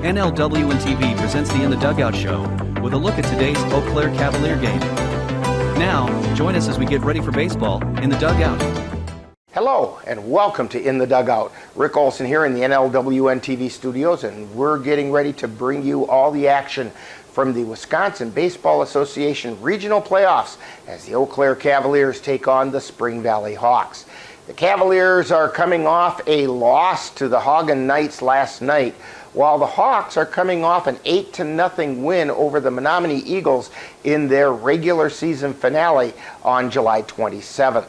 NLWN-TV presents the In the Dugout show with a look at today's Eau Claire Cavalier game. Now, join us as we get ready for baseball in the dugout. Hello and welcome to In the Dugout. Rick Olson here in the NLWN-TV studios, and we're getting ready to bring you all the action from the Wisconsin Baseball Association Regional Play-offs as the Eau Claire Cavaliers take on the Spring Valley Hawks. The Cavaliers are coming off a loss to the Hagen Knights last night, while the Hawks are coming off an 8-0 win over the Menominee Eagles in their regular season finale on July 27th.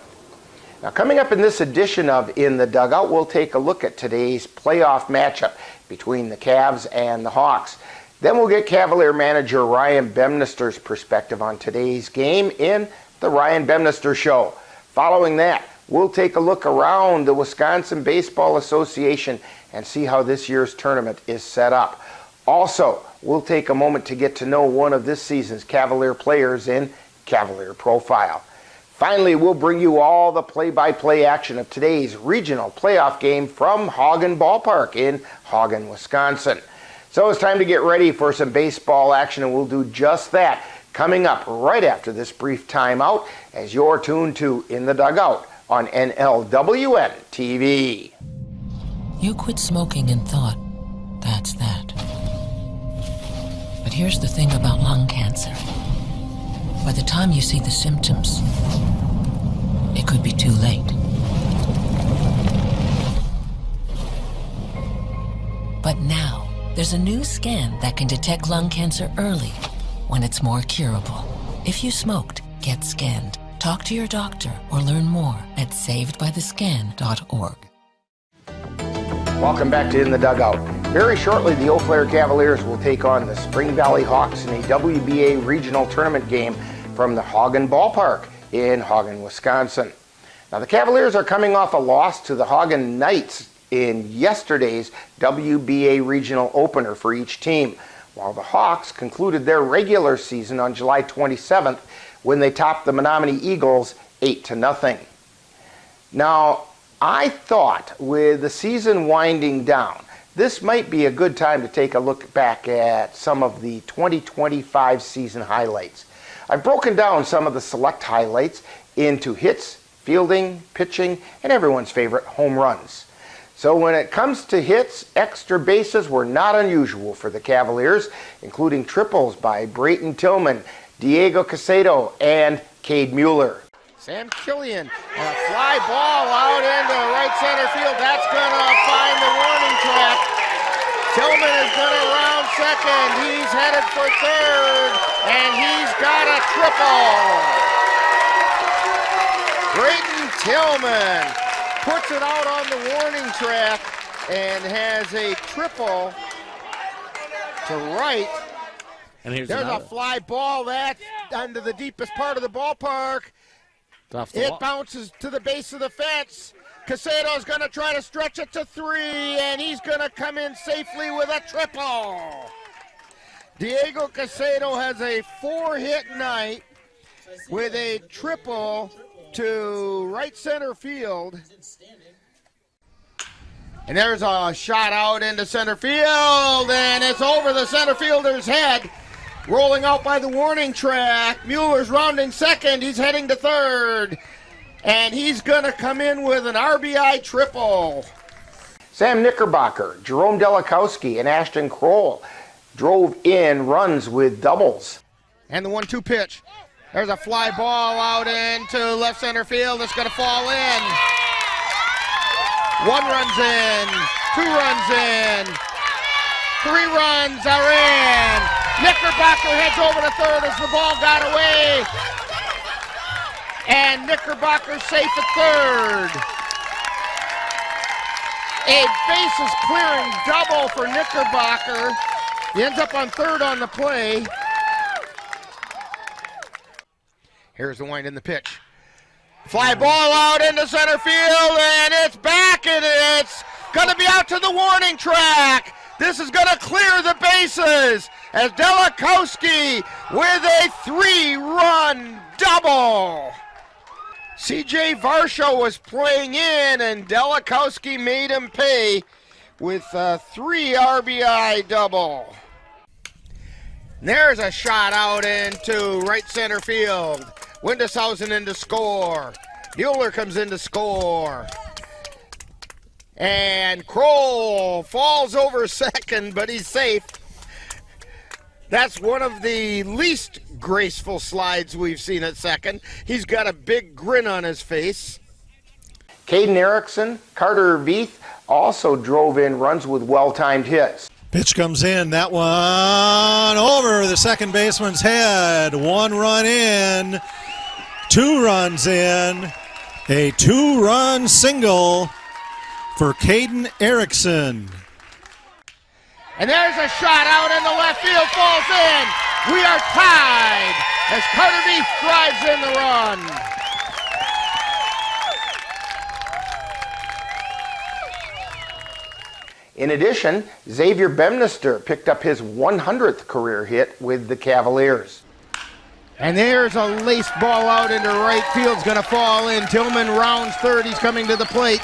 Now, coming up in this edition of In the Dugout, we'll take a look at today's playoff matchup between the Cavs and the Hawks. Then we'll get Cavalier manager Ryan Bemnister's perspective on today's game in the Ryan Bemnister Show. Following that, we'll take a look around the Wisconsin Baseball Association and see how this year's tournament is set up. Also, we'll take a moment to get to know one of this season's Cavalier players in Cavalier Profile. Finally, we'll bring you all the play-by-play action of today's regional playoff game from Hagen Ballpark in Hagen, Wisconsin. So it's time to get ready for some baseball action, and we'll do just that coming up right after this brief timeout as you're tuned to In the Dugout on NLWN-TV. You quit smoking and thought, that's that. But here's the thing about lung cancer. By the time you see the symptoms, it could be too late. But now, there's a new scan that can detect lung cancer early when it's more curable. If you smoked, get scanned. Talk to your doctor or learn more at savedbythescan.org. Welcome back to In the Dugout. Very shortly, the Eau Claire Cavaliers will take on the Spring Valley Hawks in a WBA Regional Tournament game from the Hagen Ballpark in Hagen, Wisconsin. Now, the Cavaliers are coming off a loss to the Hagen Knights in yesterday's WBA Regional Opener for each team, while the Hawks concluded their regular season on July 27th when they topped the Menominee Eagles 8-0. Now, I thought with the season winding down, this might be a good time to take a look back at some of the 2025 season highlights. I've broken down some of the select highlights into hits, fielding, pitching, and everyone's favorite, home runs. So when it comes to hits, extra bases were not unusual for the Cavaliers, including triples by Brayton Tillman, Diego Casado, and Cade Mueller. Sam Killian, a fly ball out into right center field. That's going to find the warning track. Tillman is going to round second. He's headed for third, and he's got a triple. Brayton Tillman puts it out on the warning track and has a triple to right. And there's a fly ball that's under the deepest part of the ballpark. It bounces to the base of the fence. Casado's going to try to stretch it to three, and he's going to come in safely with a triple. Diego Casado has a 4-hit night with a triple to right center field. And there's a shot out into center field, and it's over the center fielder's head. Rolling out by the warning track. Mueller's rounding second. He's heading to third. And he's going to come in with an RBI triple. Sam Knickerbocker, Jerome Delakowski, and Ashton Kroll drove in runs with doubles. And the 1-2 pitch. There's a fly ball out into left center field. It's going to fall in. 1 run's in. 2 runs in. 3 runs are in. Knickerbocker heads over to third as the ball got away. And Knickerbocker's safe at third. A bases clearing double for Knickerbocker. He ends up on third on the play. Here's the wind in the pitch. Fly ball out into center field, and it's back, and it's going to be out to the warning track. This is going to clear the bases as Delakowski with a 3-run double. C.J. Varsho was playing in, and Delakowski made him pay with a 3 RBI double. There's a shot out into right center field. Windeshausen in to score. Mueller comes in to score. And Kroll falls over second, but he's safe. That's one of the least graceful slides we've seen at second. He's got a big grin on his face. Caden Erickson, Carter Veith also drove in runs with well-timed hits. Pitch comes in, that one over the second baseman's head. 1 run in, 2 runs in, a 2-run single for Caden Erickson. And there's a shot out in the left field, falls in. We are tied as Carter Veith drives in the run. In addition, Xavier Bemnister picked up his 100th career hit with the Cavaliers. And there's a laced ball out into right field. It's going to fall in. Tillman rounds third. He's coming to the plate.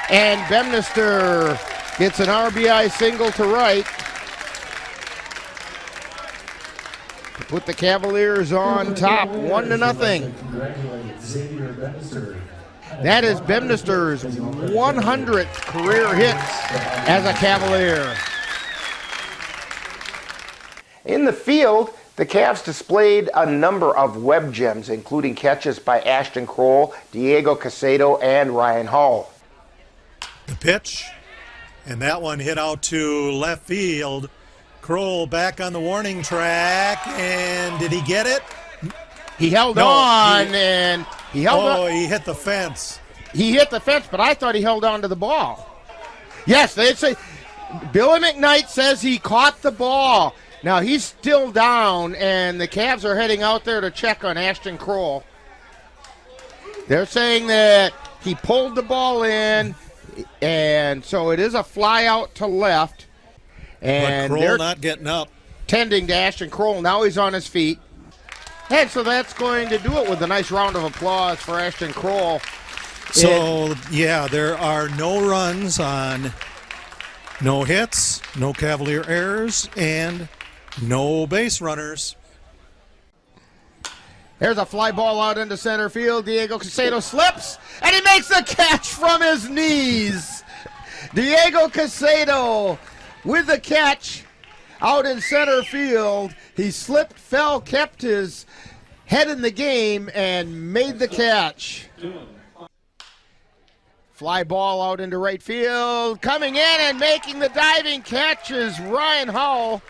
And Bemnister gets an RBI single to right to put the Cavaliers on top, 1-0. That is Bemnister's 100th career hits as a Cavalier. In the field, the Cavs displayed a number of web gems, including catches by Ashton Kroll, Diego Casado, and Ryan Hall. The pitch, and that one hit out to left field. Kroll back on the warning track, and did he get it? He held on, and he held on. Oh, he hit the fence. He hit the fence, but I thought he held on to the ball. Yes, they say Billy McKnight says he caught the ball. Now he's still down, and the Cavs are heading out there to check on Ashton Kroll. They're saying that he pulled the ball in, and so it is a fly out to left. And but Kroll not getting up. Tending to Ashton Kroll. Now he's on his feet. And so that's going to do it with a nice round of applause for Ashton Kroll. So, yeah, there are no runs on no hits, no Cavalier errors, and no base runners. There's a fly ball out into center field. Diego Casado slips, and he makes the catch from his knees. Diego Casado with the catch out in center field. He slipped, fell, kept his head in the game, and made the catch. Fly ball out into right field. Coming in and making the diving catch is Ryan Howell.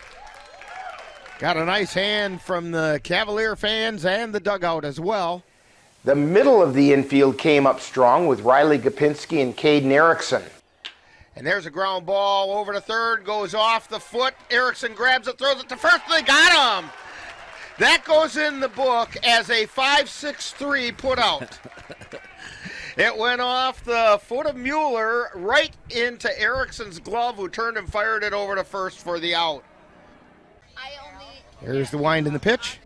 Got a nice hand from the Cavalier fans and the dugout as well. The middle of the infield came up strong with Riley Gopinski and Caden Erickson. And there's a ground ball over to third, goes off the foot. Erickson grabs it, throws it to first, they got him. That goes in the book as a 5.63 putout. It went off the foot of Mueller right into Erickson's glove, who turned and fired it over to first for the out. Here's the wind in the pitch.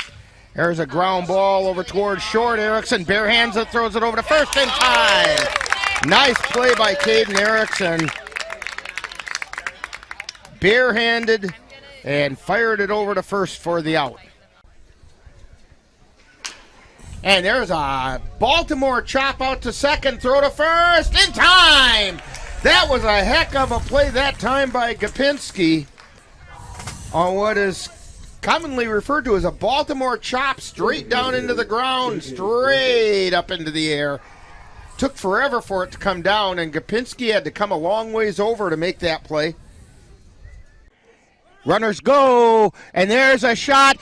There's a ground ball over towards short. Erickson barehands it, throws it over to first in time. Nice play by Caden Erickson. Barehanded and fired it over to first for the out. And there's a Baltimore chop out to second, throw to first in time. That was a heck of a play that time by Gopinski on what is commonly referred to as a Baltimore chop, straight down into the ground, straight up into the air. Took forever for it to come down, and Gopinski had to come a long ways over to make that play. Runners go, and there's a shot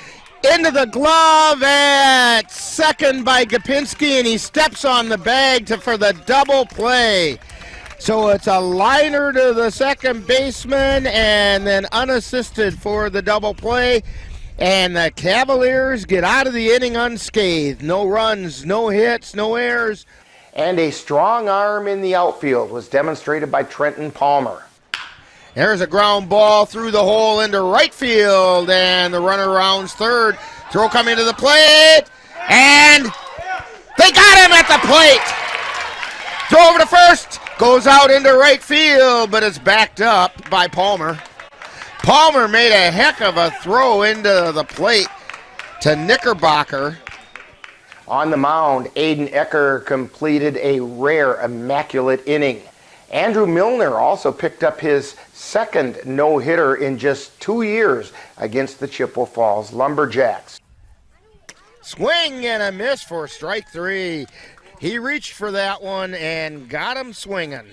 into the glove at second by Gopinski, and he steps on the bag for the double play. So it's a liner to the second baseman and then unassisted for the double play. And the Cavaliers get out of the inning unscathed. No runs, no hits, no errors. And a strong arm in the outfield was demonstrated by Trenton Palmer. There's a ground ball through the hole into right field, and the runner rounds third. Throw coming to the plate, and they got him at the plate. Throw over to first, Goes out into right field, but it's backed up by Palmer. Palmer made a heck of a throw into the plate to Knickerbocker. On the mound, Aiden Ecker completed a rare, immaculate inning. Andrew Milner also picked up his second no-hitter in just 2 years against the Chippewa Falls Lumberjacks. Swing and a miss for strike 3. He reached for that one and got him swinging.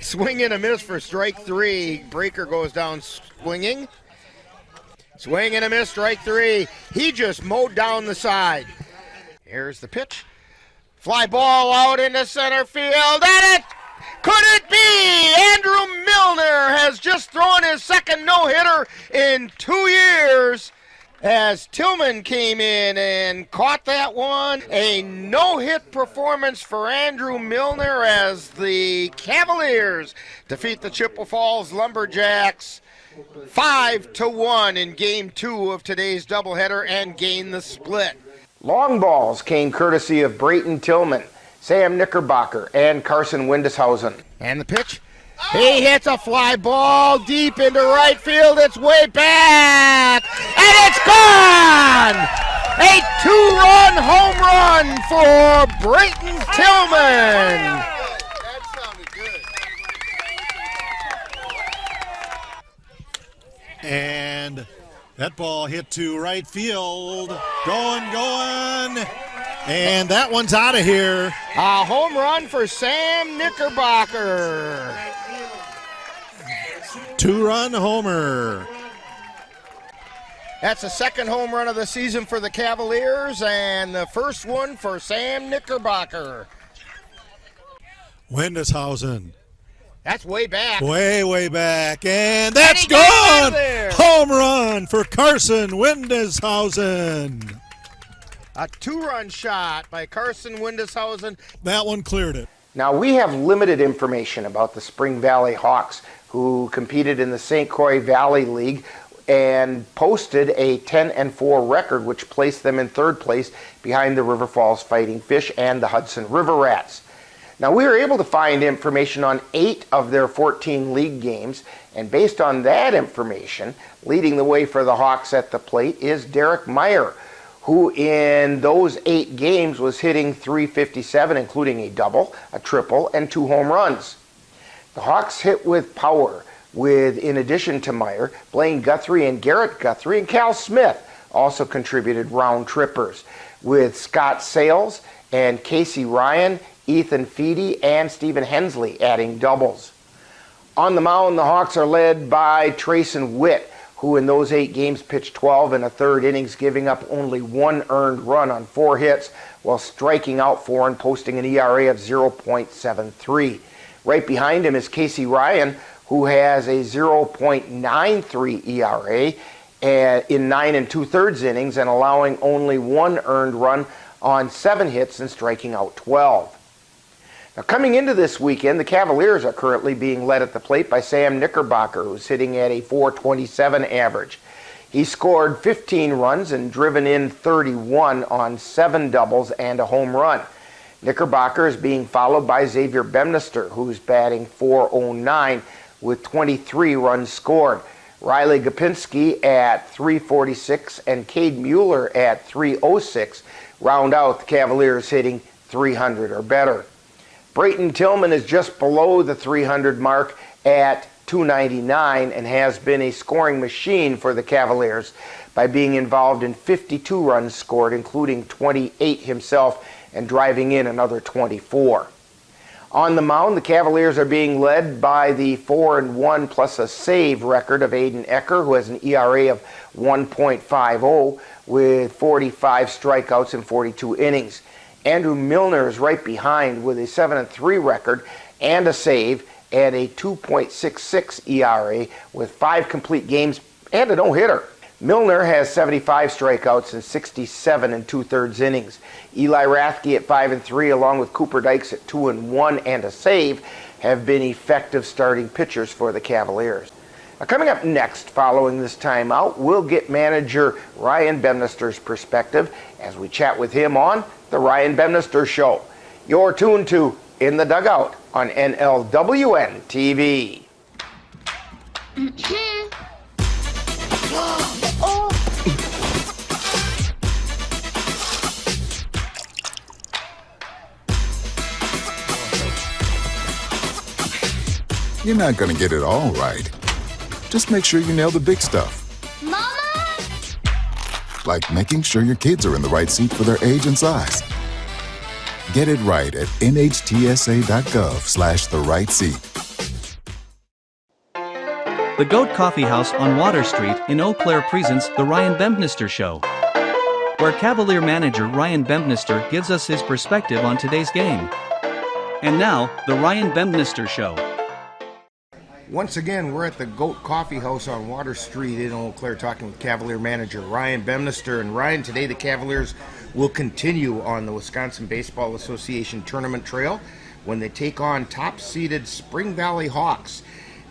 Swing and a miss for strike 3. Breaker goes down swinging. Swing and a miss, strike 3. He just mowed down the side. Here's the pitch. Fly ball out into center field, and it could it be? Andrew Milner has just thrown his second no-hitter in 2 years as Tillman came in and caught that one. A no-hit performance for Andrew Milner as the Cavaliers defeat the Chippewa Falls Lumberjacks 5-1 in Game 2 of today's doubleheader and gain the split. Long balls came courtesy of Brayton Tillman, Sam Knickerbocker, and Carson Windishausen. And the pitch? He hits a fly ball deep into right field. It's way back, and it's gone! A 2-run home run for Brayton Tillman. That sounded good. And that ball hit to right field. Going. And that one's out of here. A home run for Sam Knickerbocker. 2-run homer. That's the second home run of the season for the Cavaliers and the first one for Sam Knickerbocker. Windishausen. That's way back. Way back. And that's And he got gone. it there. Home run for Carson Windishausen. A 2-run shot by Carson Windishausen. That one cleared it. Now, we have limited information about the Spring Valley Hawks, who competed in the St. Croix Valley League and posted a 10-4 record, which placed them in third place behind the River Falls Fighting Fish and the Hudson River Rats. Now, we were able to find information on 8 of their 14 league games, and based on that information, leading the way for the Hawks at the plate is Derek Meyer, who in those 8 games was hitting .357, including a double, a triple, and 2 home runs. The Hawks hit with power, with, in addition to Meyer, Blaine Guthrie and Garrett Guthrie and Cal Smith also contributed round trippers, with Scott Sales and Casey Ryan, Ethan Feedy, and Stephen Hensley adding doubles. On the mound, the Hawks are led by Trayson Witt, who in those 8 games pitched 12 1/3 innings, giving up only 1 earned run on 4 hits, while striking out 4 and posting an ERA of 0.73. Right behind him is Casey Ryan, who has a 0.93 ERA in 9 2/3 innings and allowing only 1 earned run on 7 hits and striking out 12. Now, coming into this weekend, the Cavaliers are currently being led at the plate by Sam Knickerbocker, who's hitting at a .427 average. He scored 15 runs and driven in 31 on 7 doubles and a home run. Knickerbocker is being followed by Xavier Bemnister, who's batting .409 with 23 runs scored. Riley Gopinski at .346 and Cade Mueller at .306 round out the Cavaliers hitting .300 or better. Brayton Tillman is just below the .300 mark at .299 and has been a scoring machine for the Cavaliers by being involved in 52 runs scored, including 28 himself and driving in another 24. On the mound, the Cavaliers are being led by the 4-1 plus a save record of Aiden Ecker, who has an ERA of 1.50 with 45 strikeouts in 42 innings. Andrew Milner is right behind with a 7-3 record and a save and a 2.66 ERA with 5 complete games and a no-hitter. Milner has 75 strikeouts in 67 2/3 innings. Eli Rathke at 5-3, along with Cooper Dykes at 2-1 and a save, have been effective starting pitchers for the Cavaliers. Now, coming up next, following this timeout, we'll get manager Ryan Bemnister's perspective as we chat with him on The Ryan Bemnister Show. You're tuned to In the Dugout on NLWN-TV. You're not going to get it all right. Just make sure you nail the big stuff. Mama! Like making sure your kids are in the right seat for their age and size. Get it right at nhtsa.gov/the-right-seat. The Goat Coffee House on Water Street in Eau Claire presents The Ryan Bembnister Show, where Cavalier manager Ryan Bembnister gives us his perspective on today's game. And now, The Ryan Bembnister Show. Once again, we're at the Goat Coffee House on Water Street in Eau Claire talking with Cavalier manager Ryan Bembnister. And Ryan, today the Cavaliers will continue on the Wisconsin Baseball Association tournament trail when they take on top-seeded Spring Valley Hawks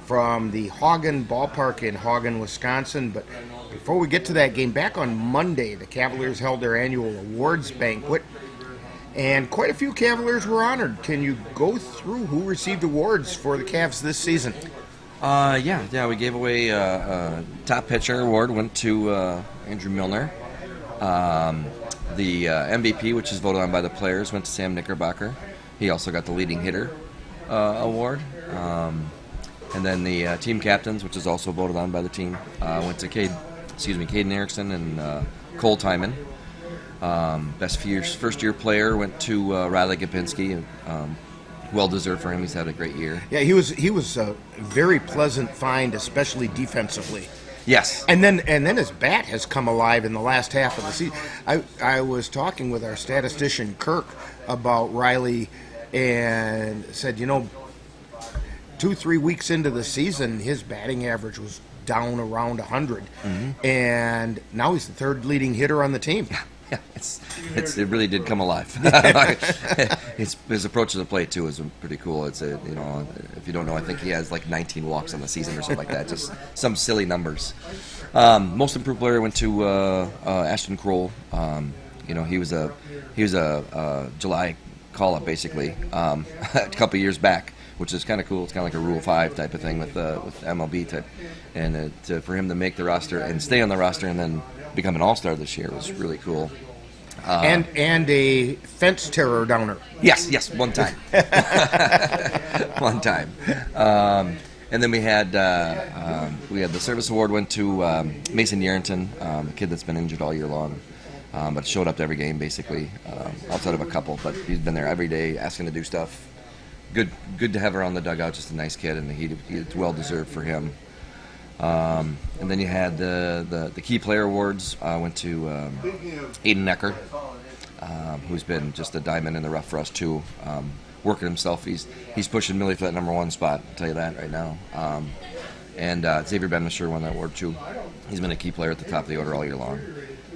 from the Hagen Ballpark in Hagen, Wisconsin. But before we get to that game, back on Monday, the Cavaliers held their annual awards banquet, and quite a few Cavaliers were honored. Can you go through who received awards for the Cavs this season? Yeah. We gave away top pitcher award went to Andrew Milner. The MVP, which is voted on by the players, went to Sam Knickerbocker. He also got the leading hitter award. And then the team captains, which is also voted on by the team, went to Caden Erickson and Cole Timon. Best first-year player went to Riley Gopinski. Well deserved for him. He's had a great year. Yeah, he was a very pleasant find, especially defensively. Yes. And then his bat has come alive in the last half of the season. I was talking with our statistician Kirk about Riley and said, 2-3 weeks into the season, his batting average was down around 100, and now he's the third leading hitter on the team. Yeah, it really did come alive. His approach to the plate too is pretty cool. It's if you don't know, I think he has like 19 walks on the season or something like that. Just some silly numbers. Most improved player went to Ashton Kroll. He was a July call-up basically a couple years back, which is kind of cool. It's kind of like a Rule 5 type of thing with MLB type, and for him to make the roster and stay on the roster and then become an all-star this year was really cool. And a fence terror downer. Yes, one time. One time. And then we had the service award went to Mason Yarrington, a kid that's been injured all year long, but showed up to every game basically, outside of a couple. But he's been there every day asking to do stuff. Good to have her on the dugout. Just a nice kid, and it's well deserved for him. And then you had the key player awards went to Aiden Necker, who's been just a diamond in the rough for us too, working himself. He's pushing Millie for that number one spot, I'll tell you that right now. And Xavier Bembnister won that award too. He's been a key player at the top of the order all year long.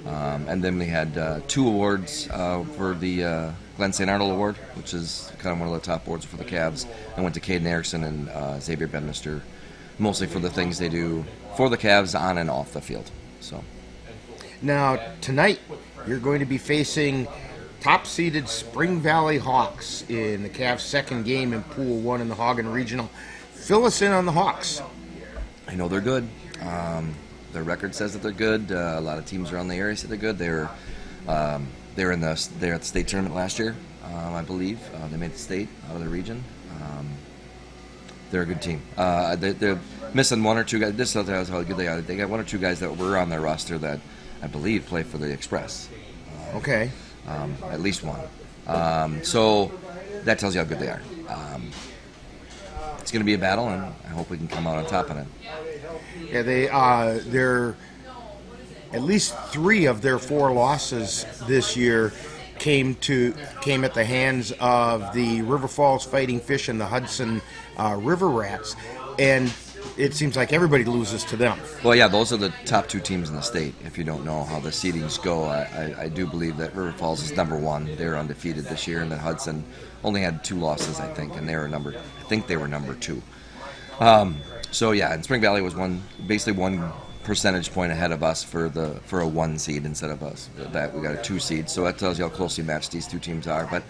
And then we had 2 awards for the Glenn St. Arnold Award, which is kind of one of the top awards for the Cavs. I went to Caden Erickson and Xavier Bembnister, mostly for the things they do for the Cavs on and off the field. So now tonight you're going to be facing top-seeded Spring Valley Hawks in the Cavs' second game in Pool 1 in the Hagen Regional. Fill us in on the Hawks. I know they're good. Their record says that they're good. A lot of teams around the area say they're good. They're at the state tournament last year, I believe. They made the state out of the region. They're a good team. They're missing 1 or 2 guys. This is how good they are. They got 1 or 2 guys that were on their roster that I believe play for the Express. Okay. At least 1. So that tells you how good they are. It's going to be a battle, and I hope we can come out on top of it. Yeah, they're at least 3 of their 4 losses this year came at the hands of the River Falls Fighting Fish and the Hudson River Rats, and it seems like everybody loses to them. Well, yeah, those are the top 2 teams in the state. If you don't know how the seedings go, I do believe that River Falls is number 1. They're undefeated this year, and then Hudson only had 2 losses, I think, and they were number 2. So yeah, and Spring Valley was basically 1 percentage point ahead of us for a 1 seed instead of us. That we got a 2 seed, so that tells you how closely matched these 2 teams are. But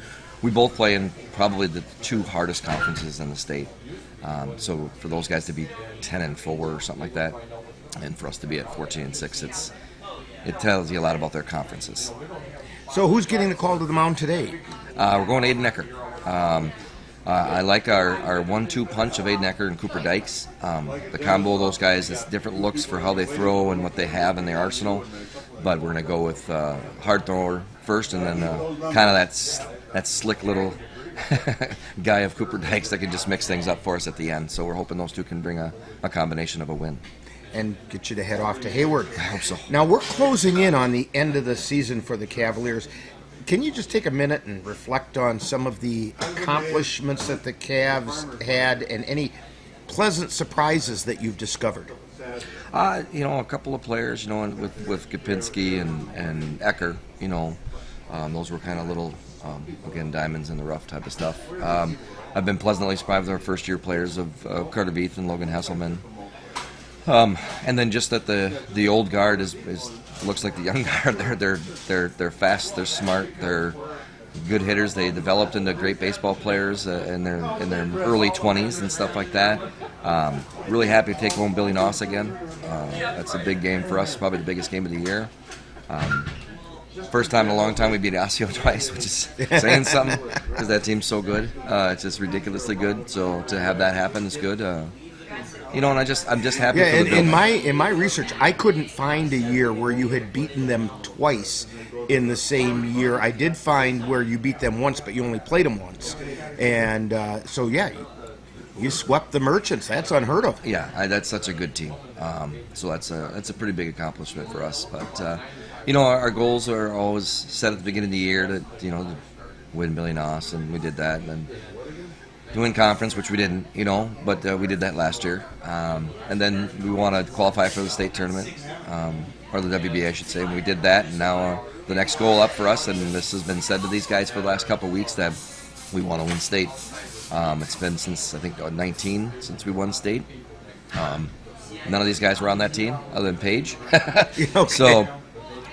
we both play in probably the 2 hardest conferences in the state. So for those guys to be 10-4 or something like that, and for us to be at 14-6, it tells you a lot about their conferences. So who's getting the call to the mound today? We're going Aiden Ecker. I like our 1-2 punch of Aiden Ecker and Cooper Dykes. The combo of those guys is different looks for how they throw and what they have in their arsenal. But we're going to go with hard thrower first, and then kind of that slick little guy of Cooper Dykes that can just mix things up for us at the end. So we're hoping those two can bring a combination of a win. And get you to head off to Hayward. I hope so. Now we're closing in on the end of the season for the Cavaliers. Can you just take a minute and reflect on some of the accomplishments that the Cavs had and any pleasant surprises that you've discovered? A couple of players, with Kapinski and Ecker, those were kind of little, again, diamonds in the rough type of stuff. I've been pleasantly surprised with our first-year players of Carter Beath and Logan Hesselman. And then just that the old guard is looks like the young guard. They're fast, they're smart, they're good hitters. They developed into great baseball players in their early 20s and stuff like that. Really happy to take home Billy Noss again. That's a big game for us, probably the biggest game of the year. First time in a long time we beat Osseo twice, which is saying something because that team's so good. It's just ridiculously good. So to have that happen is good. And I'm just happy. Yeah, for the in my research, I couldn't find a year where you had beaten them twice in the same year. I did find where you beat them once, but you only played them once, and you swept the Merchants. That's unheard of. Yeah, that's such a good team. So that's a pretty big accomplishment for us. But our goals are always set at the beginning of the year to win Billy Noss, and we did that, and then to win conference, which we didn't, but we did that last year. And then we want to qualify for the state tournament, or the WBA, I should say. And we did that, and now the next goal up for us, and this has been said to these guys for the last couple of weeks, that we want to win state. It's been since, I think, 19 since we won state. None of these guys were on that team other than Paige. Okay. So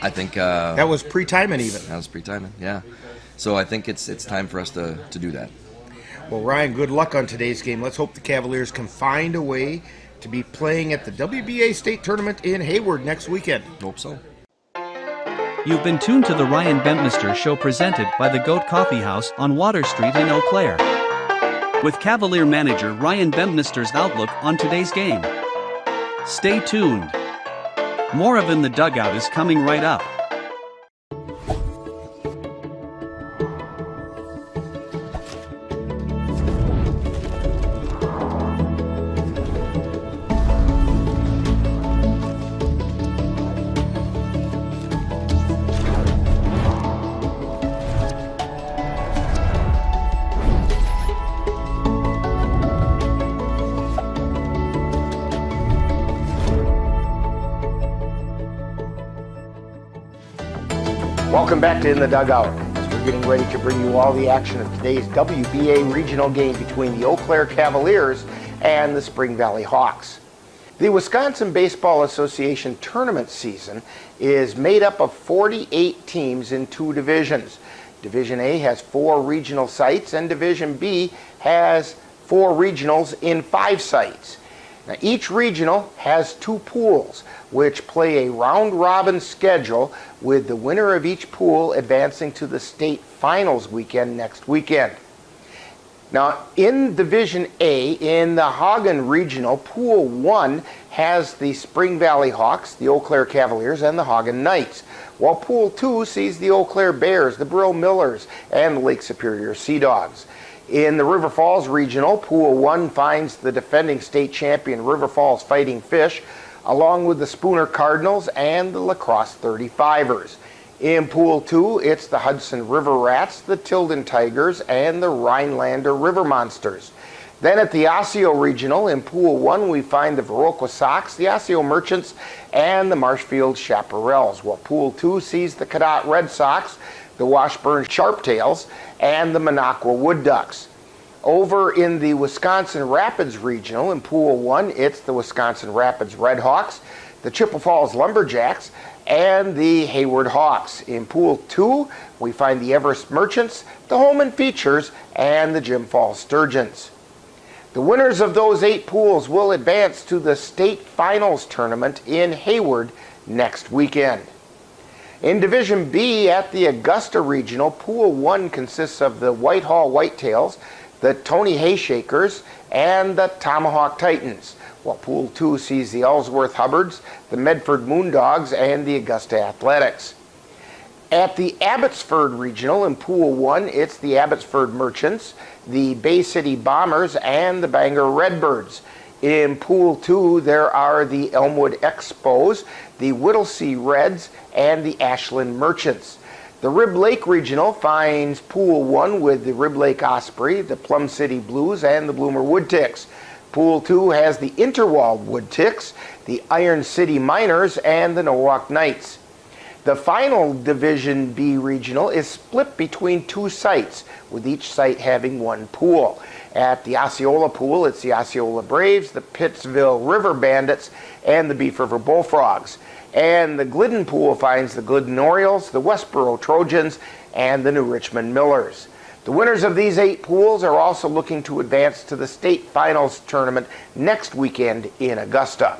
I think... that was pre-timing even. That was pre-timing, yeah. So I think it's time for us to do that. Well, Ryan, good luck on today's game. Let's hope the Cavaliers can find a way to be playing at the WBA State Tournament in Hayward next weekend. Hope so. You've been tuned to the Ryan Bempnister Show, presented by the Goat Coffee House on Water Street in Eau Claire, with Cavalier manager Ryan Bempnister's outlook on today's game. Stay tuned. More of In the Dugout is coming right up. Welcome back to In the Dugout, as we're getting ready to bring you all the action of today's WBA regional game between the Eau Claire Cavaliers and the Spring Valley Hawks. The Wisconsin Baseball Association tournament season is made up of 48 teams in 2 divisions. Division A has 4 regional sites, and Division B has 4 regionals in 5 sites. Now, each regional has 2 pools, which play a round-robin schedule, with the winner of each pool advancing to the state finals weekend next weekend. Now, in Division A, in the Hagen Regional, Pool 1 has the Spring Valley Hawks, the Eau Claire Cavaliers, and the Hagen Knights, while Pool 2 sees the Eau Claire Bears, the Brill Millers, and the Lake Superior Sea Dogs. In the River Falls Regional, Pool 1 finds the defending state champion River Falls Fighting Fish, along with the Spooner Cardinals and the La Crosse 35ers. In Pool 2, it's the Hudson River Rats, the Tilden Tigers, and the Rhinelander River Monsters. Then at the Osseo Regional, in Pool 1, we find the Viroqua Sox, the Osseo Merchants, and the Marshfield Chaparrals, while Pool 2 sees the Cadott Red Sox, the Washburn Sharptails, and the Minocqua Wood Ducks. Over in the Wisconsin Rapids Regional, in Pool 1, it's the Wisconsin Rapids Red Hawks, the Chippewa Falls Lumberjacks, and the Hayward Hawks. In Pool 2, we find the Everest Merchants, the Holman Features, and the Jim Falls Sturgeons. The winners of those 8 pools will advance to the state finals tournament in Hayward next weekend. In Division B at the Augusta Regional, Pool 1 consists of the Whitehall Whitetails, the Tony Hayshakers, and the Tomahawk Titans, while Pool 2 sees the Ellsworth Hubbards, the Medford Moondogs, and the Augusta Athletics. At the Abbotsford Regional in Pool 1, it's the Abbotsford Merchants, the Bay City Bombers, and the Bangor Redbirds. In Pool 2, there are the Elmwood Expos, the Whittlesea Reds, and the Ashland Merchants. The Rib Lake Regional finds Pool 1 with the Rib Lake Osprey, the Plum City Blues, and the Bloomer Woodticks. Pool 2 has the Interwald Woodticks, the Iron City Miners, and the Norwalk Knights. The final Division B Regional is split between 2 sites, with each site having 1 pool. At the Osceola Pool, it's the Osceola Braves, the Pittsville River Bandits, and the Beef River Bullfrogs. And the Glidden Pool finds the Glidden Orioles, the Westboro Trojans, and the New Richmond Millers. The winners of these 8 pools are also looking to advance to the state finals tournament next weekend in Augusta.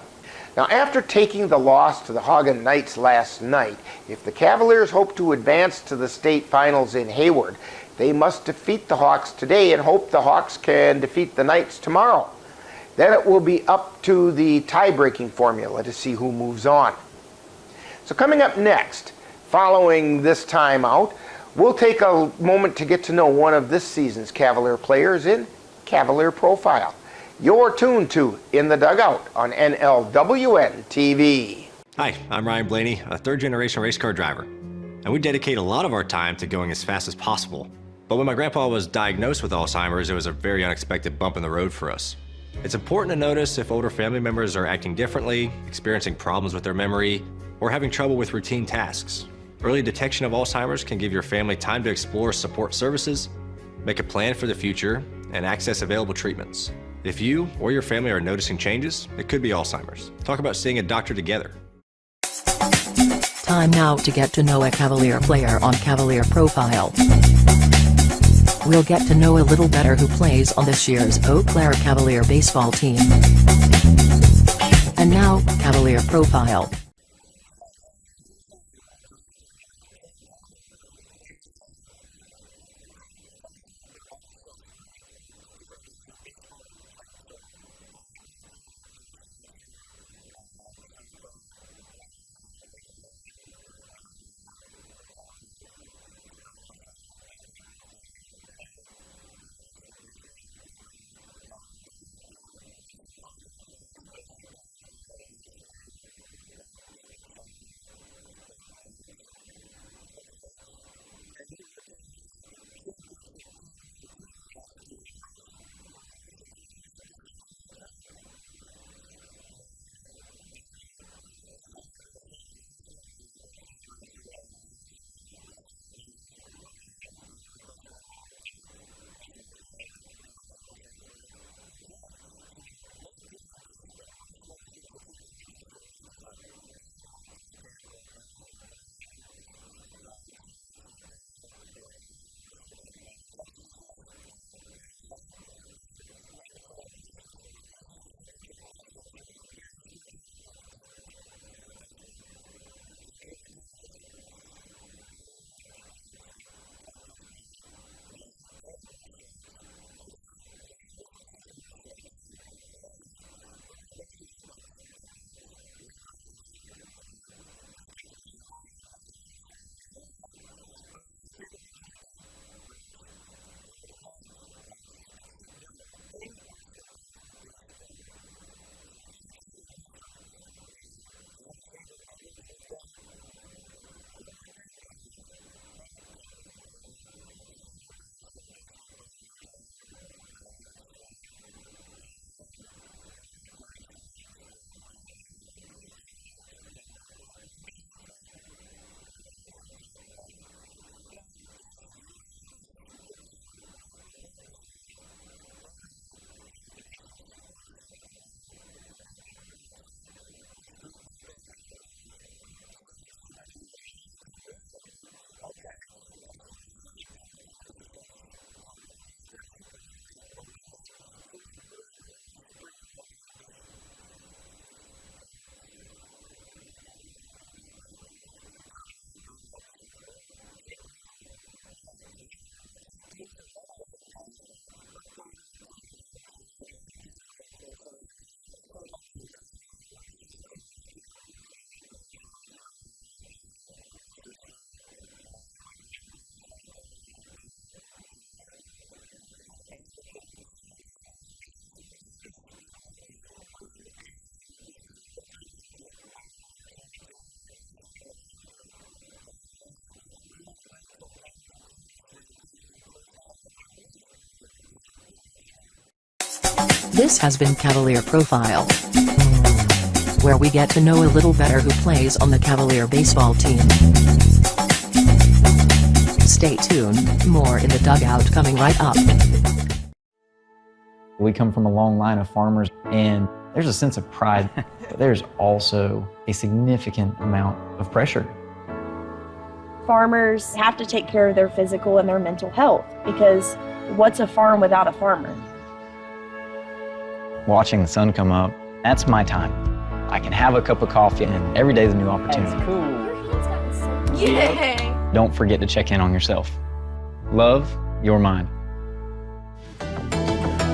Now, after taking the loss to the Hagen Knights last night, if the Cavaliers hope to advance to the state finals in Hayward, they must defeat the Hawks today and hope the Hawks can defeat the Knights tomorrow. Then it will be up to the tie-breaking formula to see who moves on. So coming up next, following this timeout, we'll take a moment to get to know one of this season's Cavalier players in Cavalier Profile. You're tuned to In the Dugout on NLWN-TV. Hi, I'm Ryan Blaney, a third-generation race car driver, and we dedicate a lot of our time to going as fast as possible. But when my grandpa was diagnosed with Alzheimer's, it was a very unexpected bump in the road for us. It's important to notice if older family members are acting differently, experiencing problems with their memory, or having trouble with routine tasks. Early detection of Alzheimer's can give your family time to explore support services, make a plan for the future, and access available treatments. If you or your family are noticing changes, it could be Alzheimer's. Talk about seeing a doctor together. Time now to get to know a Cavalier player on Cavalier Profile. We'll get to know a little better who plays on this year's Eau Claire Cavalier baseball team. And now, Cavalier Profile. This has been Cavalier Profile, where we get to know a little better who plays on the Cavalier baseball team. Stay tuned, more in the dugout coming right up. We come from a long line of farmers, and there's a sense of pride, but there's also a significant amount of pressure. Farmers have to take care of their physical and their mental health, because what's a farm without a farmer? Watching the sun come up, that's my time. I can have a cup of coffee, and every day is a new opportunity. That's cool. Your hand's gotten so Yay! Don't forget to check in on yourself. Love, your mind.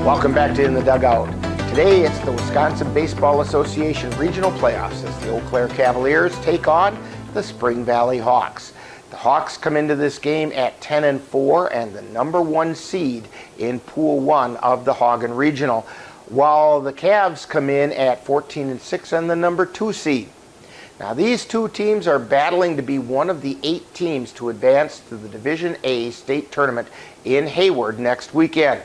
Welcome back to In the Dugout. Today it's the Wisconsin Baseball Association Regional Play-offs as the Eau Claire Cavaliers take on the Spring Valley Hawks. The Hawks come into this game at 10-4 and the number 1 seed in Pool 1 of the Hagen Regional, while the Cavs come in at 14-6 and the number 2 seed. Now these two teams are battling to be one of the 8 teams to advance to the Division A state tournament in Hayward next weekend.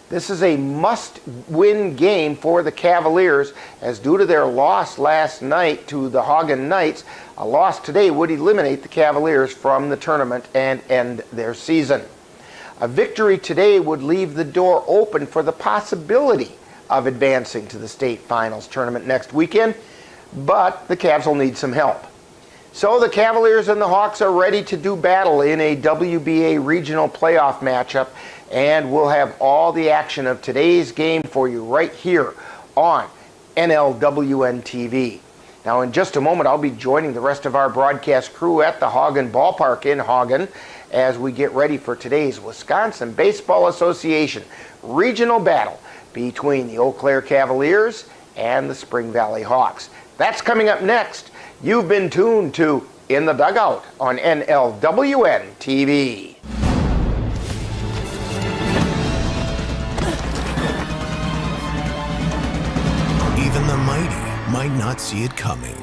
This is a must-win game for the Cavaliers, as due to their loss last night to the Hagen Knights, a loss today would eliminate the Cavaliers from the tournament and end their season. A victory today would leave the door open for the possibility of advancing to the state finals tournament next weekend, but the Cavs will need some help. So the Cavaliers and the Hawks are ready to do battle in a WBA Regional Playoff matchup, and we'll have all the action of today's game for you right here on NLWN-TV. Now in just a moment I'll be joining the rest of our broadcast crew at the Hagen Ballpark in Hagen as we get ready for today's Wisconsin Baseball Association regional battle between the Eau Claire Cavaliers and the Spring Valley Hawks. That's coming up next. You've been tuned to In the Dugout on NLWN-TV. Even the mighty might not see it coming.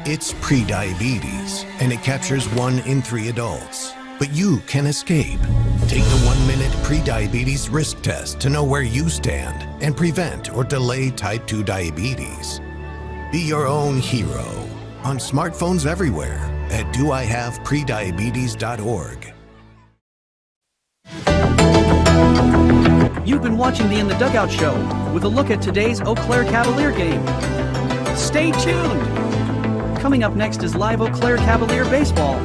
It's prediabetes, and it captures 1 in 3 adults. But you can escape. Take the 1-minute prediabetes risk test to know where you stand and prevent or delay type 2 diabetes. Be your own hero on smartphones everywhere at doihaveprediabetes.org. You've been watching the In the Dugout show with a look at today's Eau Claire Cavalier game. Stay tuned! Coming up next is live Eau Claire Cavalier baseball.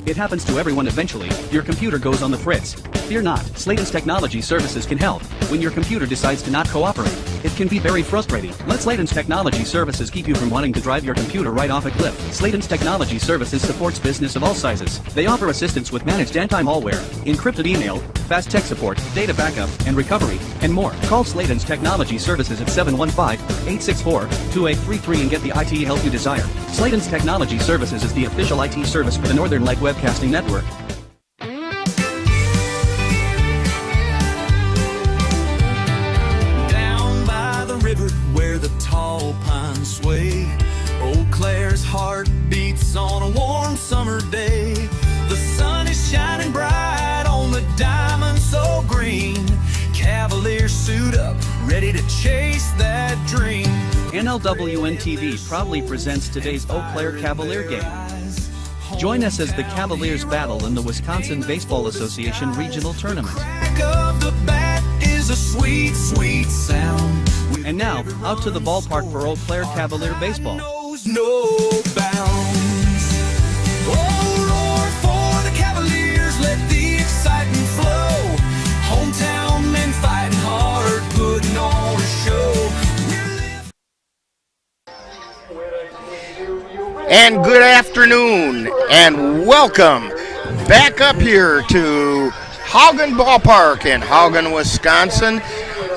It happens to everyone eventually. Your computer goes on the fritz. Fear not, Sladen's Technology Services can help. When your computer decides to not cooperate, it can be very frustrating. Let Sladen's Technology Services keep you from wanting to drive your computer right off a cliff. Sladen's Technology Services supports business of all sizes. They offer assistance with managed anti-malware, encrypted email, fast tech support, data backup, and recovery, and more. Call Sladen's Technology Services at 715-864-2833 and get the IT help you desire. Sladen's Technology Services is the official IT service for the Northern Light Webcasting Network. Down by the river where the tall pines sway, Eau Claire's heart beats on a warm summer day. The sun is shining bright on the diamond so green. Cavaliers suit up, ready to chase that dream. NLWN-TV proudly presents today's Eau Claire Cavalier game. Join us as the Cavaliers battle in the Wisconsin Baseball Association Regional Tournament. Of the bat is a sweet, sweet sound. And now, out to the ballpark for Eau Claire Cavalier baseball. Knows no bounds. Oh, roar for the Cavaliers, let the excitement flow. Hometown men fighting hard, putting on a show. And good afternoon, and welcome back up here to Hagen Ballpark in Hagen, Wisconsin.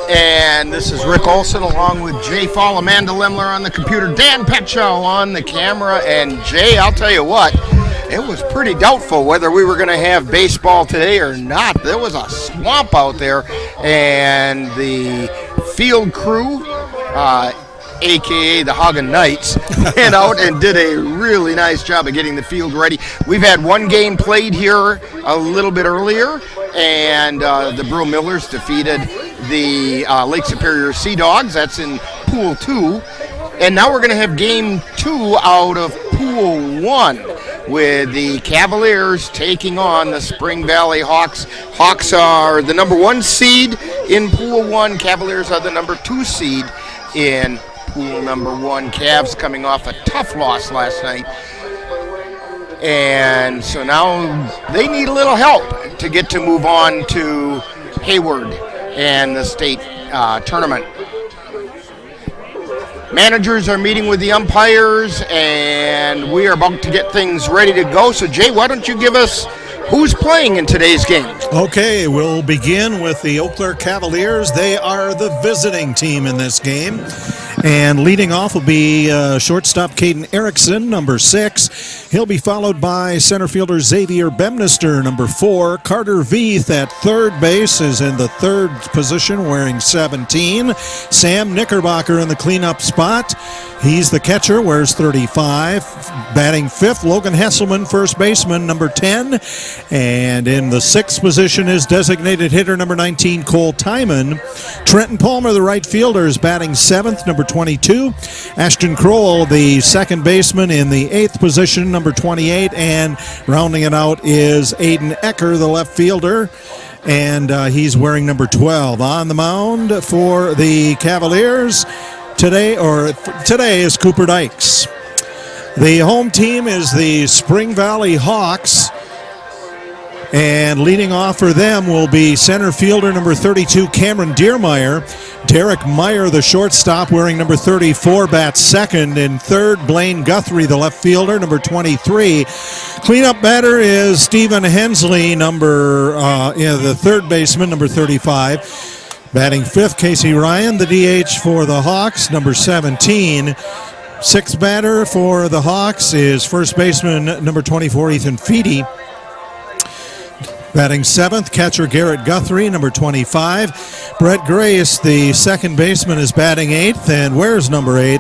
And this is Rick Olson along with Jay Fall, Amanda Limler on the computer, Dan Petchow on the camera. And Jay, I'll tell you what, it was pretty doubtful whether we were going to have baseball today or not. There was a swamp out there, and the field crew, a.k.a. the Hagen Knights, went out and did a really nice job of getting the field ready. We've had one game played here a little bit earlier, and the Brill Millers defeated the Lake Superior Sea Dogs. That's in Pool 2. And now we're going to have Game 2 out of Pool 1 with the Cavaliers taking on the Spring Valley Hawks. Hawks are the number 1 seed in Pool 1. Cavaliers are the number 2 seed in Pool number 1. Cavs coming off a tough loss last night. And so now they need a little help to get to move on to Hayward and the state tournament. Managers are meeting with the umpires, and we are about to get things ready to go. So, Jay, why don't you give us who's playing in today's game? Okay, we'll begin with the Eau Claire Cavaliers. They are the visiting team in this game. And leading off will be shortstop Caden Erickson, number 6. He'll be followed by center fielder Xavier Bemnister, number 4. Carter Veith at third base is in the third position, wearing 17. Sam Knickerbocker in the cleanup spot. He's the catcher, wears 35. Batting 5th, Logan Hesselman, first baseman, number 10. And in the 6th position is designated hitter number 19, Cole Timon. Trenton Palmer, the right fielder, is batting 7th, number 22. Ashton Crowell, the second baseman, in the 8th position, number 28. And rounding it out is Aiden Ecker, the left fielder. And he's wearing number 12. On the mound for the Cavaliers today is Cooper Dykes. The home team is the Spring Valley Hawks. And leading off for them will be center fielder number 32, Cameron Deermeyer. Derek Meyer, the shortstop, wearing number 34, bats second. In third, Blaine Guthrie, the left fielder, number 23. Cleanup batter is Stephen Hensley, the third baseman, number 35. Batting 5th, Casey Ryan, the DH for the Hawks, number 17. Sixth batter for the Hawks is first baseman, number 24, Ethan Feedy. Batting 7th, catcher Garrett Guthrie, number 25. Brett Grace, the second baseman, is batting 8th and wears number 8.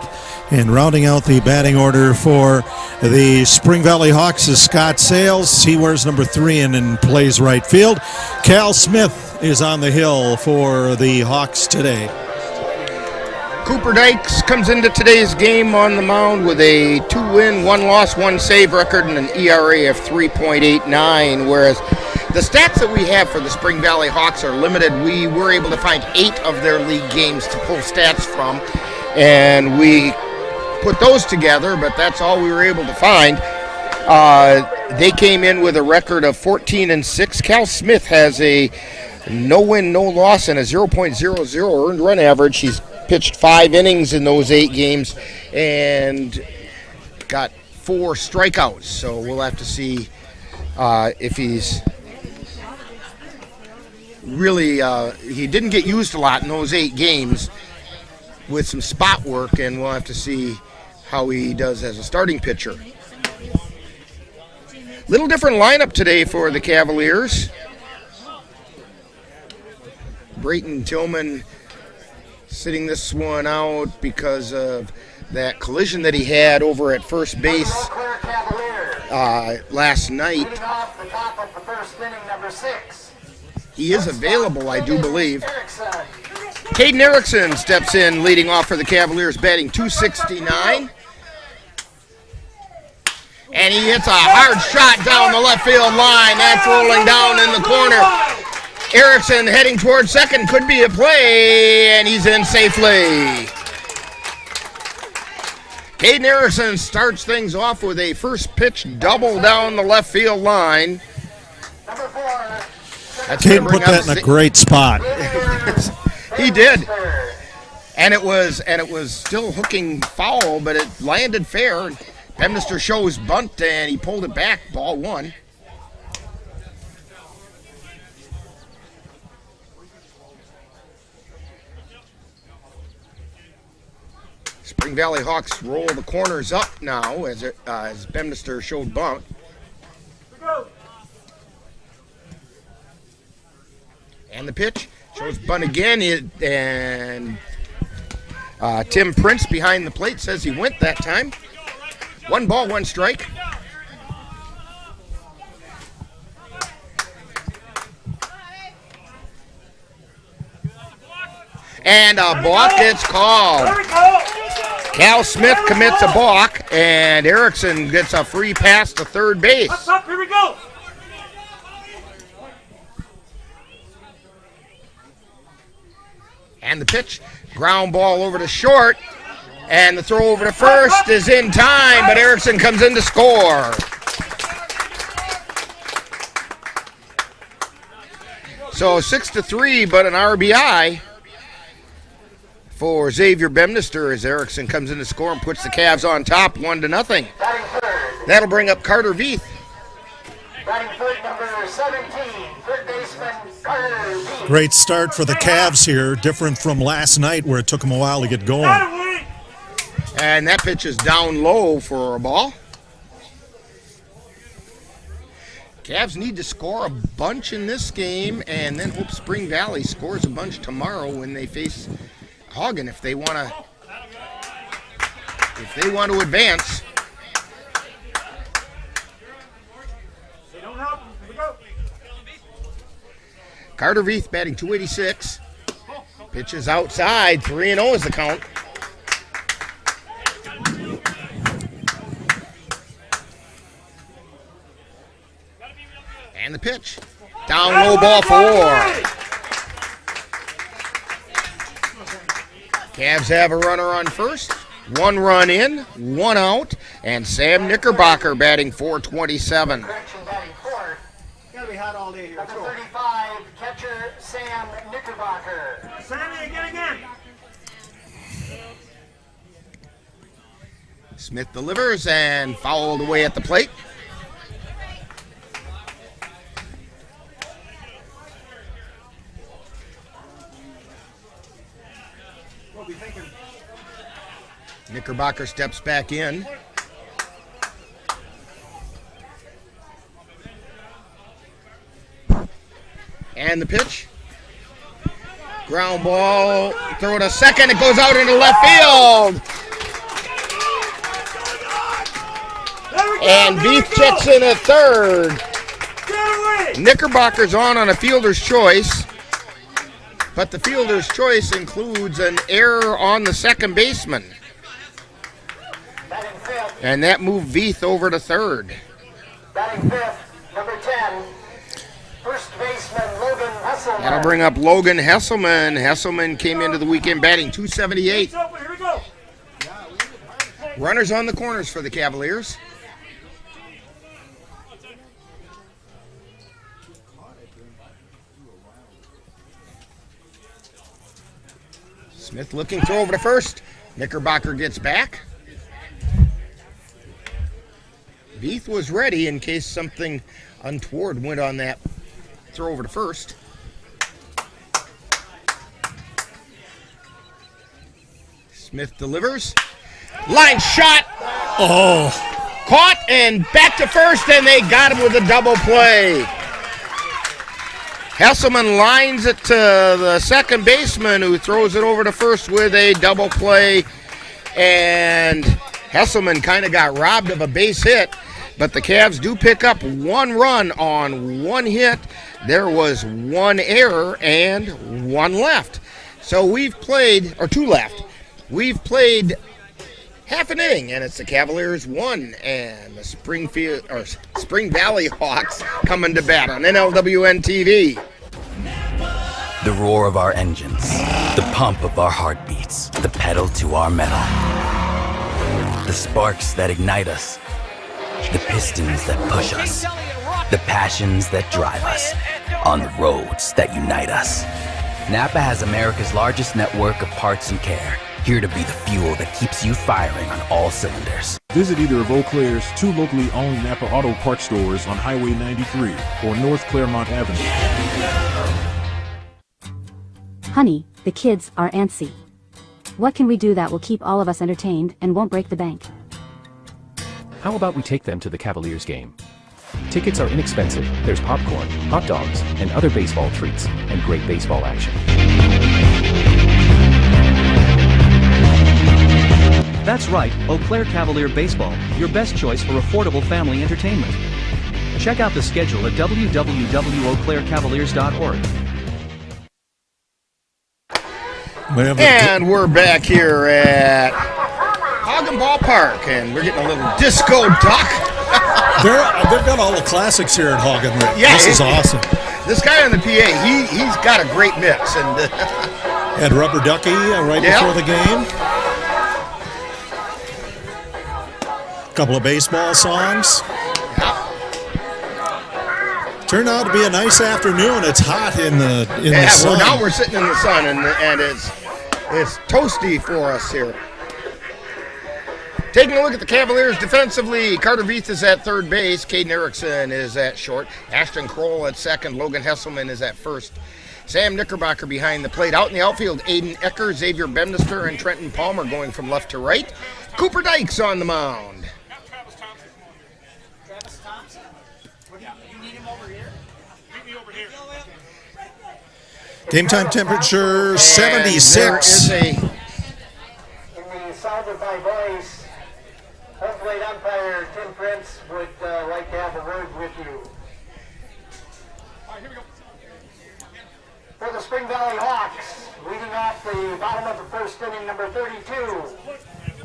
And rounding out the batting order for the Spring Valley Hawks is Scott Sales. He wears number 3 and plays right field. Cal Smith is on the hill for the Hawks today. Cooper Dykes comes into today's game on the mound with a 2-win, 1-loss, 1-save record and an ERA of 3.89, whereas the stats that we have for the Spring Valley Hawks are limited. We were able to find 8 of their league games to pull stats from, and we put those together, but that's all we were able to find. They came in with a record of 14-6. Cal Smith has a no-win, no-loss, and a 0.00 earned run average. He's pitched 5 innings in those 8 games and got 4 strikeouts. So we'll have to see if he's really, he didn't get used a lot in those 8 games with some spot work, and we'll have to see how he does as a starting pitcher. Little different lineup today for the Cavaliers. Brayton Tillman sitting this one out because of that collision that he had over at first base last night. He is available, I do believe. Caden Erickson steps in, leading off for the Cavaliers, batting .269. And he hits a hard shot down the left field line. That's rolling down in the corner. Erickson heading towards second, could be a play, and he's in safely. Caden Erickson starts things off with a first pitch double down the left field line. Caden put that in a great spot. He did. And it was still hooking foul, but it landed fair. Bemnister shows bunt, and he pulled it back, ball 1. Spring Valley Hawks roll the corners up now as Bemnister showed bunt. And the pitch shows bunt again, and Tim Prince behind the plate says he went that time. 1 ball, 1 strike. And a balk gets called. Cal Smith commits a balk, and Erickson gets a free pass to third base. Here we go. And the pitch, ground ball over to short, and the throw over to first is in time, but Erickson comes in to score. So 6-3, but an RBI for Xavier Bemnister as Erickson comes in to score and puts the Cavs on top 1-0. That'll bring up Carter Veith. Batting third, number 17, third baseman Carter Veith. Great start for the Cavs here, different from last night where it took them a while to get going. And that pitch is down low for a ball. Cavs need to score a bunch in this game and then hope Spring Valley scores a bunch tomorrow when they face Hagen if they want to advance. Carter Veith batting .286. Pitches outside, 3-0 is the count. And the pitch. Down low, ball 4. Cavs have a runner on first. 1 run in, 1 out, and Sam Knickerbocker batting .427. Gotta be hot all day here. Number 35, catcher Sam Knickerbocker. Sammy, again. Smith delivers and fouled away at the plate. Knickerbocker steps back in. And the pitch. Ground ball. Throw to second. It goes out into left field. And Veith checks in at third. Knickerbocker's on a fielder's choice. But the fielder's choice includes an error on the second baseman. And that moved Veith over to third. Batting fifth, number 10, first baseman Logan Hesselman. That'll bring up Logan Hesselman. Hesselman came into the weekend batting .278. Here we go. Runners on the corners for the Cavaliers. Smith looking, throw over to first. Knickerbocker gets back. Veith was ready in case something untoward went on that throw over to first. Smith delivers. Line shot. Oh. Caught and back to first, and they got him with a double play. Hesselman lines it to the second baseman who throws it over to first with a double play. And Hesselman kind of got robbed of a base hit. But the Cavs do pick up 1 run on 1 hit. There was 1 error and 1 left. So we've played, or 2 left. We've played half an inning, and it's the Cavaliers 1 and the Spring Valley Hawks coming to bat on NLWN-TV. The roar of our engines, the pump of our heartbeats, the pedal to our metal, the sparks that ignite us, the pistons that push us, the passions that drive us, on the roads that unite us. Napa has America's largest network of parts and care, here to be the fuel that keeps you firing on all cylinders. Visit either of Eau Claire's 2 locally owned Napa Auto Parts stores on Highway 93 or North Claremont Avenue. Honey, the kids are antsy. What can we do that will keep all of us entertained and won't break the bank? How about we take them to the Cavaliers game? Tickets are inexpensive. There's popcorn, hot dogs, and other baseball treats, and great baseball action. That's right, Eau Claire Cavalier Baseball, your best choice for affordable family entertainment. Check out the schedule at www.eauclaircavaliers.org. And we're back here at Hagen Ballpark, and we're getting a little disco duck. They've got all the classics here at Hagen. Yeah, this is awesome. This guy on the PA, he's got a great mix. And had Rubber Ducky right before the game. A couple of baseball songs. Turned out to be a nice afternoon. It's hot in the sun. Well, now we're sitting in the sun, and it's toasty for us here. Taking a look at the Cavaliers defensively, Carter Veith is at third base. Caden Erickson is at short. Ashton Kroll at second. Logan Hesselman is at first. Sam Knickerbocker behind the plate. Out in the outfield, Aiden Ecker, Xavier Bemnister, and Trenton Palmer going from left to right. Cooper Dykes on the mound. Game time temperature 76. In the sound of my voice, home plate umpire Tim Prince would like to have a word with you. For the Spring Valley Hawks, leading off the bottom of the first inning, number 32,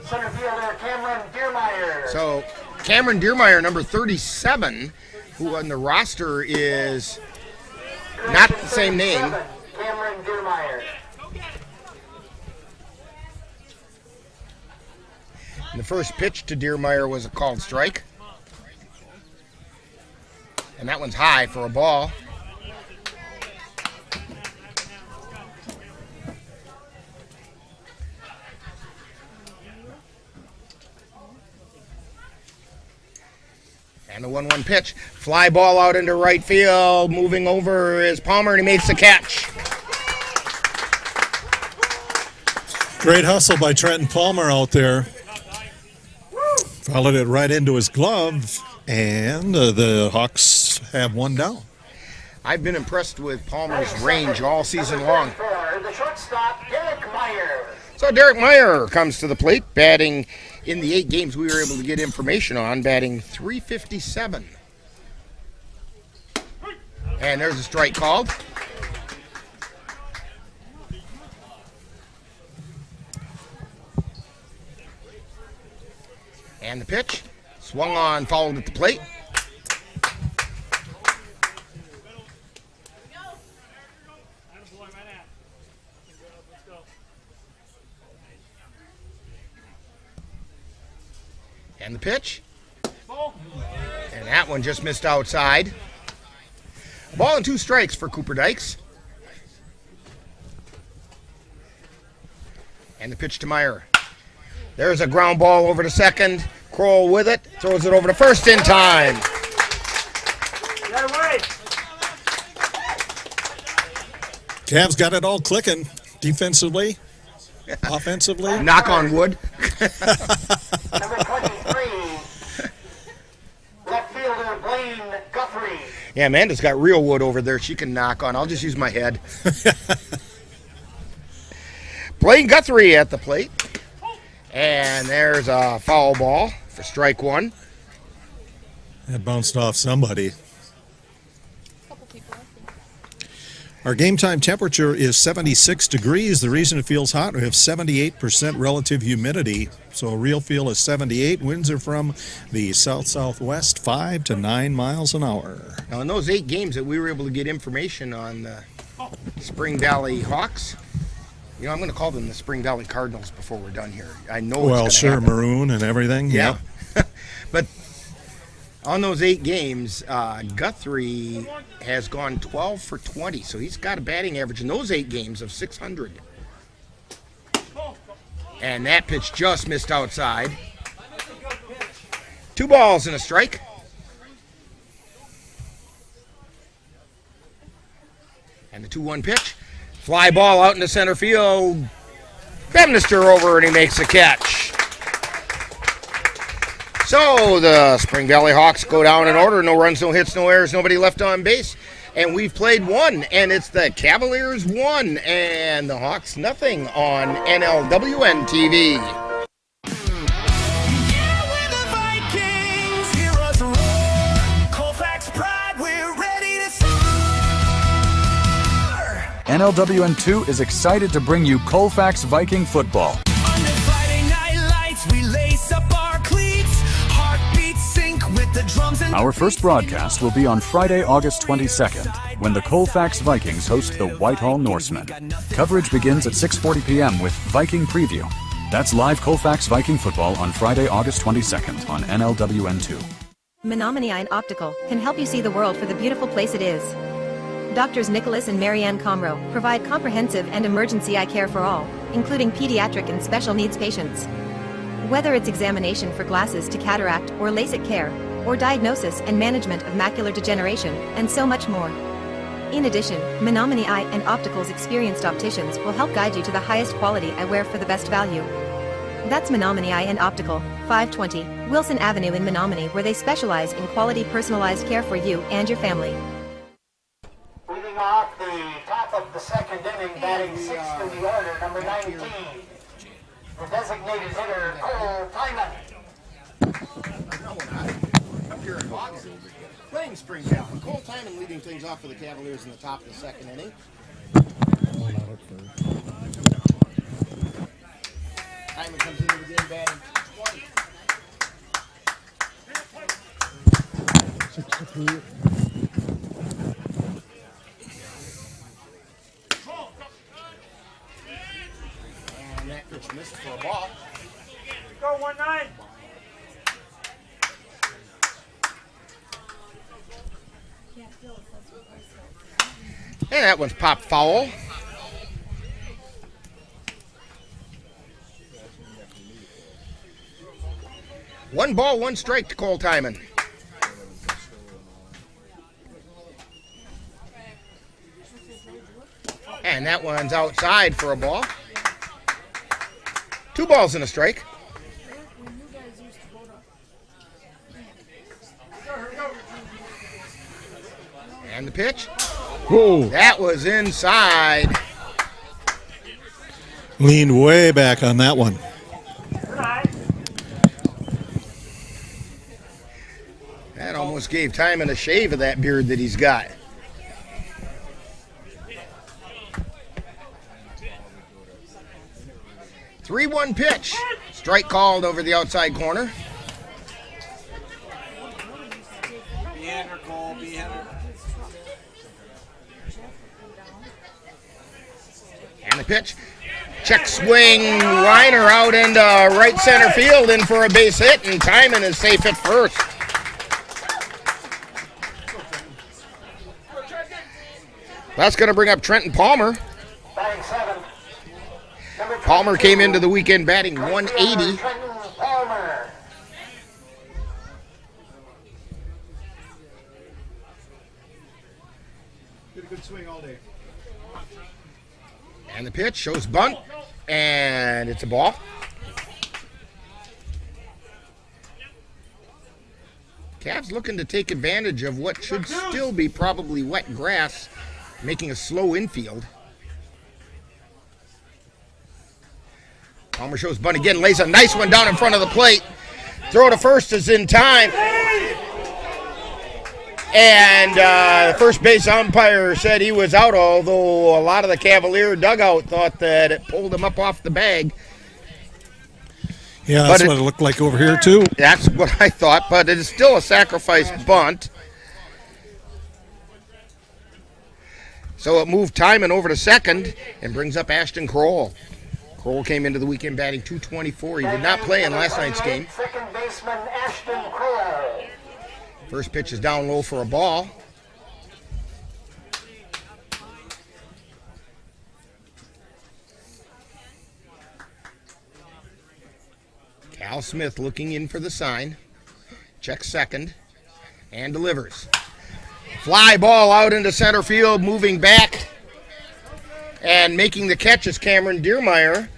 center fielder Cameron Deermeyer. So Cameron Deermeyer, number 37, who on the roster is not the same name. Cameron Deermeyer. And the first pitch to Deermeyer was a called strike. And that one's high for a ball. And the 1-1 pitch. Fly ball out into right field. Moving over is Palmer, and he makes the catch. Great hustle by Trenton Palmer out there. Followed it right into his glove, and the Hawks have one down. I've been impressed with Palmer's range all season long. The shortstop, Derek Meyer. So Derek Meyer comes to the plate, batting in the 8 games we were able to get information on, batting .357. And there's a strike called. And the pitch, swung on, fouled at the plate. And the pitch. And that one just missed outside. A ball and 2 strikes for Cooper Dykes. And the pitch to Meyer. There's a ground ball over to second. Kroll with it. Throws it over to first in time. Cavs got it all clicking defensively, offensively. Knock on wood. Number 23, left fielder Blaine Guthrie. Yeah, Amanda's got real wood over there she can knock on. I'll just use my head. Blaine Guthrie at the plate. And there's a foul ball for strike 1. That bounced off somebody. Our game time temperature is 76 degrees. The reason it feels hot, we have 78% relative humidity. So a real feel is 78. Winds are from the south-southwest, 5 to 9 miles an hour. Now in those 8 games that we were able to get information on the Spring Valley Hawks, you know, I'm going to call them the Spring Valley Cardinals before we're done here. I know it's going to happen. maroon and everything. Yeah. But on those 8 games, Guthrie has gone 12 for 20. So he's got a batting average in those 8 games of 600. And that pitch just missed outside. 2 balls and a strike. And the 2-1 pitch. Fly ball out into center field. Bemnister over, and he makes a catch. So the Spring Valley Hawks go down in order. No runs, no hits, no errors, nobody left on base. And we've played 1, and it's the Cavaliers 1 and the Hawks nothing on NLWN-TV. NLWN-2 is excited to bring you Colfax Viking football. Under Friday night lights, we lace up our cleats. Heartbeats sync with the drums and Our first broadcast will be on Friday, August 22nd, when the Colfax Vikings host the Whitehall Norsemen. Coverage begins at 6:40 p.m. with Viking Preview. That's live Colfax Viking football on Friday, August 22nd on NLWN-2. Menominee Eye and Optical can help you see the world for the beautiful place it is. Doctors Nicholas and Marianne Comro provide comprehensive and emergency eye care for all, including pediatric and special needs patients. Whether it's examination for glasses to cataract or LASIK care, or diagnosis and management of macular degeneration, and so much more. In addition, Menominee Eye and Optical's experienced opticians will help guide you to the highest quality eyewear for the best value. That's Menominee Eye and Optical, 520 Wilson Avenue in Menominee, where they specialize in quality personalized care for you and your family. Leading off the top of the second inning, batting sixth in the order, number 19. The designated hitter, Cole Tyman. Up here in August, playing Springtown. Cole Tyman leading things off for the Cavaliers in the top of the second inning. Tyman comes into the game batting 20. And that pitch missed for a ball. Go 1-9. And that one's popped foul. One ball, one strike to Cole Tyman. And that one's outside for a ball. 2 balls and a strike. And the pitch. Whoa. That was inside. Leaned way back on that one. That almost gave Tyman a shave of that beard that he's got. Three 3-1 pitch. Strike called over the outside corner. And the pitch. Check swing, liner out into right center field in for a base hit, and Tyman is safe at first. That's going to bring up Trenton Palmer. Batting 7. Palmer came into the weekend batting 180. Trenton Palmer. Did a good swing all day. And the pitch shows bunt, and it's a ball. Cavs looking to take advantage of what should still be probably wet grass, making a slow infield. Palmer shows bunt again, lays a nice one down in front of the plate. Throw to first is in time. And first base umpire said he was out, although a lot of the Cavalier dugout thought that it pulled him up off the bag. Yeah, that's what it looked like over here, too. That's what I thought, but it is still a sacrifice bunt. So it moved Tyman over to second and brings up Ashton Kroll. Kroll came into the weekend batting .224. He did not play in last night's game. Second baseman Ashton Kroll. First pitch is down low for a ball. Cal Smith looking in for the sign. Checks second and delivers. Fly ball out into center field, moving back and making the catch is Cameron Deermeyer.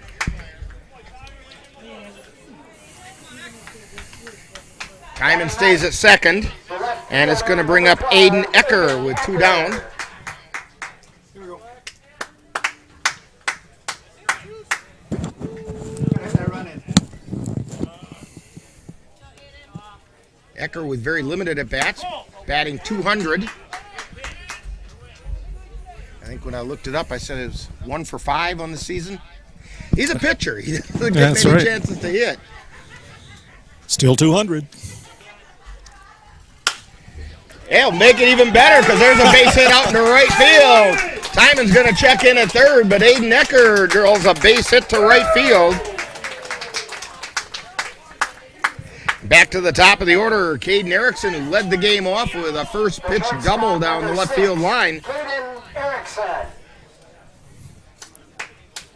Tyman stays at second, and it's going to bring up Aiden Ecker with 2 down. Ecker with very limited at-bats, batting .200. I think think when I looked it up, I said it was 1 for 5 on the season. He's a pitcher. He doesn't get That's many right. chances to hit. Still 200. It'll make it even better because there's a base hit out in the right field. Simon's going to check in at third, but Aiden Ecker drills a base hit to right field. Back to the top of the order, Caden Erickson, who led the game off with a first pitch double down the left field line.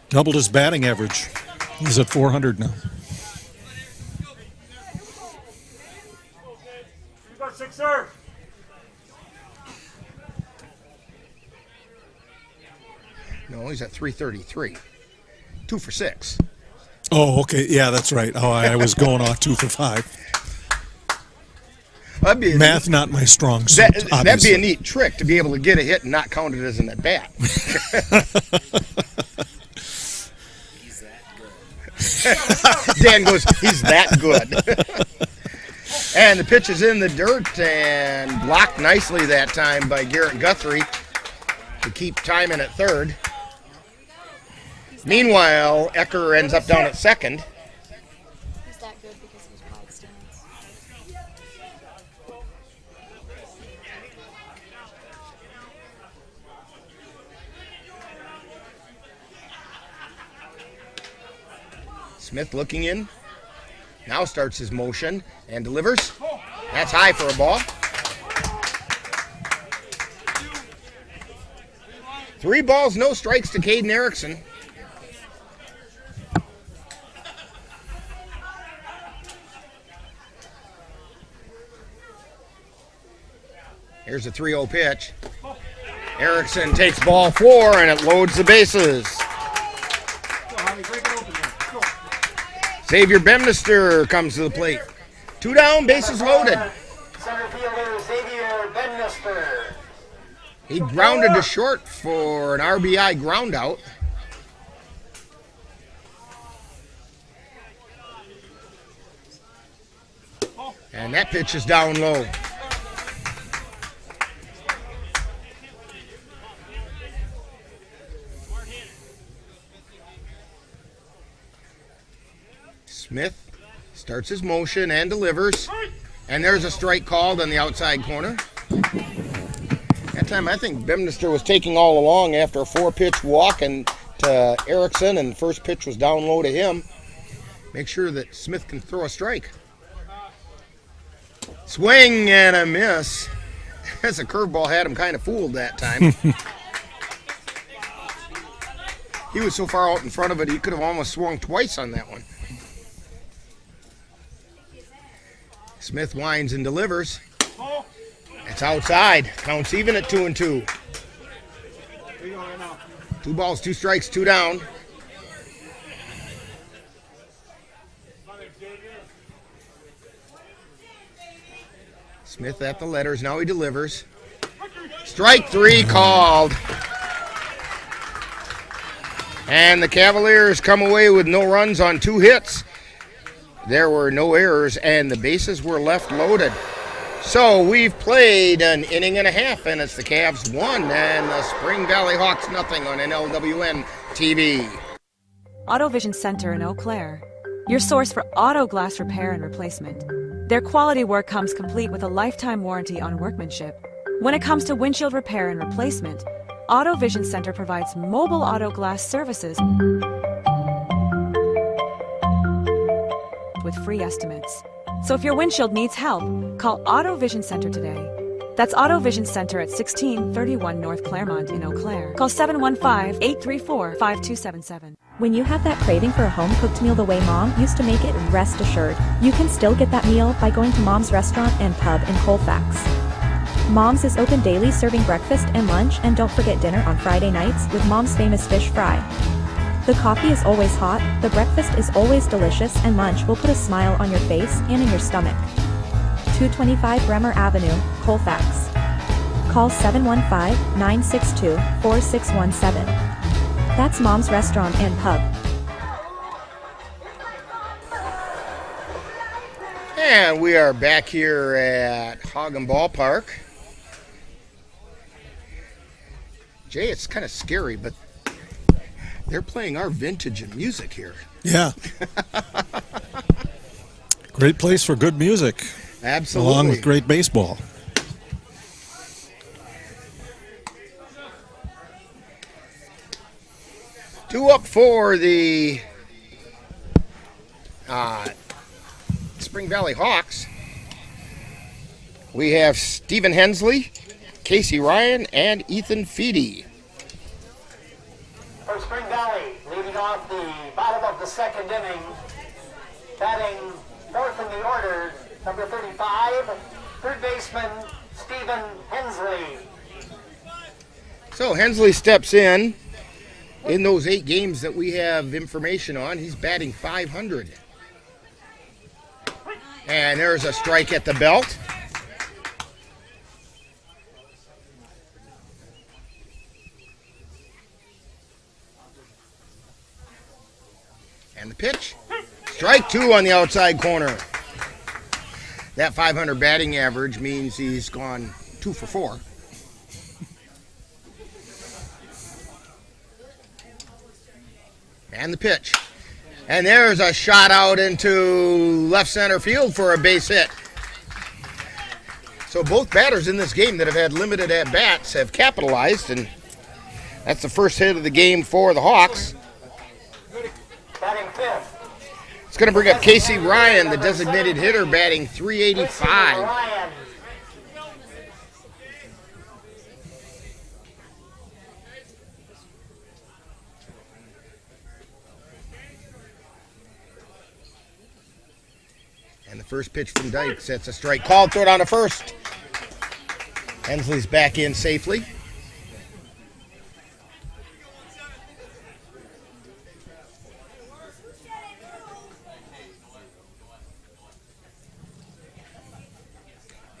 Doubled his batting average. He's at 400 now. You got 6 serve. No, he's at 333. 2 for 6. Oh, okay. Yeah, that's right. Oh, I was going off 2 for 5. Math not my strong suit. That'd be a neat trick to be able to get a hit and not count it as an at bat. Dan goes, he's that good. And the pitch is in the dirt and blocked nicely that time by Garrett Guthrie to keep timing at third. Meanwhile, Ecker ends up down at second. He's that good because he's wide stance. Smith looking in. Now starts his motion and delivers. That's high for a ball. 3 balls, no strikes to Caden Erickson. Here's a 3-0 pitch. Erickson takes ball 4 and it loads the bases. Xavier Bemnister comes to the plate. 2 down, bases loaded. Center fielder Xavier Bemnister. He grounded to short for an RBI ground out. And that pitch is down low. Smith starts his motion and delivers. And there's a strike called on the outside corner. That time I think Bemnister was taking all along after a 4-pitch walk and to Erickson, and the first pitch was down low to him. Make sure that Smith can throw a strike. Swing and a miss. As a curveball had him kind of fooled that time. He was so far out in front of it, he could have almost swung twice on that one. Smith winds and delivers. It's outside. Counts even at 2-2. 2 balls, 2 strikes, 2 down. Smith at the letters. Now he delivers. Strike 3 called. And the Cavaliers come away with no runs on 2 hits. There were no errors, and the bases were left loaded. So we've played an inning and a half, and it's the Cavs 1 and the Spring Valley Hawks nothing on NLWN-TV. Auto Vision Center in Eau Claire, your source for auto glass repair and replacement. Their quality work comes complete with a lifetime warranty on workmanship. When it comes to windshield repair and replacement, Auto Vision Center provides mobile auto glass services with free estimates. So if your windshield needs help, call Auto Vision Center today. That's Auto Vision Center at 1631 North Claremont in Eau Claire. Call 715-834-5277. When you have that craving for a home-cooked meal the way Mom used to make it, rest assured, you can still get that meal by going to Mom's Restaurant and Pub in Colfax. Mom's is open daily, serving breakfast and lunch, and don't forget dinner on Friday nights with Mom's famous fish fry. The coffee is always hot, the breakfast is always delicious, and lunch will put a smile on your face and in your stomach. 225 Bremer Avenue, Colfax. Call 715-962-4617. That's Mom's Restaurant and Pub. And we are back here at Hagen Ballpark. Jay, it's kind of scary, but they're playing our vintage of music here. Yeah. Great place for good music. Absolutely. Along with great baseball. Two up for the Spring Valley Hawks. We have Stephen Hensley, Casey Ryan, and Ethan Feedy. For Spring Valley, leading off the bottom of the second inning, batting fourth in the order, number 35, third baseman Stephen Hensley. So Hensley steps in those 8 games that we have information on. He's batting .500. And there's a strike at the belt. And the pitch. Strike 2 on the outside corner. That .500 batting average means he's gone 2 for 4. And the pitch. And there's a shot out into left center field for a base hit. So both batters in this game that have had limited at-bats have capitalized, and that's the first hit of the game for the Hawks. Batting fifth. It's going to bring up Casey Ryan, the designated hitter, batting .385. And the first pitch from Dykes, that's a strike called, throw it on to first. Hensley's back in safely.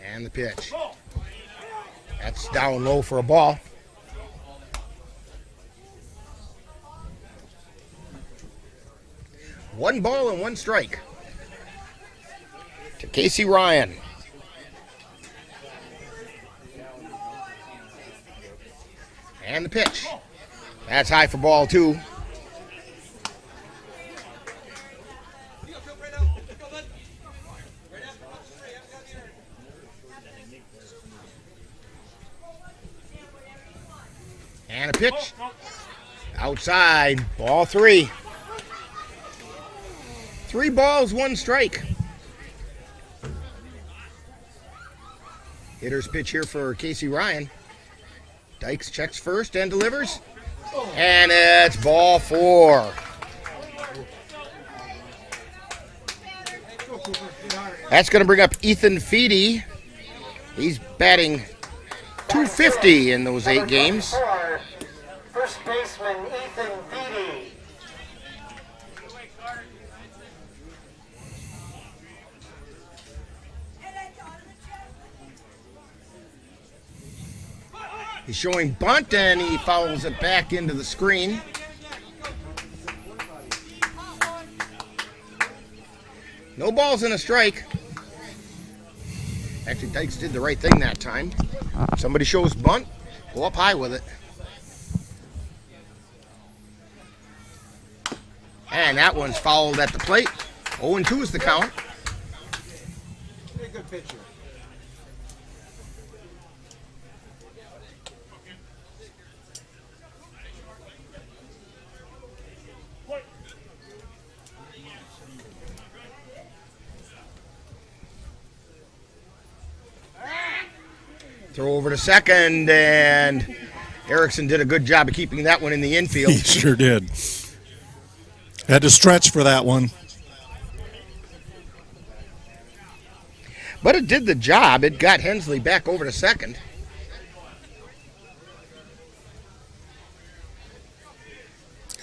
And the pitch. That's down low for a ball. One ball and one strike to Casey Ryan. And the pitch. That's high for ball 2. And a pitch. Outside, ball 3. 3 balls, 1 strike. Hitter's pitch here for Casey Ryan. Dykes checks first and delivers. And it's ball 4. That's going to bring up Ethan Feedy. He's batting .250 in those 8 games. First baseman Ethan Feedy. He's showing bunt, and he fouls it back into the screen. No balls and a strike. Actually, Dykes did the right thing that time. If somebody shows bunt, go up high with it. And that one's fouled at the plate. 0-2 is the count. Very good pitcher. Throw over to second, and Erickson did a good job of keeping that one in the infield. He sure did. Had to stretch for that one. But it did the job. It got Hensley back over to second.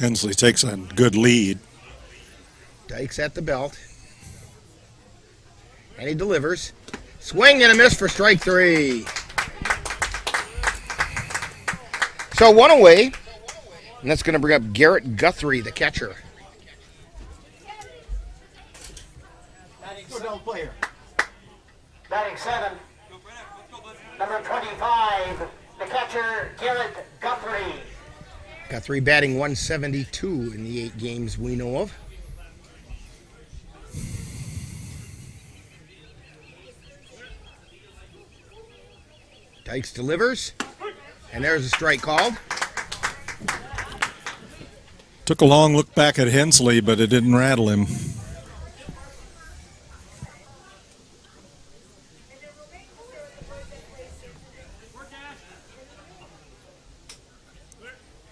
Hensley takes a good lead. Dykes at the belt. And he delivers. Swing and a miss for strike 3. So 1 away. And that's going to bring up Garrett Guthrie, the catcher. Batting 7. Number 25, The catcher, Garrett Guthrie. Guthrie batting 172 in the 8 games we know of. Dykes delivers, and there's a strike called. Took a long look back at Hensley, but it didn't rattle him.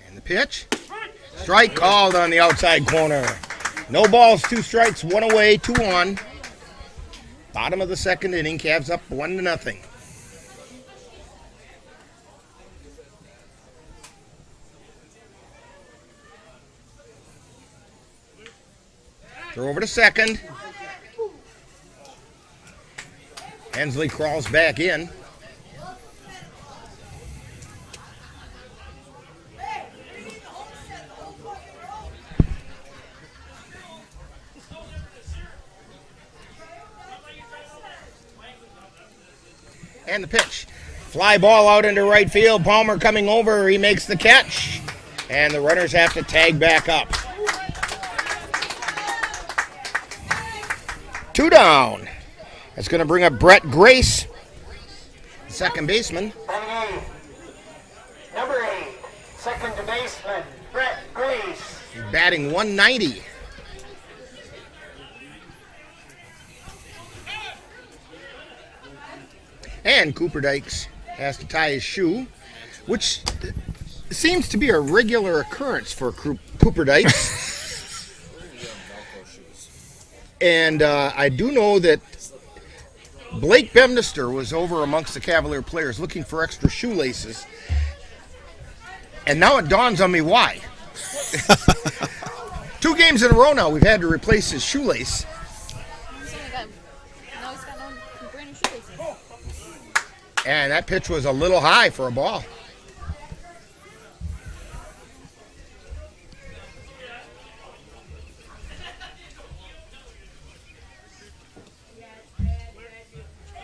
And the pitch. Strike called on the outside corner. No balls, 2 strikes, 1 away, 2 on. Bottom of the second inning, Cavs up 1-0. Throw over to second. Hensley crawls back in. And the pitch. Fly ball out into right field. Palmer coming over. He makes the catch. And the runners have to tag back up. 2 down. That's going to bring up Brett Grace, second baseman. Number 8, second baseman, Brett Grace. He's batting 190. And Cooper Dykes has to tie his shoe, which seems to be a regular occurrence for Cooper Dykes. And I do know that Blake Bemnister was over amongst the Cavalier players looking for extra shoelaces. And now it dawns on me why. 2 games in a row now we've had to replace his shoelace. And that pitch was a little high for a ball.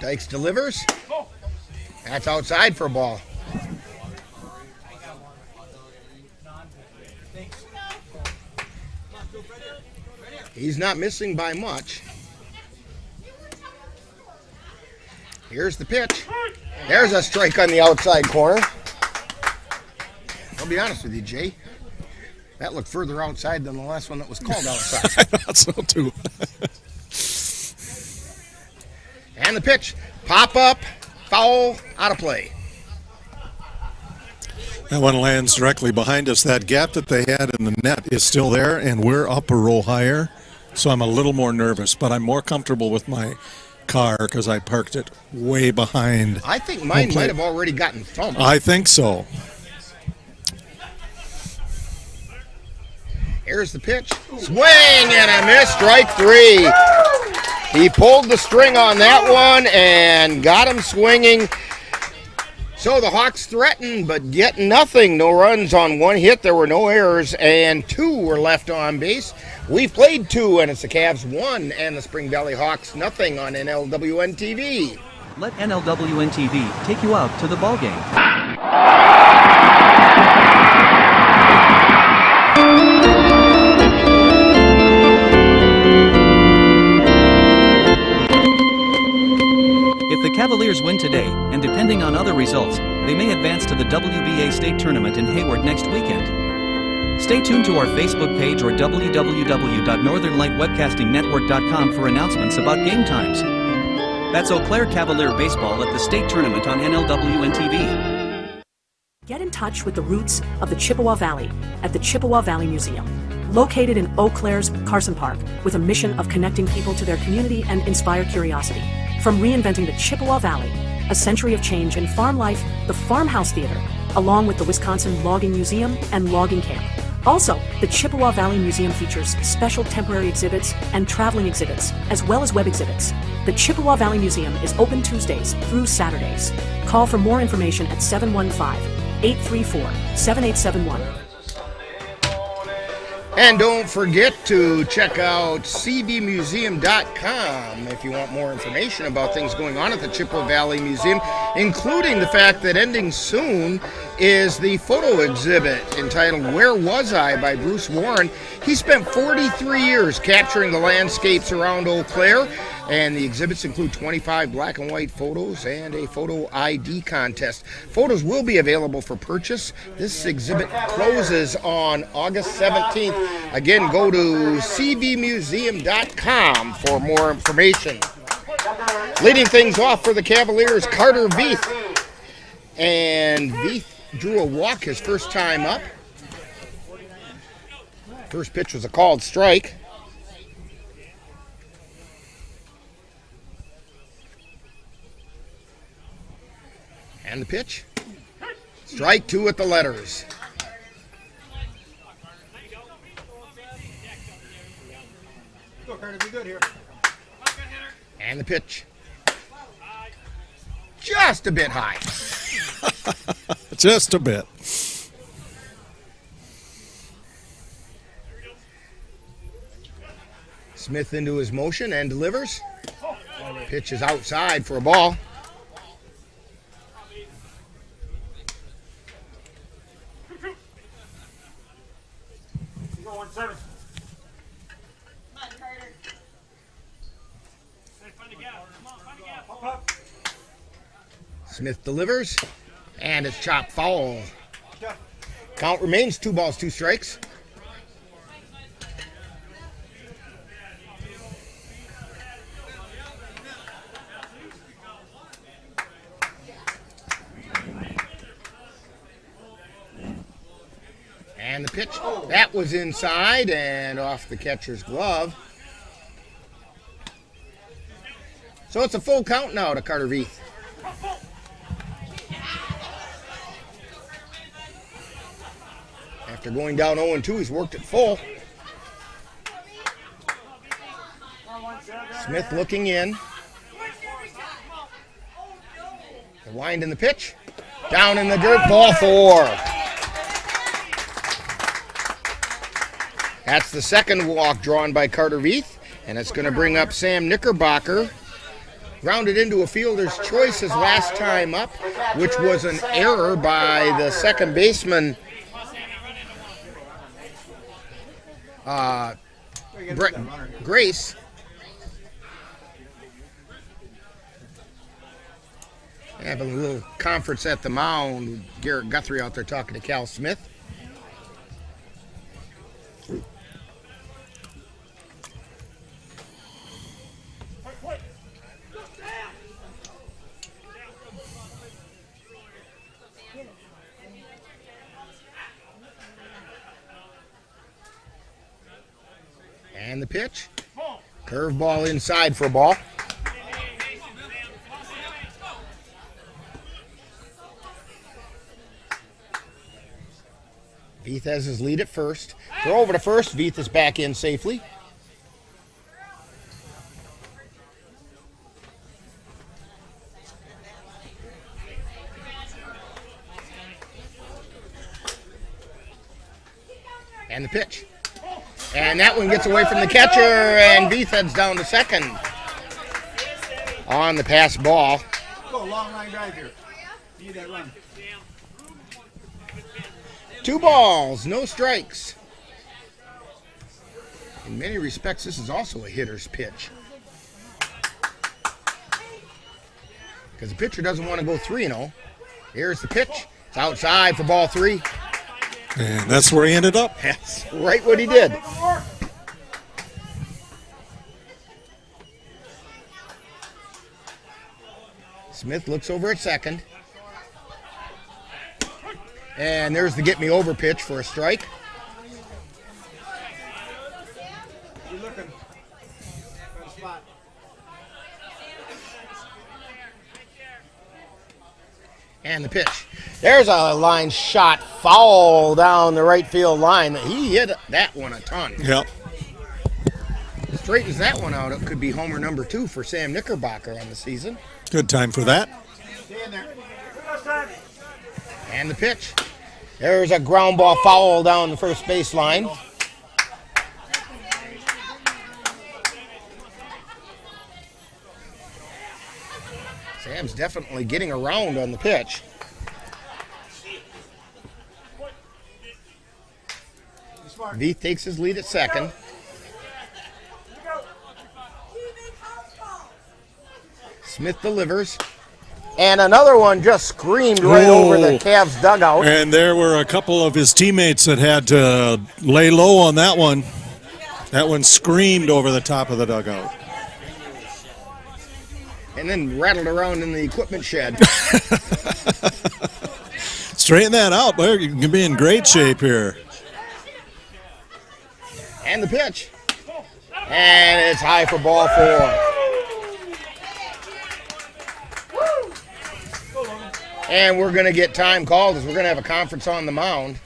Dykes delivers. That's outside for a ball. He's not missing by much. Here's the pitch. There's a strike on the outside corner. I'll be honest with you, Jay. That looked further outside than the last one that was called outside. I thought so too. And the pitch. Pop up, foul, out of play. That one lands directly behind us. That gap that they had in the net is still there, and we're up a row higher. So I'm a little more nervous, but I'm more comfortable with my car because I parked it way behind. I think mine might have already gotten thumped. I think so. Here's the pitch. Swing and a miss. Strike 3. He pulled the string on that one and got him swinging. So the Hawks threatened, but get nothing. No runs on 1 hit. There were no errors, and 2 were left on base. We've played 2, and it's the Cavs 1 and the Spring Valley Hawks nothing on NLWN-TV. Let NLWN-TV take you out to the ballgame. If the Cavaliers win today, and depending on other results, they may advance to the WBA State Tournament in Hayward next weekend. Stay tuned to our Facebook page or www.northernlightwebcastingnetwork.com for announcements about game times. That's Eau Claire Cavalier Baseball at the State Tournament on NLWN-TV. Get in touch with the roots of the Chippewa Valley at the Chippewa Valley Museum, located in Eau Claire's Carson Park, with a mission of connecting people to their community and inspire curiosity. From reinventing the Chippewa Valley, a century of change in farm life, the Farmhouse Theater, along with the Wisconsin Logging Museum and Logging Camp. Also, the Chippewa Valley Museum features special temporary exhibits and traveling exhibits, as well as web exhibits. The Chippewa Valley Museum is open Tuesdays through Saturdays. Call for more information at 715-834-7871. And don't forget to check out cbmuseum.com if you want more information about things going on at the Chippewa Valley Museum, including the fact that ending soon is the photo exhibit entitled Where Was I by Bruce Warren. He spent 43 years capturing the landscapes around Eau Claire, and the exhibits include 25 black and white photos and a photo ID contest. Photos will be available for purchase. This exhibit closes on August 17th. Again, go to cvmuseum.com for more information. Leading things off for the Cavaliers, Carter Veith. And Veith drew a walk his first time up. First pitch was a called strike. And the pitch. Strike two at the letters. Go, Carter, be good here. And the pitch. Just a bit high. Just a bit. Smith into his motion and delivers. Pitch is outside for a ball. Smith delivers, and it's chopped foul. Count remains 2 balls, 2 strikes. And the pitch, that was inside and off the catcher's glove. So it's a full count now to Carter Veith. After going down 0-2, he's worked it full. Smith looking in. The wind in the pitch. Down in the dirt, ball 4. That's the second walk drawn by Carter Veith, and it's going to bring up Sam Knickerbocker. Grounded into a fielder's choice his last time up, which was an error by the second baseman, Grace. Having a little conference at the mound with Garrett Guthrie out there talking to Cal Smith. And the pitch. Curveball inside for a ball. Veith has his lead at first. Throw over to first. Veith is back in safely. And the pitch. And that one gets away from the catcher, and Veith heads down to second on the pass ball. Go, long line drive here. Need that run. 2 balls, no strikes. In many respects, this is also a hitter's pitch. Because the pitcher doesn't want to go 3-0. Here's the pitch. It's outside for ball 3. And that's where he ended up. That's right what he did. Smith looks over at second. And there's the get me over pitch for a strike. You're looking for a spot. And the pitch. There's a line shot foul down the right field line. He hit that one a ton. Yep. Straightens that one out. It could be homer number 2 for Sam Knickerbocker on the season. Good time for that. Stay in there. And the pitch. There's a ground ball foul down the first base line. Sam's definitely getting around on the pitch. Veith takes his lead at second. Smith delivers. And another one just screamed right over the Cavs dugout. And there were a couple of his teammates that had to lay low on that one. That one screamed over the top of the dugout. And then rattled around in the equipment shed. Straighten that out, boy. You can be in great shape here. And the pitch. And it's high for ball 4. And we're going to get time called as we're going to have a conference on the mound.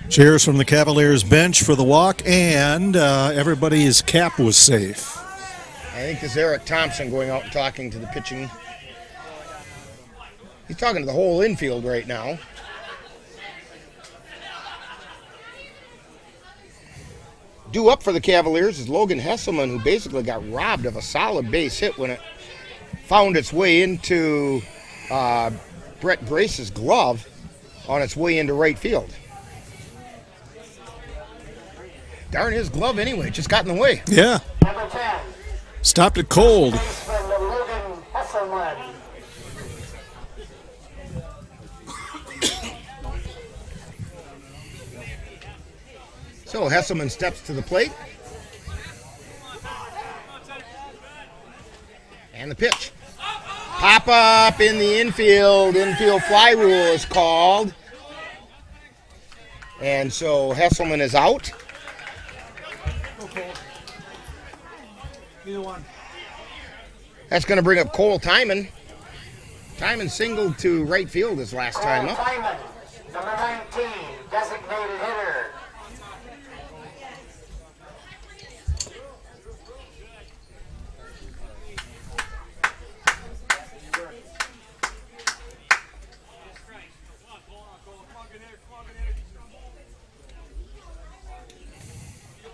Cheers from the Cavaliers bench for the walk, and everybody's cap was safe. I think this is Eric Thompson going out and talking to the pitching. He's talking to the whole infield right now. Due up for the Cavaliers is Logan Hesselman, who basically got robbed of a solid base hit when it found its way into Brett Grace's glove on its way into right field. Darn his glove anyway, just got in the way. Yeah. Number 10. Stopped it cold. Logan Hesselman. So Hesselman steps to the plate. And the pitch. Pop up in the infield. Infield fly rule is called. And so Hesselman is out. Either one. That's going to bring up Cole Timon. Timon singled to right field his last time up. Timon, number 19, designated hitter.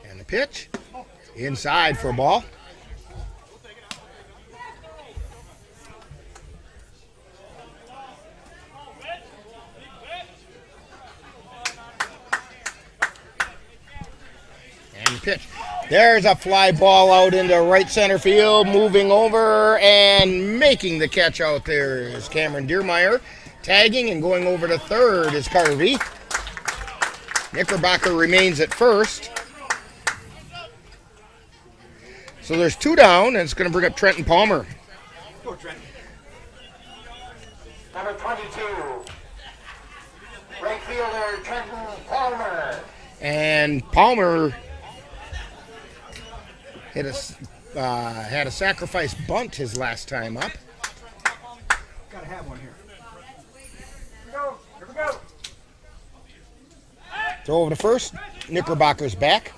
And the pitch. Inside for a ball. And the pitch. There's a fly ball out into right center field, moving over and making the catch out there is Cameron Deermeyer. Tagging and going over to third is Carter Veith. Knickerbocker remains at first. So there's 2 down, and it's going to bring up Trenton Palmer. Go, Trenton. Number 22, right fielder Trenton Palmer. And Palmer had a sacrifice bunt his last time up. Gotta have one here. Here we go. Throw over to first. Knickerbocker's back.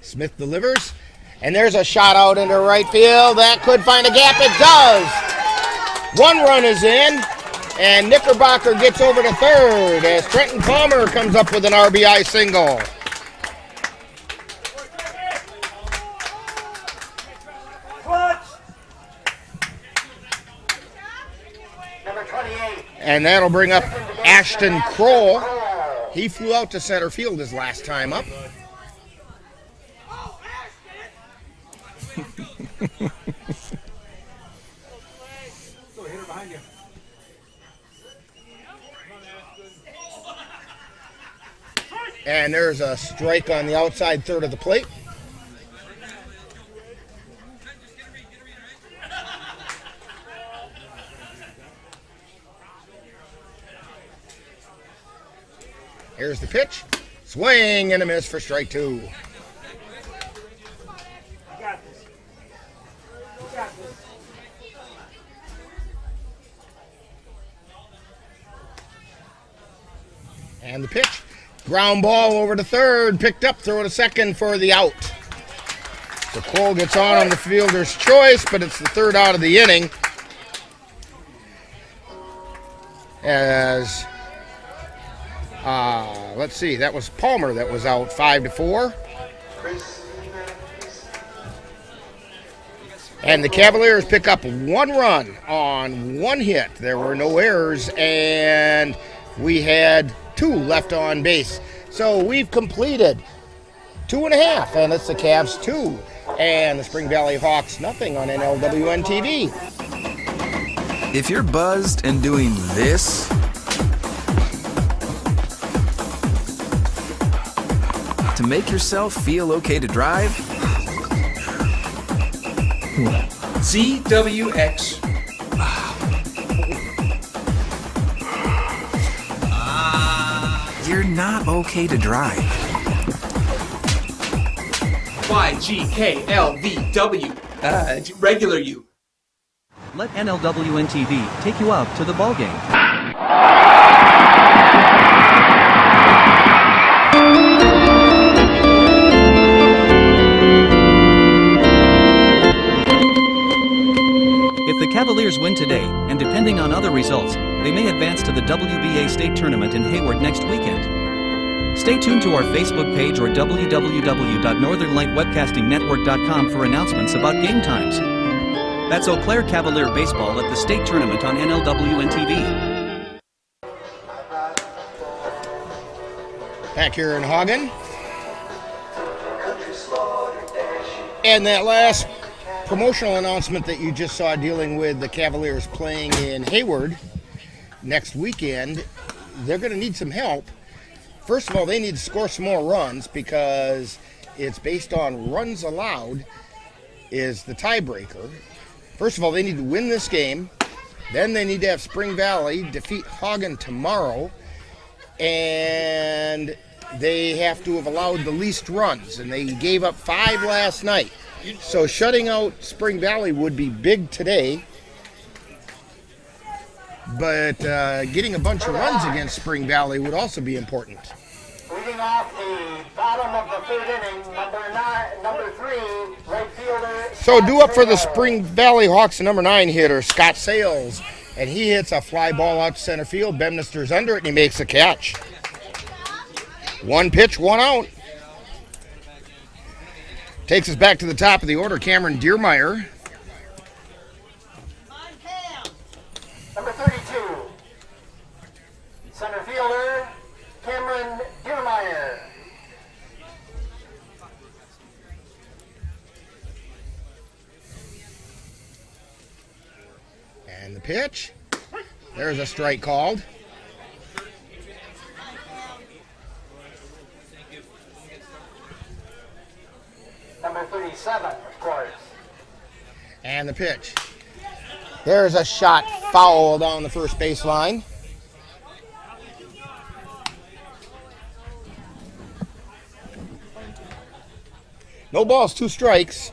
Smith delivers, and there's a shot out into right field. That could find a gap. It does. 1 run is in, and Knickerbocker gets over to third as Trenton Palmer comes up with an RBI single. Number 28. And that'll bring up Ashton Kroll. He flew out to center field his last time up. Go, hitter behind you. And there's a strike on the outside third of the plate. Here's the pitch. Swing and a miss for strike 2. And the pitch. Ground ball over to third. Picked up. Throw to second for the out. So Cole gets on the fielder's choice, but it's the third out of the inning. as, let's see, that was Palmer that was out 5-4. And the Cavaliers pick up 1 run on 1 hit. There were no errors, and we had 2 left on base. So we've completed 2.5, and it's the Cavs 2 and the Spring Valley Hawks nothing on NLWN-TV. If you're buzzed and doing this, to make yourself feel okay to drive, ZWX. You're not okay to drive. YGKLVW. Regular you. Let NLWN-TV take you out to the ballgame. If the Cavaliers win today, and depending on other results, they may advance to the WBA State Tournament in Hayward next weekend. Stay tuned to our Facebook page or www.northernlightwebcastingnetwork.com for announcements about game times. That's Eau Claire Cavalier Baseball at the State Tournament on NLWN-TV. Back here in Hagen. And that last promotional announcement that you just saw dealing with the Cavaliers playing in Hayward next weekend, they're going to need some help. First of all, they need to score some more runs because it's based on runs allowed is the tiebreaker. First of all, they need to win this game. Then they need to have Spring Valley defeat Hagen tomorrow. And they have to have allowed the least runs. And they gave up 5 last night. So shutting out Spring Valley would be big today. But getting a bunch of runs against Spring Valley would also be important. Leading off the bottom of the 3rd inning, number 3, right fielder. So due up for the Spring Valley Hawks, number 9 hitter, Scott Sales. And he hits a fly ball out to center field. Bemnister's under it, and he makes a catch. 1 pitch, 1 out. Takes us back to the top of the order, Cameron Diermeyer. Number 32, center fielder, Cameron Diermeyer. And the pitch. There's a strike called. Number 37, of course. And the pitch. There's a shot foul down the first baseline. No balls, 2 strikes.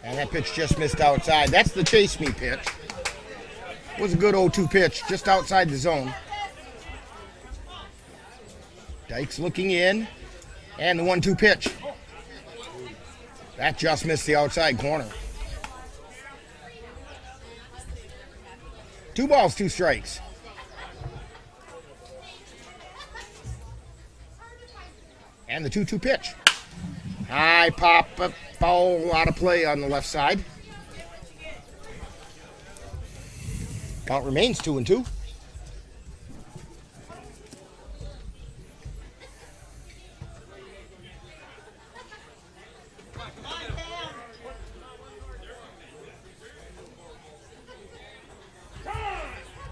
And that pitch just missed outside. That's the chase me pitch. It was a good 0-2 pitch, just outside the zone. Dykes looking in, and the 1-2 pitch. That just missed the outside corner. 2 balls, 2 strikes. And the 2-2 pitch. High pop, foul, out of play on the left side. Count remains 2-2.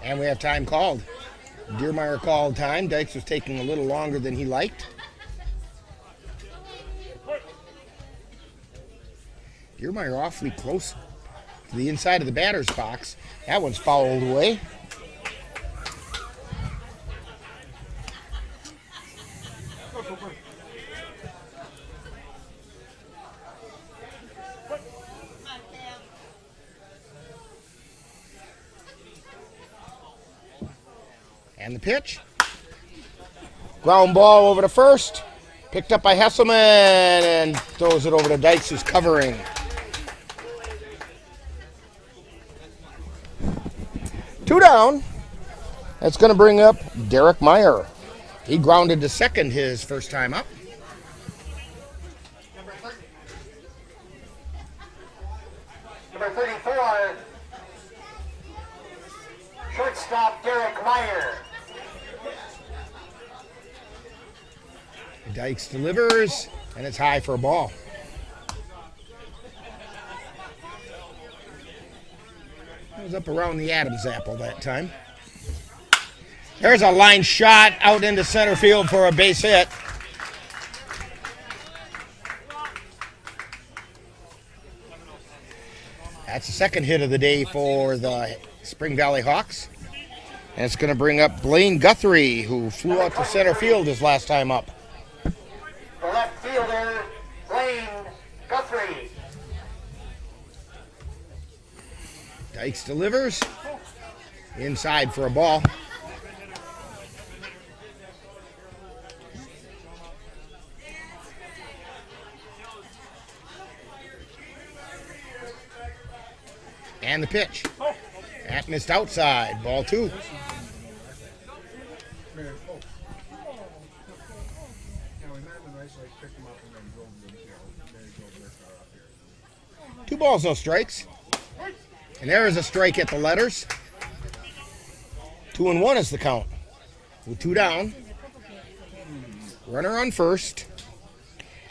And we have time called. Diermeyer called time. Dykes was taking a little longer than he liked. Diermeyer awfully close to the inside of the batter's box. That one's fouled away. And the pitch. Ground ball over to first. Picked up by Hesselman and throws it over to Dykes, who's covering. Two down. That's going to bring up Derek Meyer. He grounded to second his first time up. Number 34, shortstop Derek Meyer. Dykes delivers, and it's high for a ball. It was up around the Adams apple that time. There's a line shot out into center field for a base hit. That's the second hit of the day for the Spring Valley Hawks. And it's going to bring up Blaine Guthrie, who flew out to center field his last time up. The left fielder, Blaine Guthrie. Dykes delivers. Inside for a ball. And the pitch. That missed outside. Ball two. Two balls, no strikes. And there is a strike at the letters. 2-1 is the count. With two down. Runner on first.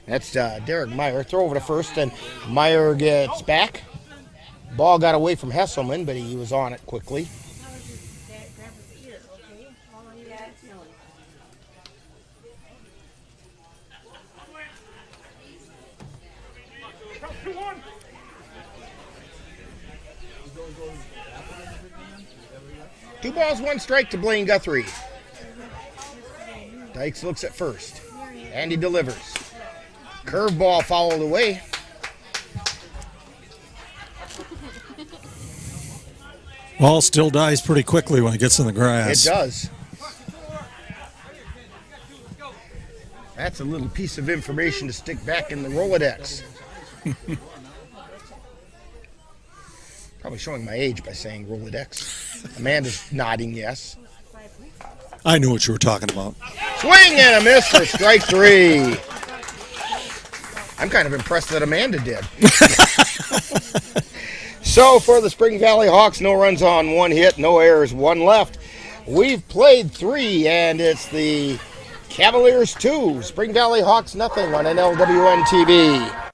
That's Derek Meyer. Throw over to first, and Meyer gets back. Ball got away from Hesselman, but he was on it quickly. Two balls, one strike to Blaine Guthrie. Dykes looks at first, and he delivers. Curveball fouled away. Ball still dies pretty quickly when it gets in the grass. It does. That's a little piece of information to stick back in the Rolodex. Probably showing my age by saying Rolodex. Amanda's nodding yes. I knew what you were talking about. Swing and a miss for strike three. I'm kind of impressed that Amanda did. So for the Spring Valley Hawks, no runs on, one hit, no errors, one left. We've played three, and it's the Cavaliers 2, Spring Valley Hawks nothing on NLWN-TV.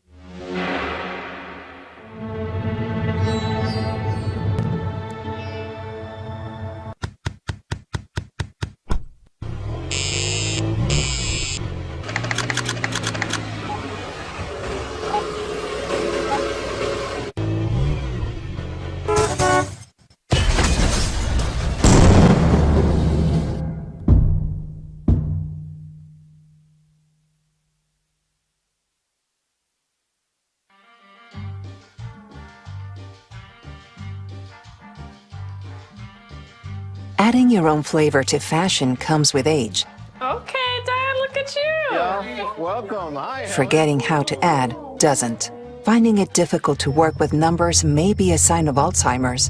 Adding your own flavor to fashion comes with age. Okay, Dad, look at you. Yeah, welcome. Hi. Forgetting how to add doesn't. Finding it difficult to work with numbers may be a sign of Alzheimer's.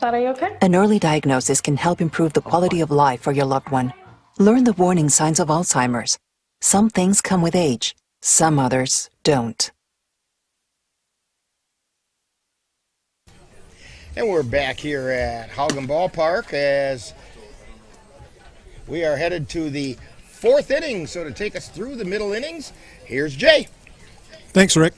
Dad, are you okay? An early diagnosis can help improve the quality of life for your loved one. Learn the warning signs of Alzheimer's. Some things come with age, some others don't. And we're back here at Haugen Ballpark as we are headed to the fourth inning. So to take us through the middle innings, here's Jay. Thanks, Rick.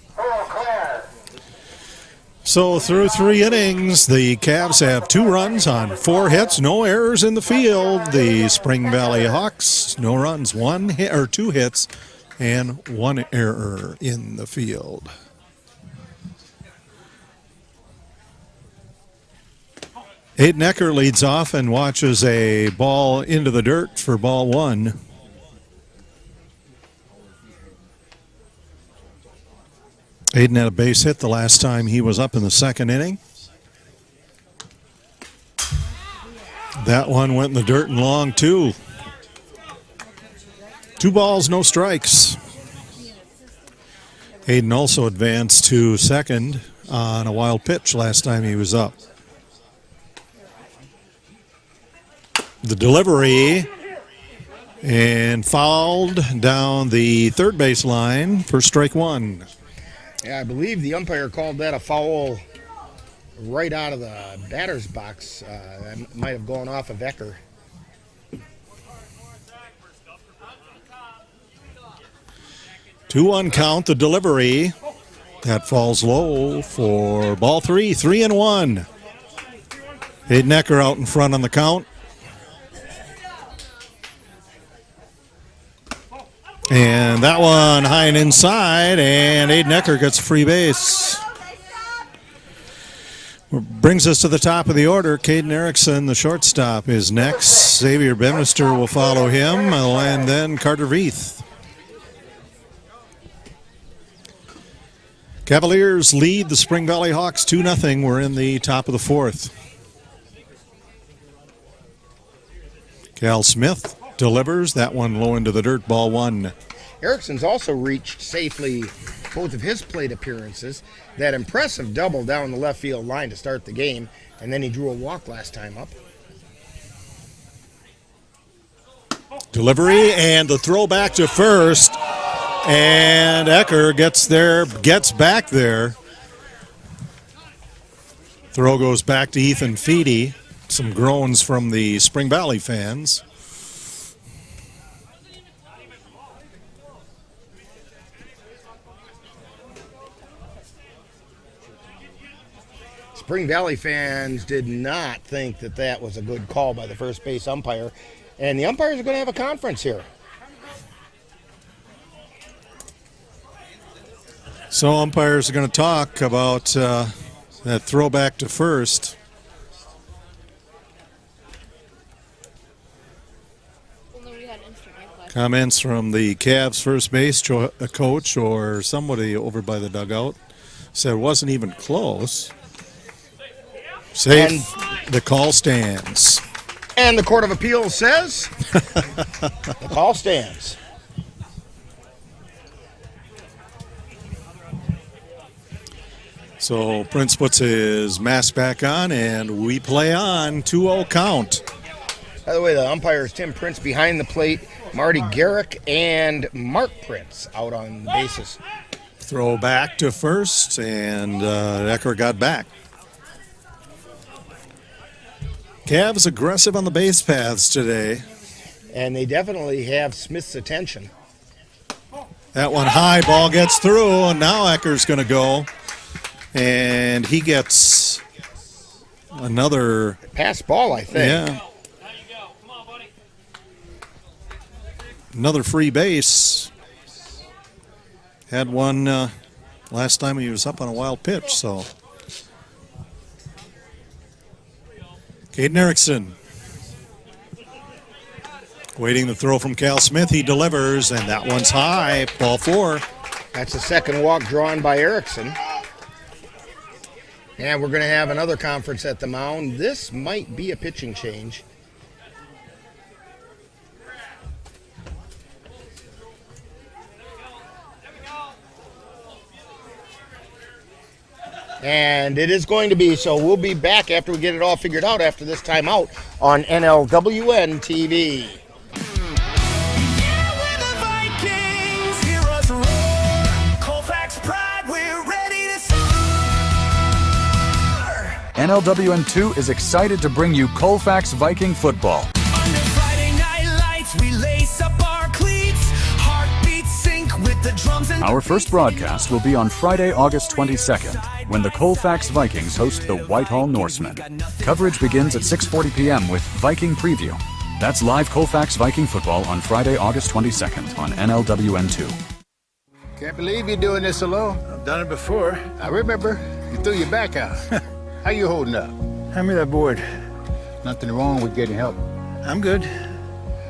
So through three innings, the Cavs have 2 runs on 4 hits, no errors in the field. The Spring Valley Hawks, no runs, 1 hit or 2 hits, and 1 error in the field. Aiden Ecker leads off and watches a ball into the dirt for ball 1. Aiden had a base hit the last time he was up in the second inning. That one went in the dirt and long, too. 2 balls, no strikes. Hayden also advanced to second on a wild pitch last time he was up. The delivery and fouled down the third base line for strike 1. Yeah, I believe the umpire called that a foul right out of the batter's box. That might have gone off of Ecker. Two on count, the delivery. That falls low for ball 3, 3-1. Hayden Ecker out in front on the count. And that one high and inside, and Hayden Ecker gets a free base. Brings us to the top of the order. Caden Erickson, the shortstop, is next. Xavier Bemister will follow him, and then Carter Veith. Cavaliers lead the Spring Valley Hawks 2-0. We're in the top of the 4th. Cal Smith delivers. That one low into the dirt, ball 1. Erickson's also reached safely both of his plate appearances. That impressive double down the left field line to start the game, and then he drew a walk last time up. Delivery and the throw back to first, and Ecker gets back there. Throw goes back to Ethan Feedy. Some groans from the Spring Valley fans. Spring Valley fans did not think that that was a good call by the first base umpire, and the umpires are going to have a conference here. So umpires are going to talk about that throwback to first. Comments from the Cavs first base coach or somebody over by the dugout said it wasn't even close. Safe. And the call stands. And the Court of Appeals says the call stands. So Prince puts his mask back on, and we play on. 2-0 count. By the way, the umpires, Tim Prince behind the plate, Marty Garrick and Mark Prince out on the bases. Throw back to first, and Ecker got back. Cavs aggressive on the base paths today. And they definitely have Smith's attention. That one high, ball gets through, and now Ecker's going to go. And he gets another pass ball, I think. Yeah. Another free base. Had one last time he was up on a wild pitch, so. Caden Erickson. Waiting the throw from Cal Smith. He delivers, and that one's high. Ball 4. That's the second walk drawn by Erickson. And we're going to have another conference at the mound. This might be a pitching change. And it is going to be, so we'll be back after we get it all figured out after this timeout on NLWN-TV. NLWN2 is excited to bring you Colfax Viking football. Under Friday night lights, we lace up our cleats, heartbeats sync with the drums and Our first broadcast will be on Friday, August 22nd, when the Colfax Vikings host the Whitehall Norsemen. Coverage begins at 6:40 p.m. with Viking Preview. That's live Colfax Viking football on Friday, August 22nd on NLWN2. Can't believe you're doing this alone. I've done it before. I remember. You threw your back out. How you holding up? Hand me that board. Nothing wrong with getting help. I'm good.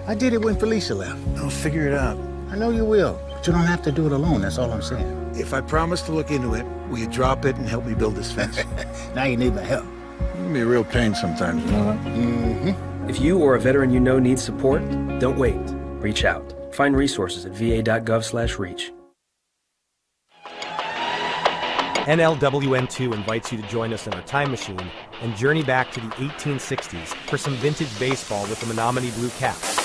I did it when Felicia left. I'll figure it out. I know you will, but you don't have to do it alone. That's all I'm saying. If I promise to look into it, will you drop it and help me build this fence? Now you need my help. It can be a real pain sometimes, you know that? Mm-hmm. If you or a veteran you know needs support, don't wait. Reach out. Find resources at va.gov/reach. NLWN-2 invites you to join us in our time machine and journey back to the 1860s for some vintage baseball with the Menominee Blue Caps.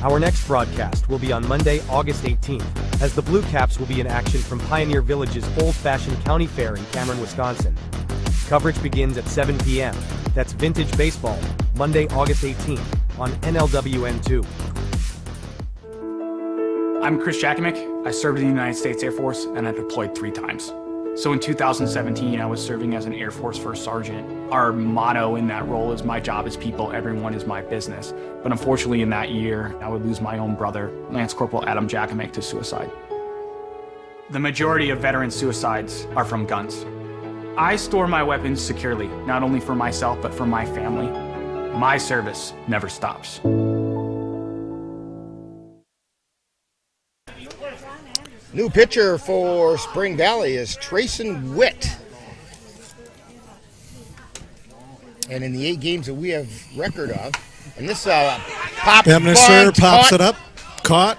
Our next broadcast will be on Monday, August 18th, as the Blue Caps will be in action from Pioneer Village's old-fashioned county fair in Cameron, Wisconsin. Coverage begins at 7 p.m. That's Vintage Baseball, Monday, August 18th, on NLWN-2. I'm Chris Jakomick. I served in the United States Air Force, and I deployed 3 times. So in 2017, I was serving as an Air Force First Sergeant. Our motto in that role is, my job is people, everyone is my business. But unfortunately in that year, I would lose my own brother, Lance Corporal Adam Jakomick, to suicide. The majority of veteran suicides are from guns. I store my weapons securely, not only for myself, but for my family. My service never stops. New pitcher for Spring Valley is Trayson Witt. And in the 8 games that we have record of, and this pop Bemnister bunt, pops caught. it up, caught.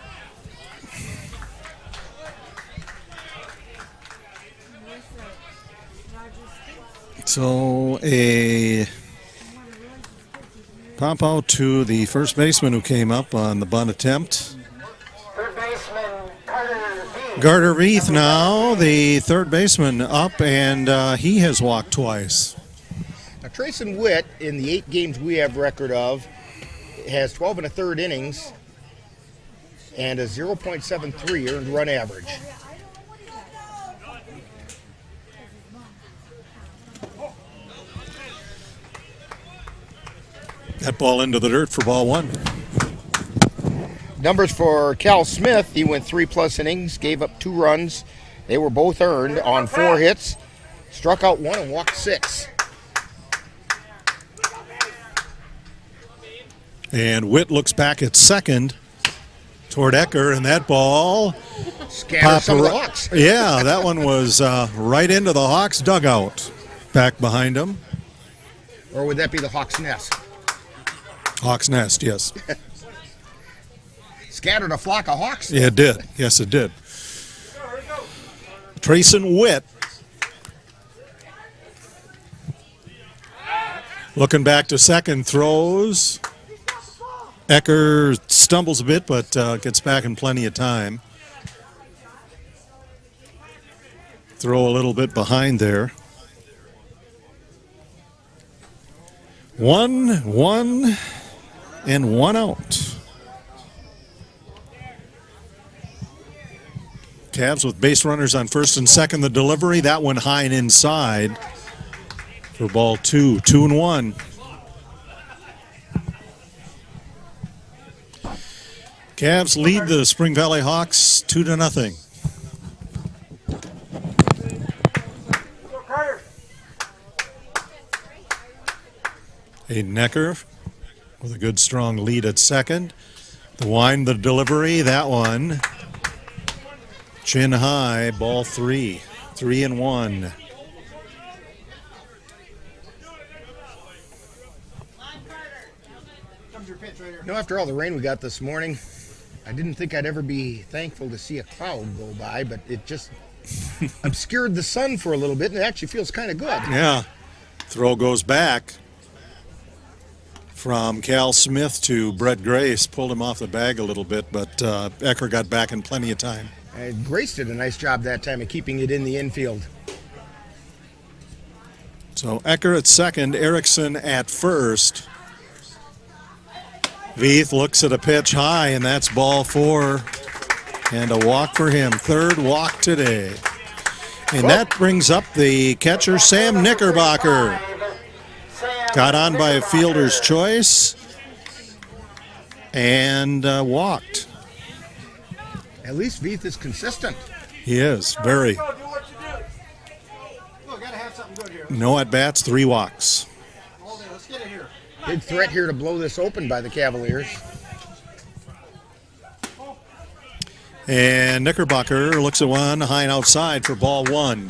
So a pop out to the first baseman who came up on the bunt attempt. Third baseman Carter Reith now, the third baseman up, and he has walked twice. Now, Trayson Witt, in the 8 games we have record of, has 12 1/3 innings and a 0.73 earned run average. That ball into the dirt for ball 1. Numbers for Cal Smith, he went 3+ innings, gave up 2 runs. They were both earned on 4 hits, struck out 1 and walked 6. And Witt looks back at second toward Ecker, and that ball Scatters some of the Hawks. Yeah, that one was right into the Hawks dugout, back behind him. Or would that be the Hawks' nest? Hawks nest, yes. Scattered a flock of hawks. Yeah, it did. Yes, it did. Trayson Witt. Looking back to second, throws. Ecker stumbles a bit, but gets back in plenty of time. Throw a little bit behind there. 1 and 1 out. Cavs with base runners on first and second. The delivery, that one high and inside for ball 2. 2 and 1. Cavs lead the Spring Valley Hawks 2-0. Aiden Ecker with a good strong lead at second. The wind, the delivery, that one chin high, ball 3. 3 and 1. You know, after all the rain we got this morning, I didn't think I'd ever be thankful to see a cloud go by, but it just obscured the sun for a little bit, and it actually feels kind of good. Yeah. Throw goes back from Cal Smith to Brett Grace. Pulled him off the bag a little bit, but Ecker got back in plenty of time. Grace did a nice job that time of keeping it in the infield. So Ecker at second, Erickson at first. Veith looks at a pitch high, and that's ball 4. And a walk for him. 3rd walk today. And that brings up the catcher, Sam Knickerbocker. Got on by a fielder's choice and walked. At least Veith is consistent. He is, very. No at-bats, 3 walks. Big threat here to blow this open by the Cavaliers. And Knickerbocker looks at one, high and outside for ball 1.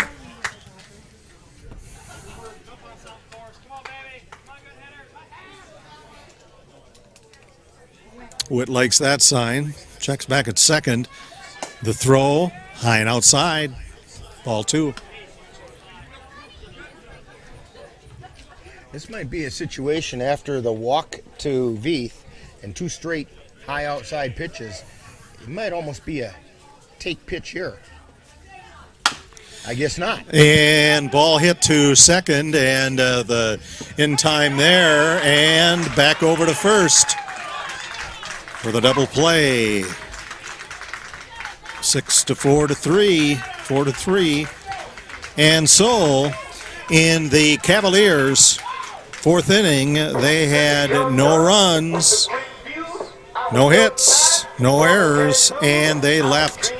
Witt likes that sign. Checks back at second. The throw, high and outside. Ball 2. This might be a situation after the walk to Veith and 2 straight high outside pitches. It might almost be a take pitch here. I guess not. And ball hit to second, and the in time there, and back over to first for the double play. 6-4 to 3, 4 to 3. And so in the Cavaliers' 4th inning, they had no runs, no hits, no errors, and they left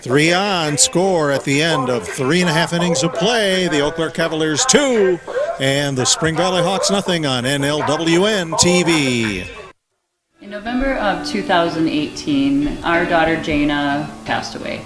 3 on score at the end of 3.5 innings of play. The Eau Claire Cavaliers 2 and the Spring Valley Hawks nothing on NLWN-TV. In November of 2018, our daughter Jana passed away.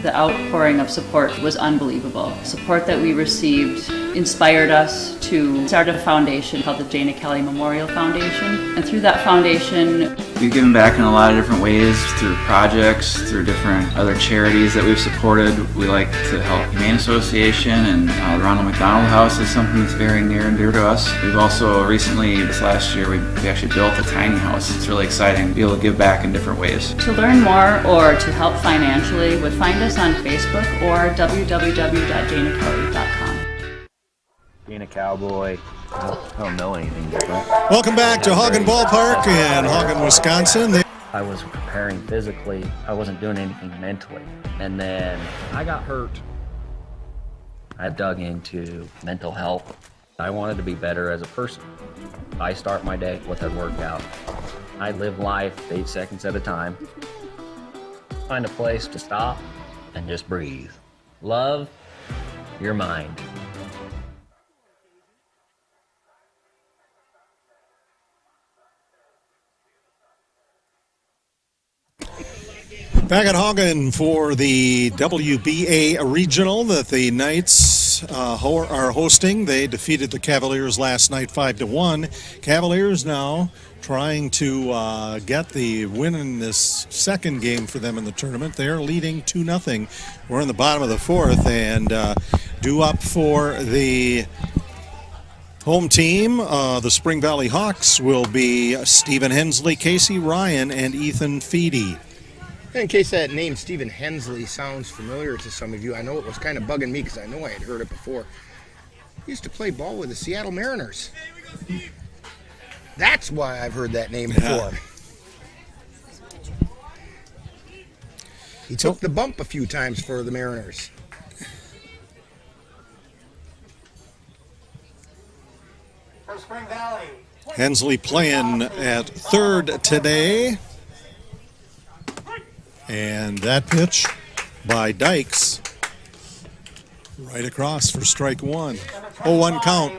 The outpouring of support was unbelievable. Support that we received inspired us to start a foundation called the Jana Kelly Memorial Foundation. And through that foundation, we've given back in a lot of different ways, through projects, through different other charities that we've supported. We like to help Humane Association, and the Ronald McDonald House is something that's very near and dear to us. We've also recently, this last year, we actually built a tiny house. It's really exciting to be able to give back in different ways. to learn more or to help financially, would find us on Facebook or www.janakelly.com. Being a cowboy, I don't know anything different. Welcome back to Hagen Ballpark in Hagen, Wisconsin. I was preparing physically. I wasn't doing anything mentally. And then I got hurt. I dug into mental health. I wanted to be better as a person. I start my day with a workout. I live life 8 seconds at a time. Find a place to stop and just breathe. Love your mind. Back at Hagen for the WBA Regional that the Knights are hosting. They defeated the Cavaliers last night 5-1. Cavaliers now trying to get the win in this second game for them in the tournament. They're leading 2-0. We're in the bottom of the 4th, and due up for the home team, the Spring Valley Hawks, will be Stephen Hensley, Casey Ryan, and Ethan Feedy. In case that name Stephen Hensley sounds familiar to some of you, I know it was kind of bugging me because I know I had heard it before. He used to play ball with the Seattle Mariners. That's why I've heard that name before. He took the bump a few times for the Mariners. For Spring Valley. Hensley playing at third today. And that pitch by Dykes right across for strike 1. 0-1 count.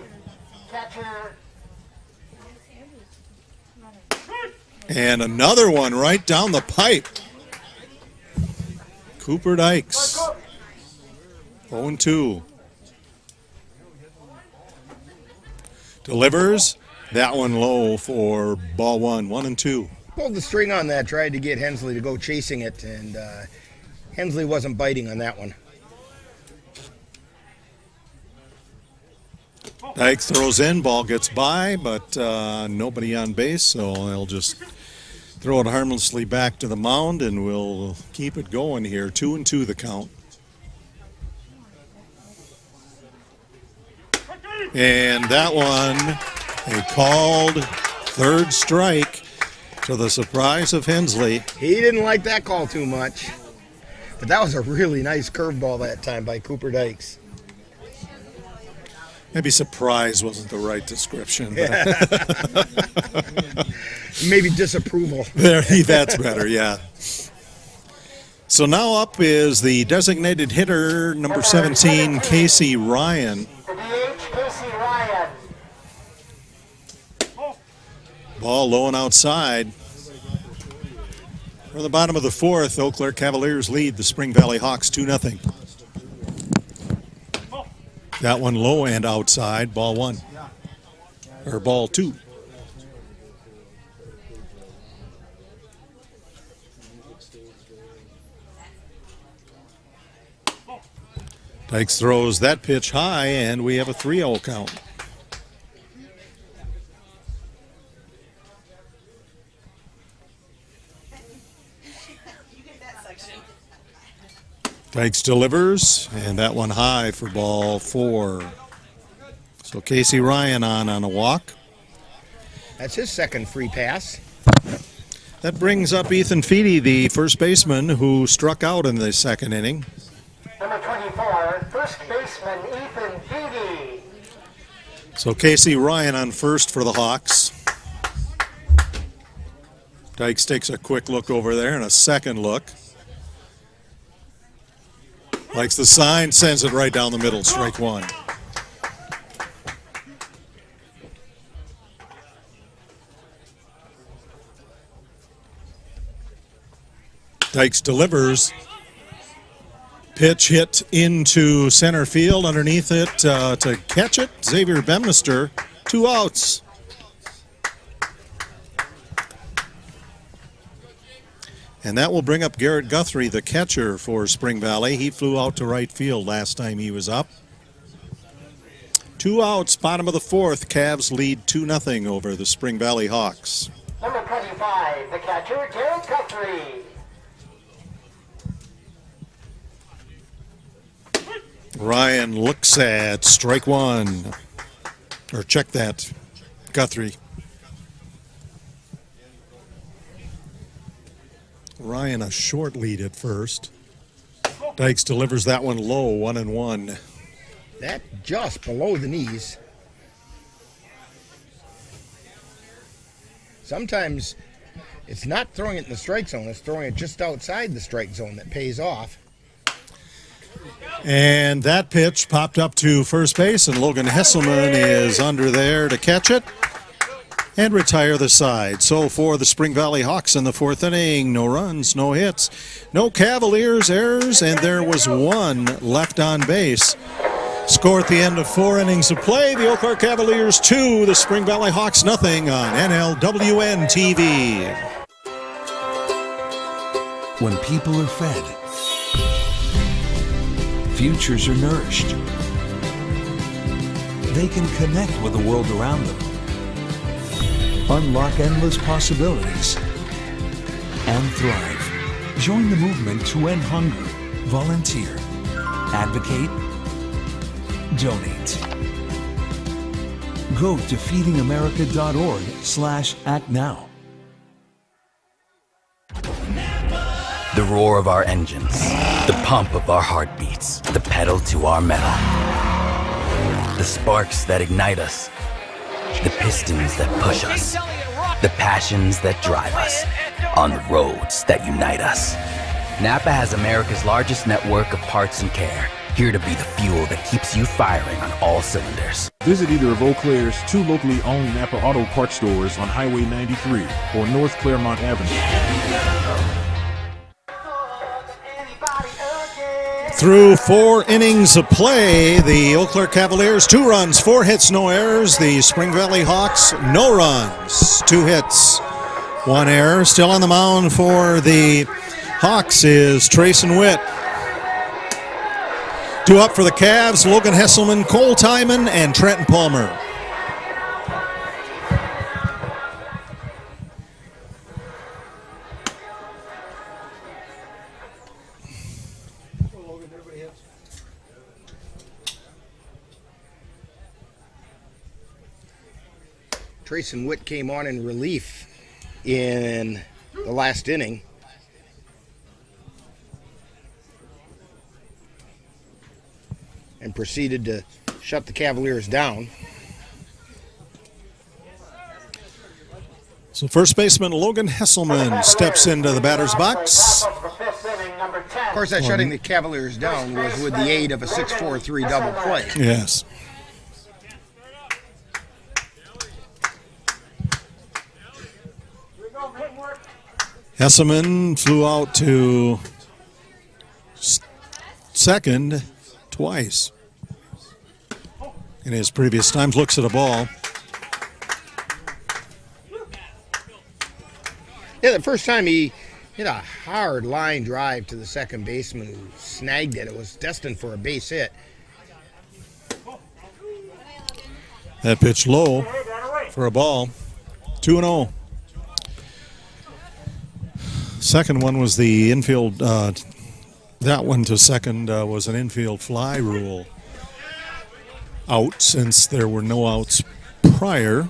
And another one right down the pipe. Cooper Dykes. 0-2. Delivers. That one low for ball 1. 1-2. Pulled the string on that, tried to get Hensley to go chasing it, and Hensley wasn't biting on that one. Dykes throws in, ball gets by, but nobody on base, so they'll just throw it harmlessly back to the mound, and we'll keep it going here. 2-2 the count. And that one, a called third strike. To the surprise of Hensley. He didn't like that call too much. But that was a really nice curveball that time by Cooper Dykes. Maybe surprise wasn't the right description. Maybe disapproval. That's better, yeah. So now up is the designated hitter, number 17, Casey Ryan. Casey Ryan. Ball low and outside. We're in the bottom of the 4th. Eau Claire Cavaliers lead the Spring Valley Hawks 2-0. That one low and outside. Ball 1. Or ball 2. Dykes throws that pitch high, and we have a 3-0 count. Dykes delivers, and that one high for ball 4. So Casey Ryan on a walk. That's his second free pass. That brings up Ethan Feedy, the first baseman who struck out in the second inning. Number 24, first baseman Ethan Feedy. So Casey Ryan on first for the Hawks. Dykes takes a quick look over there and a second look. Likes the sign, sends it right down the middle, strike 1. Dykes delivers. Pitch hit into center field. Underneath it to catch it, Xavier Bemnister. 2 outs. And that will bring up Garrett Guthrie, the catcher for Spring Valley. He flew out to right field last time he was up. 2 outs, bottom of the 4th. Cavs lead 2-0 over the Spring Valley Hawks. Number 25, the catcher, Garrett Guthrie. Ryan looks at strike 1. Or check that, Guthrie. Ryan a short lead at first. Dykes delivers that one low, 1-1. That just below the knees. Sometimes it's not throwing it in the strike zone, it's throwing it just outside the strike zone that pays off. And that pitch popped up to first base, and Logan Hesselman is under there to catch it and retire the side. So for the Spring Valley Hawks in the 4th inning, no runs, no hits, no Cavaliers errors, and there was 1 left on base. Score at the end of 4 innings of play, the Eau Claire Cavaliers 2, the Spring Valley Hawks nothing on NLWN-TV. When people are fed, futures are nourished. They can connect with the world around them, unlock endless possibilities, and thrive. Join the movement to end hunger. Volunteer. Advocate. Donate. Go to feedingamerica.org/act now. The roar of our engines, the pump of our heartbeats, the pedal to our metal. The sparks that ignite us, the pistons that push us, the passions that drive us, on the roads that unite us. Napa has America's largest network of parts and care, here to be the fuel that keeps you firing on all cylinders. Visit either of Eau Claire's 2 locally owned Napa Auto Parts stores on Highway 93 or North Claremont Avenue. Through 4 innings of play, the Eau Claire Cavaliers 2 runs, 4 hits, no errors. The Spring Valley Hawks, no runs, 2 hits, 1 error. Still on the mound for the Hawks is Trayson Witt. 2 up for the Cavs, Logan Hesselman, Cole Timon, and Trenton Palmer. Trayson Witt came on in relief in the last inning. And proceeded to shut the Cavaliers down. So first baseman Logan Hesselman steps into the batter's box. Of course, that shutting the Cavaliers down was with the aid of a 6-4-3 double play. Yes. Hesselman flew out to second twice in his previous times. Looks at a ball. Yeah, the first time he hit a hard line drive to the second baseman who snagged it. It was destined for a base hit. That pitch low for a ball. 2-0. Second one was the infield. That one to second was an infield fly rule out, since there were no outs prior.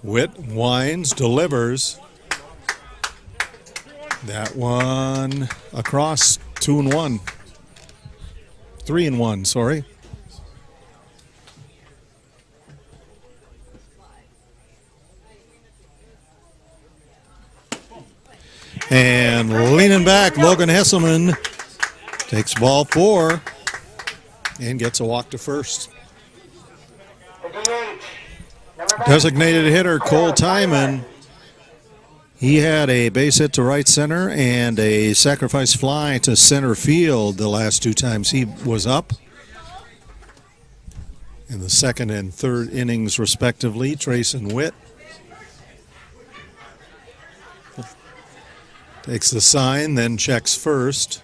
Witt winds, delivers. That one across. 2-1. 3-1, sorry. And leaning back, Logan Hesselman takes ball 4 and gets a walk to first. Designated hitter Cole Timon. He had a base hit to right center and a sacrifice fly to center field the last 2 times he was up. In the second and third innings, respectively, Trayson Witt takes the sign, then checks first.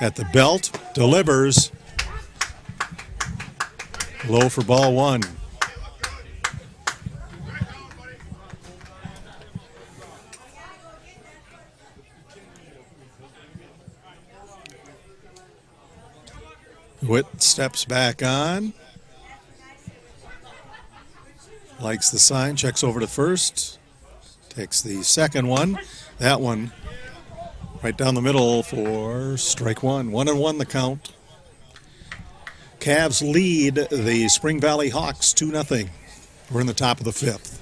At the belt, delivers. Low for ball 1. Witt steps back on. Likes the sign, checks over to first. Takes the second one. That one right down the middle for strike 1. 1-1 the count. Cavs lead the Spring Valley Hawks 2-0. We're in the top of the 5th.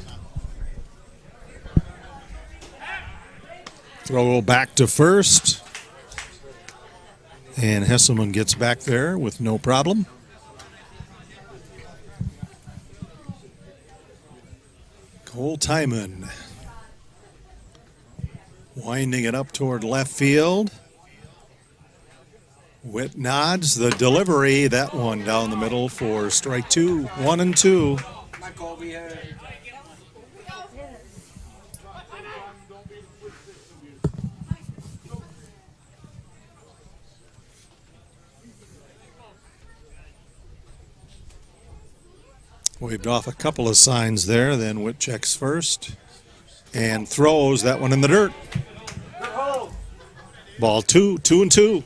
Throw back to first. And Hesselman gets back there with no problem. Cole Timon winding it up toward left field. Witt nods the delivery. That one down the middle for strike 2. 1-2. Waved off a couple of signs there. Then Witt checks first and throws that one in the dirt. Ball 2, 2-2.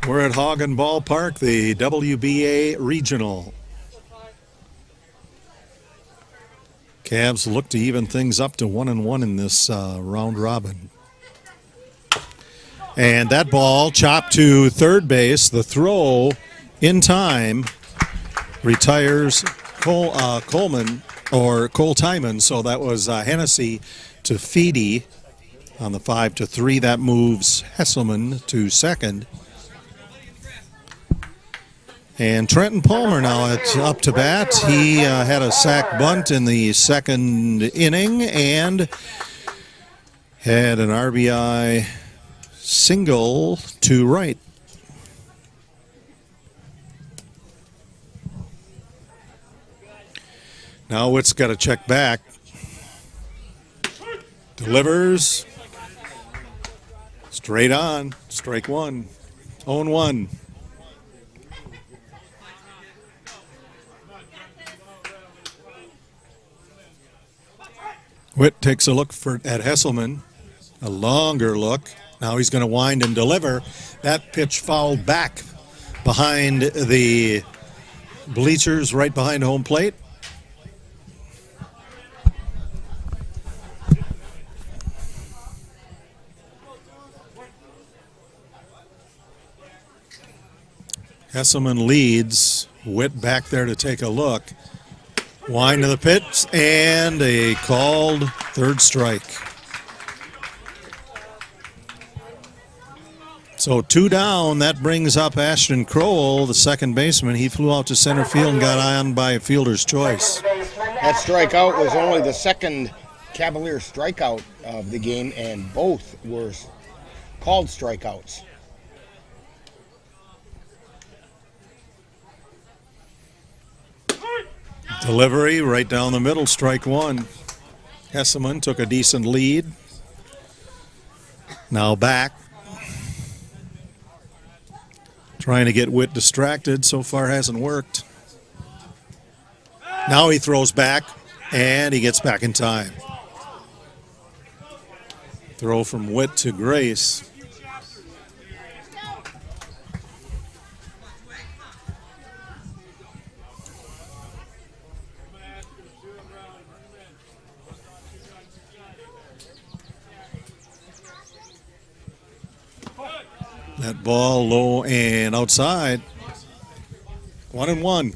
We're at Hagen Ballpark, the WBA Regional. Cavs look to even things up to 1-1 in this round robin. And that ball chopped to third base. The throw in time retires Cole Timon. So that was Hennessy to Feedy on the 5-3. That moves Hesselman to second. And Trenton Palmer now up to bat. He had a sac bunt in the second inning and had an RBI single to right. Now Witt's got to check back. Delivers. Straight on. Strike 1. 0-1. Witt takes a look at Hesselman. A longer look. Now he's going to wind and deliver. That pitch fouled back behind the bleachers right behind home plate. Hesselman leads. Witt back there to take a look. Wind to the pitch and a called third strike. So 2 down. That brings up Ashton Crowell, the second baseman. He flew out to center field and got on by a fielder's choice. That strikeout was only the second Cavalier strikeout of the game, and both were called strikeouts. Delivery right down the middle, strike one. Hesselman took a decent lead. Now back. Trying to get Witt distracted. So far hasn't worked. Now he throws back, and he gets back in time. Throw from Witt to Grace. That ball low and outside. 1-1.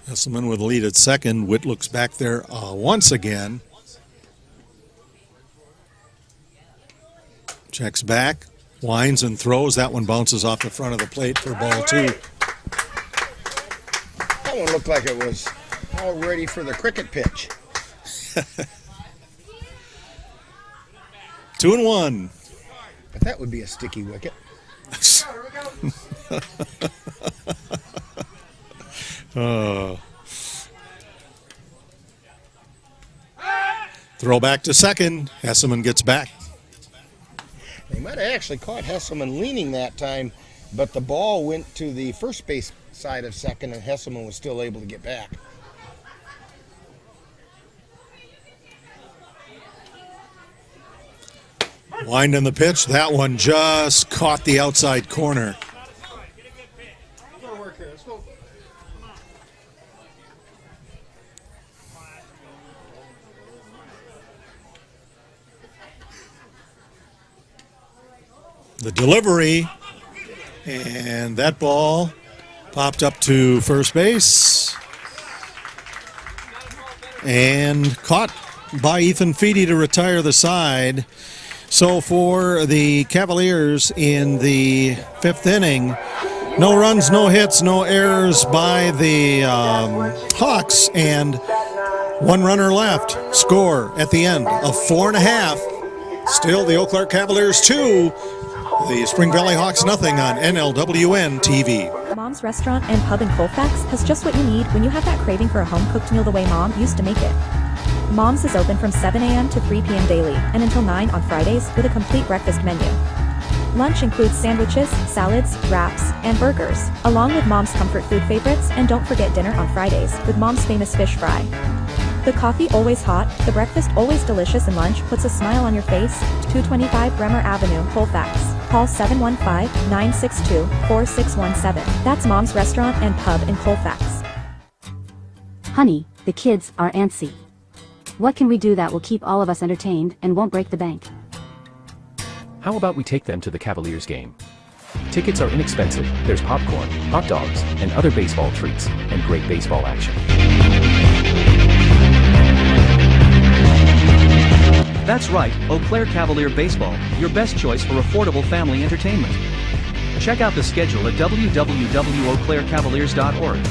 Hesselman with the lead at second. Witt looks back there once again. Checks back, winds and throws. That one bounces off the front of the plate for ball two. That one looked like it was all ready for the cricket pitch. 2-1. But that would be a sticky wicket. Throw back to second. Hesselman gets back. They might have actually caught Hesselman leaning that time, but the ball went to the first base side of second, and Hesselman was still able to get back. Winding the pitch. That one just caught the outside corner. The delivery, and that ball popped up to first base and caught by Ethan Feedy to retire the side. So for the Cavaliers in the fifth inning, no runs, no hits, no errors by the Hawks, and one runner left. Score at the end of 4.5. Still the Eau Claire Cavaliers 2. The Spring Valley Hawks nothing on NLWN-TV. Mom's Restaurant and Pub in Colfax has just what you need when you have that craving for a home-cooked meal the way Mom used to make it. Mom's is open from 7 a.m. to 3 p.m. daily and until 9 on Fridays with a complete breakfast menu. Lunch includes sandwiches, salads, wraps, and burgers, along with Mom's comfort food favorites, and don't forget dinner on Fridays with Mom's famous fish fry. The coffee always hot, the breakfast always delicious, and lunch puts a smile on your face. 225 Bremer Avenue, Colfax. Call 715-962-4617. That's Mom's Restaurant and Pub in Colfax. Honey, the kids are antsy. What can we do that will keep all of us entertained and won't break the bank? How about we take them to the Cavaliers game? Tickets are inexpensive, there's popcorn, hot dogs, and other baseball treats, and great baseball action. That's right, Eau Claire Cavalier Baseball, your best choice for affordable family entertainment. Check out the schedule at www.eauclaircavaliers.org.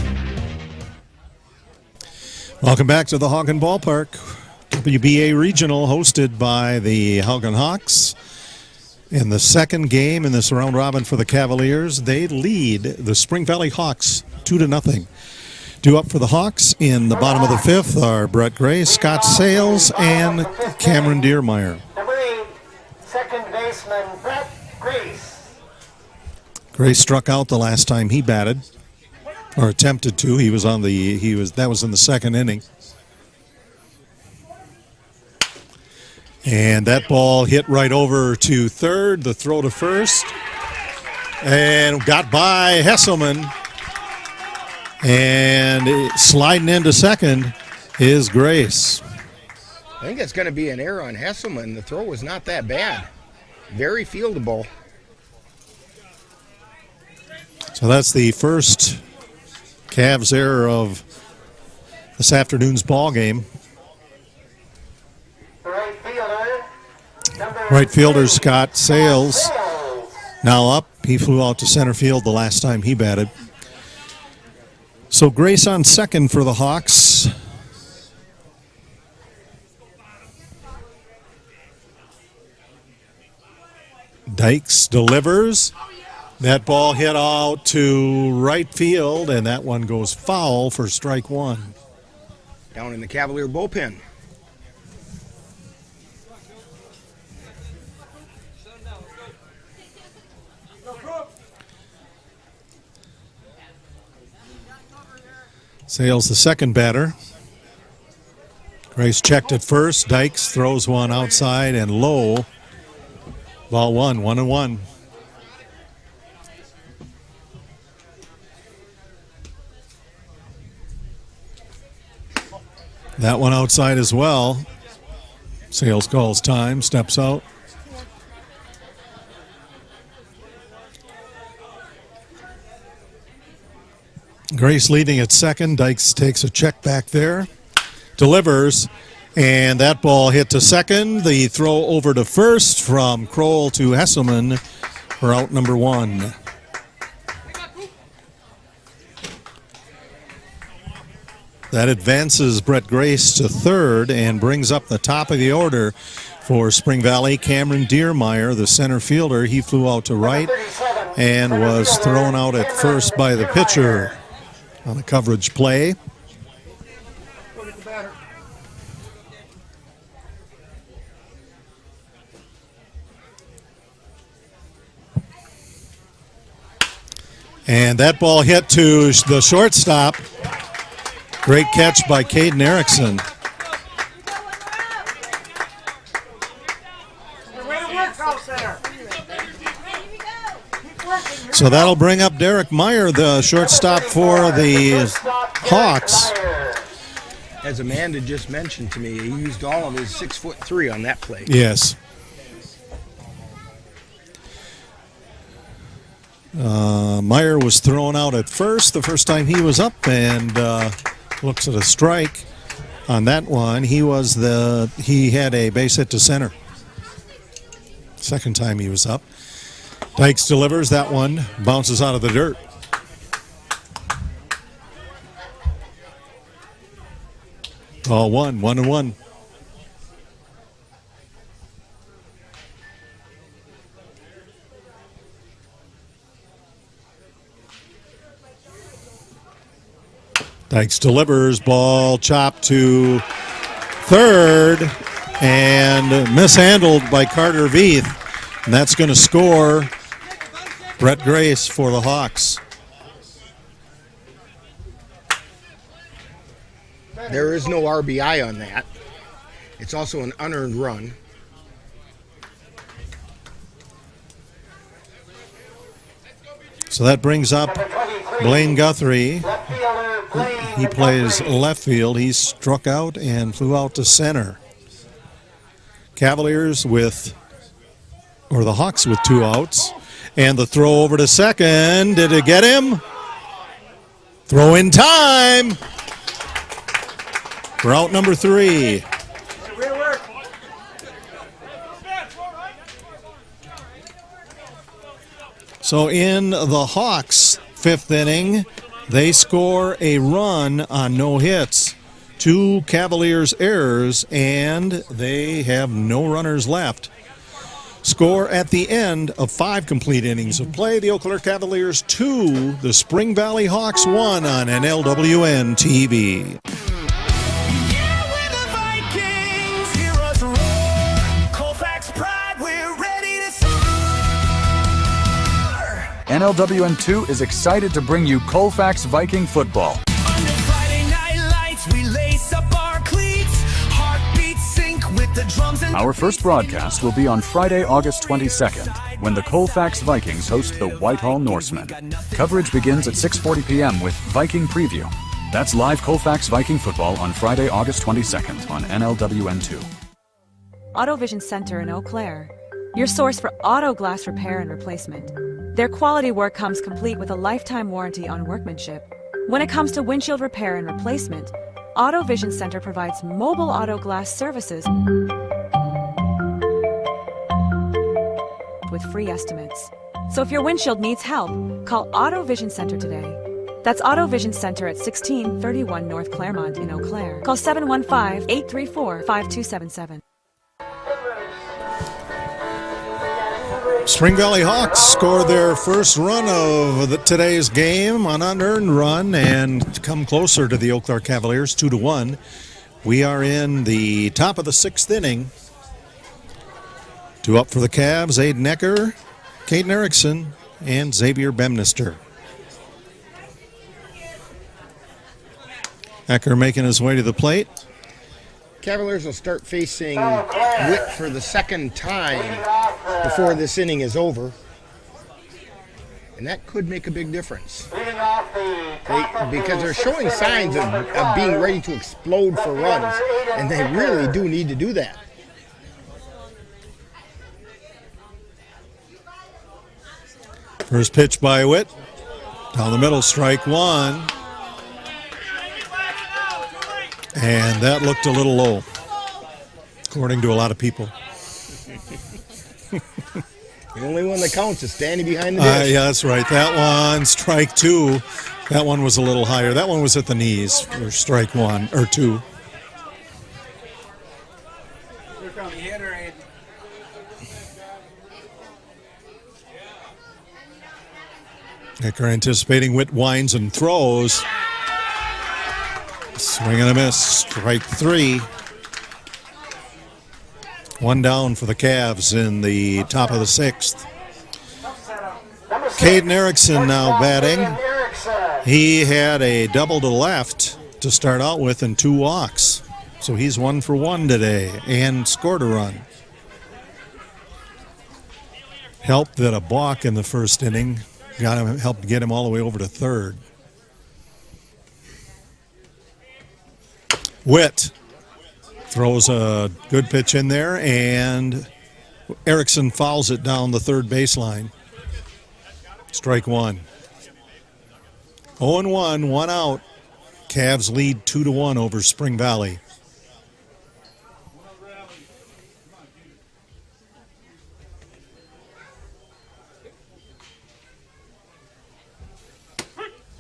Welcome back to the Haugen Ballpark. WBA Regional hosted by the Haugen Hawks. In the second game in this round robin for the Cavaliers, they lead the Spring Valley Hawks 2-0. Due up for the Hawks in the bottom of the fifth are Brett Gray, Scott Sales, and Cameron Deermeyer. Number 8, second baseman Brett Grace. Gray struck out the last time he batted, or attempted to. That was in the second inning. And that ball hit right over to third, the throw to first, and got by Hesselman. And sliding into second is Grace. I think it's going to be an error on Hesselman. The throw was not that bad. Very fieldable. So that's the first Cavs error of this afternoon's ball game. Right fielder Scott Sales now up. He flew out to center field the last time he batted. So Grace on second for the Hawks. Dykes delivers. That ball hit out to right field, and that one goes foul for strike one. Down in the Cavalier bullpen. Sales the second batter. Grace checked it first. Dykes throws one outside and low. Ball one, 1-1. That one outside as well. Sales calls time, steps out. Grace leading at second. Dykes takes a check back there. Delivers, and that ball hit to second. The throw over to first from Kroll to Hesselman for out number one. That advances Brett Grace to third and brings up the top of the order for Spring Valley. Cameron Deermeyer, the center fielder, he flew out to right and was thrown out at first by the pitcher on a coverage play. And that ball hit to the shortstop. Great catch by Caden Erickson. So that'll bring up Derek Meyer, the shortstop for the Hawks. As Amanda just mentioned to me, he used all of his 6'3" on that play. Yes. Meyer was thrown out at first the first time he was up, and looks at a strike on that one. He had a base hit to center. Second time he was up. Dykes delivers. That one bounces out of the dirt. Ball one, 1-1. Dykes delivers, ball chopped to third and mishandled by Carter Veith. And that's going to score Brett Grace for the Hawks. There is no RBI on that. It's also an unearned run. So that brings up Blaine Guthrie. He plays left field. He struck out and flew out to center. Cavaliers the Hawks with 2 outs. And the throw over to second. Did it get him? Throw in time. For out number 3. So in the Hawks' 5th inning, they score a run on no hits, 2 Cavaliers errors, and they have no runners left. Score at the end of 5 complete innings of play. The Eau Claire Cavaliers 2, the Spring Valley Hawks 1 on NLWN-TV. NLWN-2 is excited to bring you Colfax Viking football. Under Friday night lights, we lace up our cleats, heartbeats sync with the drums and Our first broadcast will be on Friday, August 22nd, when the Colfax Vikings host the Whitehall Norsemen. Coverage begins at 6:40 p.m. with Viking Preview. That's live Colfax Viking football on Friday, August 22nd on NLWN-2. Auto Vision Center in Eau Claire, your source for auto glass repair and replacement. Their quality work comes complete with a lifetime warranty on workmanship. When it comes to windshield repair and replacement, Auto Vision Center provides mobile auto glass services with free estimates. So if your windshield needs help, call Auto Vision Center today. That's Auto Vision Center at 1631 North Claremont in Eau Claire. Call 715-834-5277. Spring Valley Hawks score their first run of today's game, an unearned run, and come closer to the Eau Claire Cavaliers, 2-1. We are in the top of the 6th inning. 2 up for the Cavs, Aiden Ecker, Caden Erickson, and Xavier Bemnister. Ecker making his way to the plate. Cavaliers will start facing Witt for the second time before this inning is over. And that could make a big difference. Because they're showing signs of being ready to explode for runs. And they really do need to do that. First pitch by Witt. Down the middle, strike one. And that looked a little low, according to a lot of people. The only one that counts is standing behind the dish. Yeah, that's right. That one, strike two. That one was a little higher. That one was at the knees for strike 1 or 2. Ecker anticipating Witt winds and throws. Swing and a miss, strike 3. 1 down for the Cavs in the top of the 6th. Caden Erickson now batting. He had a double to left to start out with and 2 walks. So he's 1 for 1 today and scored a run. Helped that a balk in the first inning helped get him all the way over to third. Witt throws a good pitch in there, and Erickson fouls it down the third baseline. Strike 1. 0-1, 1 out. Cavs lead 2-1 over Spring Valley.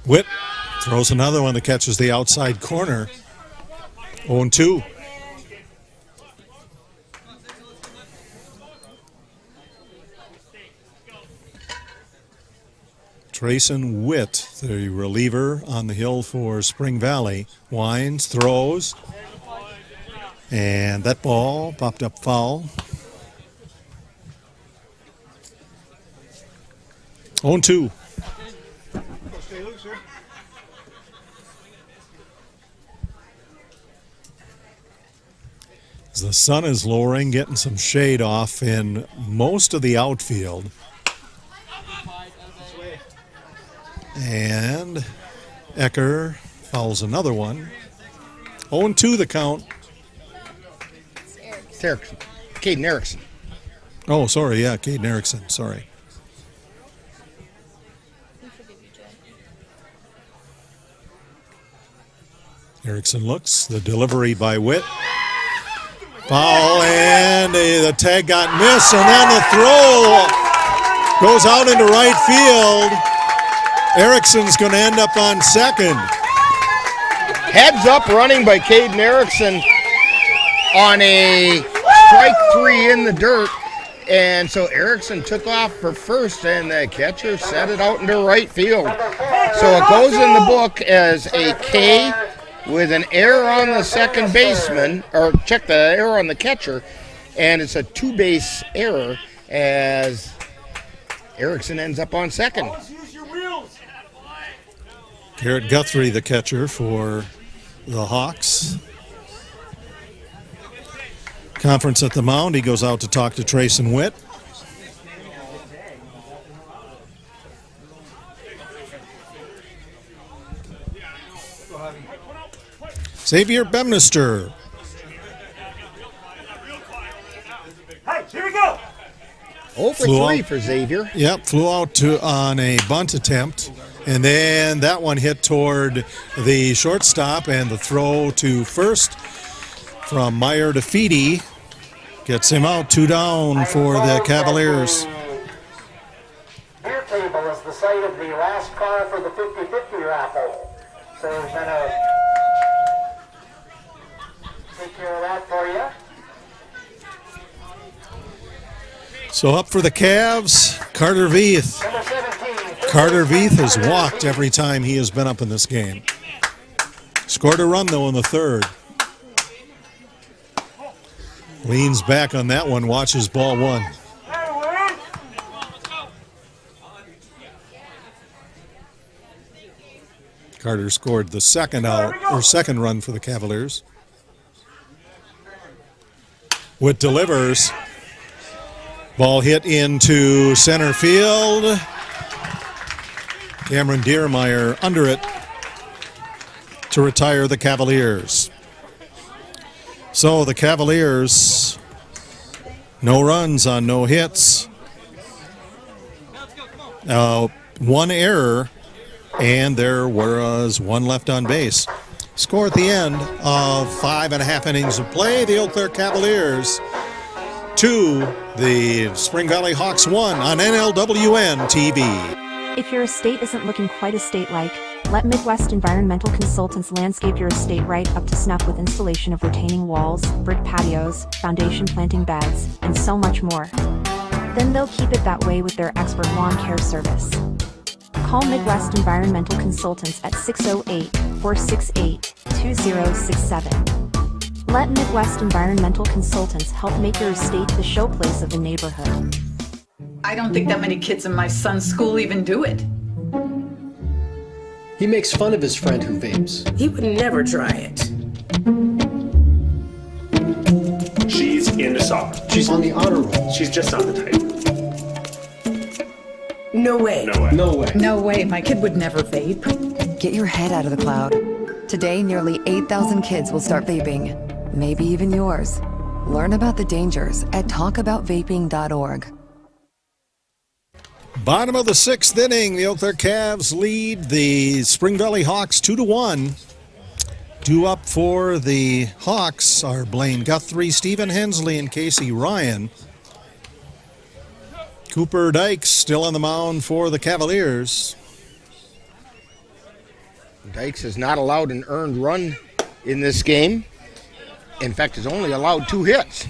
Witt throws another one that catches the outside corner. 0-2. Trayson Witt, the reliever on the hill for Spring Valley, winds, throws, and that ball popped up foul. 0-2. As the sun is lowering, getting some shade off in most of the outfield. And Ecker fouls another one. 0-2 the count. It's Erickson. Caden Erickson. Oh, sorry, yeah, Caden Erickson, sorry. Erickson looks, the delivery by Witt. Foul, and the tag got missed, and then the throw goes out into right field. Erickson's going to end up on second. Heads up running by Caden Erickson on a strike 3 in the dirt. And so Erickson took off for first, and the catcher set it out into right field. So it goes in the book as a K with an error on the second baseman, or check the error on the catcher, and it's a 2-base error as Erickson ends up on second. Garrett Guthrie, the catcher for the Hawks. Conference at the mound. He goes out to talk to Trayson Witt. Xavier Bemnister. Hey, here we go. 0 for 3 for Xavier. Yep, flew out on a bunt attempt. And then that one hit toward the shortstop, and the throw to first from Meyer to Feedy gets him out. 2 down for the Cavaliers. Beer table is the site of the last car for the 50-50 raffle. So we're going to take care of that for you. So up for the Cavs, Carter Veith. Carter Veith has walked every time he has been up in this game. Scored a run, though, in the third. Leans back on that one, watches ball one. Carter scored the second run for the Cavaliers. Witt delivers. Ball hit into center field. Cameron Diermeyer under it to retire the Cavaliers. So the Cavaliers, no runs on no hits. One error, and there was one left on base. Score at the end of 5.5 innings of play. The Eau Claire Cavaliers 2, the Spring Valley Hawks 1 on NLWN-TV. If your estate isn't looking quite estate-like, let Midwest Environmental Consultants landscape your estate right up to snuff with installation of retaining walls, brick patios, foundation planting beds, and so much more. Then they'll keep it that way with their expert lawn care service. Call Midwest Environmental Consultants at 608-468-2067. Let Midwest Environmental Consultants help make your estate the showplace of the neighborhood. I don't think that many kids in my son's school even do it. He makes fun of his friend who vapes. He would never try it. She's into soccer. She's on the honor roll. She's just not the type. No way. No way. No way. No way. My kid would never vape. Get your head out of the cloud. Today, nearly 8,000 kids will start vaping. Maybe even yours. Learn about the dangers at talkaboutvaping.org. Bottom of the 6th inning, the Eau Claire Cavs lead the Spring Valley Hawks 2-1. Due up for the Hawks are Blaine Guthrie, Stephen Hensley, and Casey Ryan. Cooper Dykes still on the mound for the Cavaliers. Dykes has not allowed an earned run in this game. In fact, has only allowed 2 hits.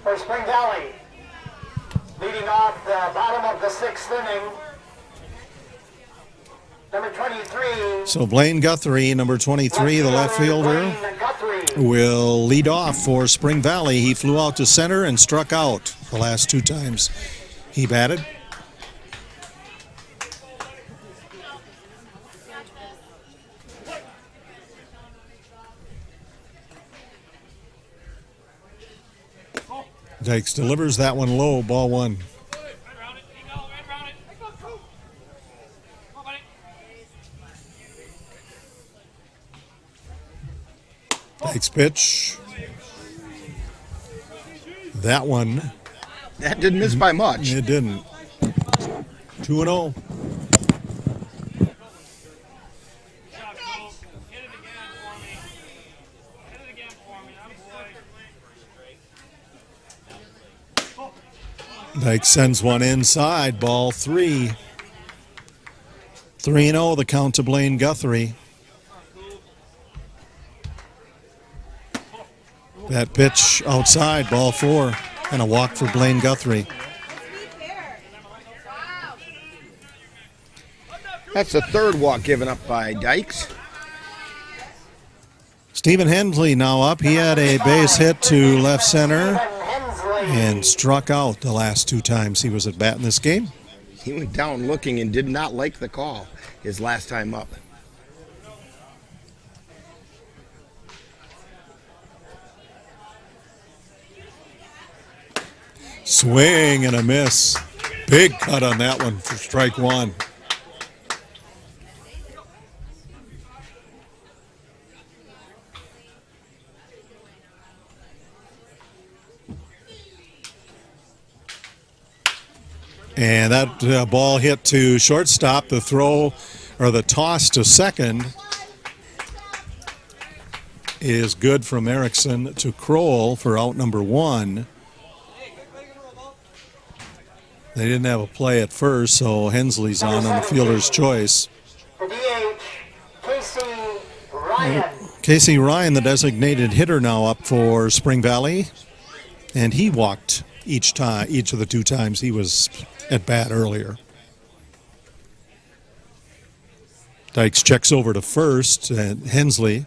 For Spring Valley, leading off the bottom of the 6th inning, number 23. So Blaine Guthrie, number 23, the left fielder, will lead off for Spring Valley. He flew out to center and struck out the last 2 times he batted. Dykes delivers that one low, ball 1. Dykes pitch. That one. That didn't miss by much. It didn't. 2-0. Dykes sends one inside, ball 3. 3-0, the count to Blaine Guthrie. That pitch outside, ball 4, and a walk for Blaine Guthrie. That's the 3rd walk given up by Dykes. Stephen Hensley now up. He had a base hit to left center and struck out the last 2 times he was at bat in this game. He went down looking and did not like the call his last time up. Swing and a miss. Big cut on that one for strike 1. And that ball hit to shortstop. The throw, or the toss to second, is good from Erickson to Kroll for out number 1. They didn't have a play at first, so Hensley's on the fielder's choice. The DH, Casey Ryan. Casey Ryan, the designated hitter, now up for Spring Valley, and he walked each of the 2 times he was at bat earlier. Dykes checks over to first, and Hensley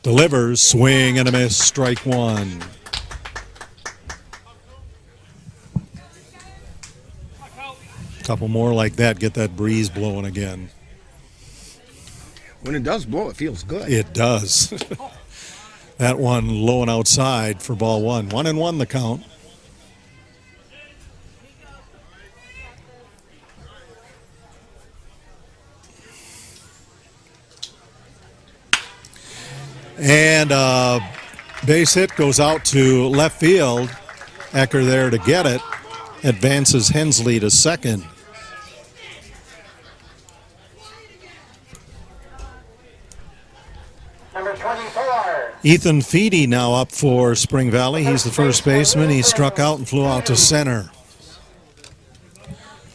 delivers, swing and a miss, strike 1. Couple more like that, get that breeze blowing again. When it does blow, it feels good. It does. That one low and outside for ball 1. 1-1 the count. And base hit goes out to left field. Ecker there to get it. Advances Hensley to second. Number 24. Ethan Feedy now up for Spring Valley. He's the first baseman. He struck out and flew out to center.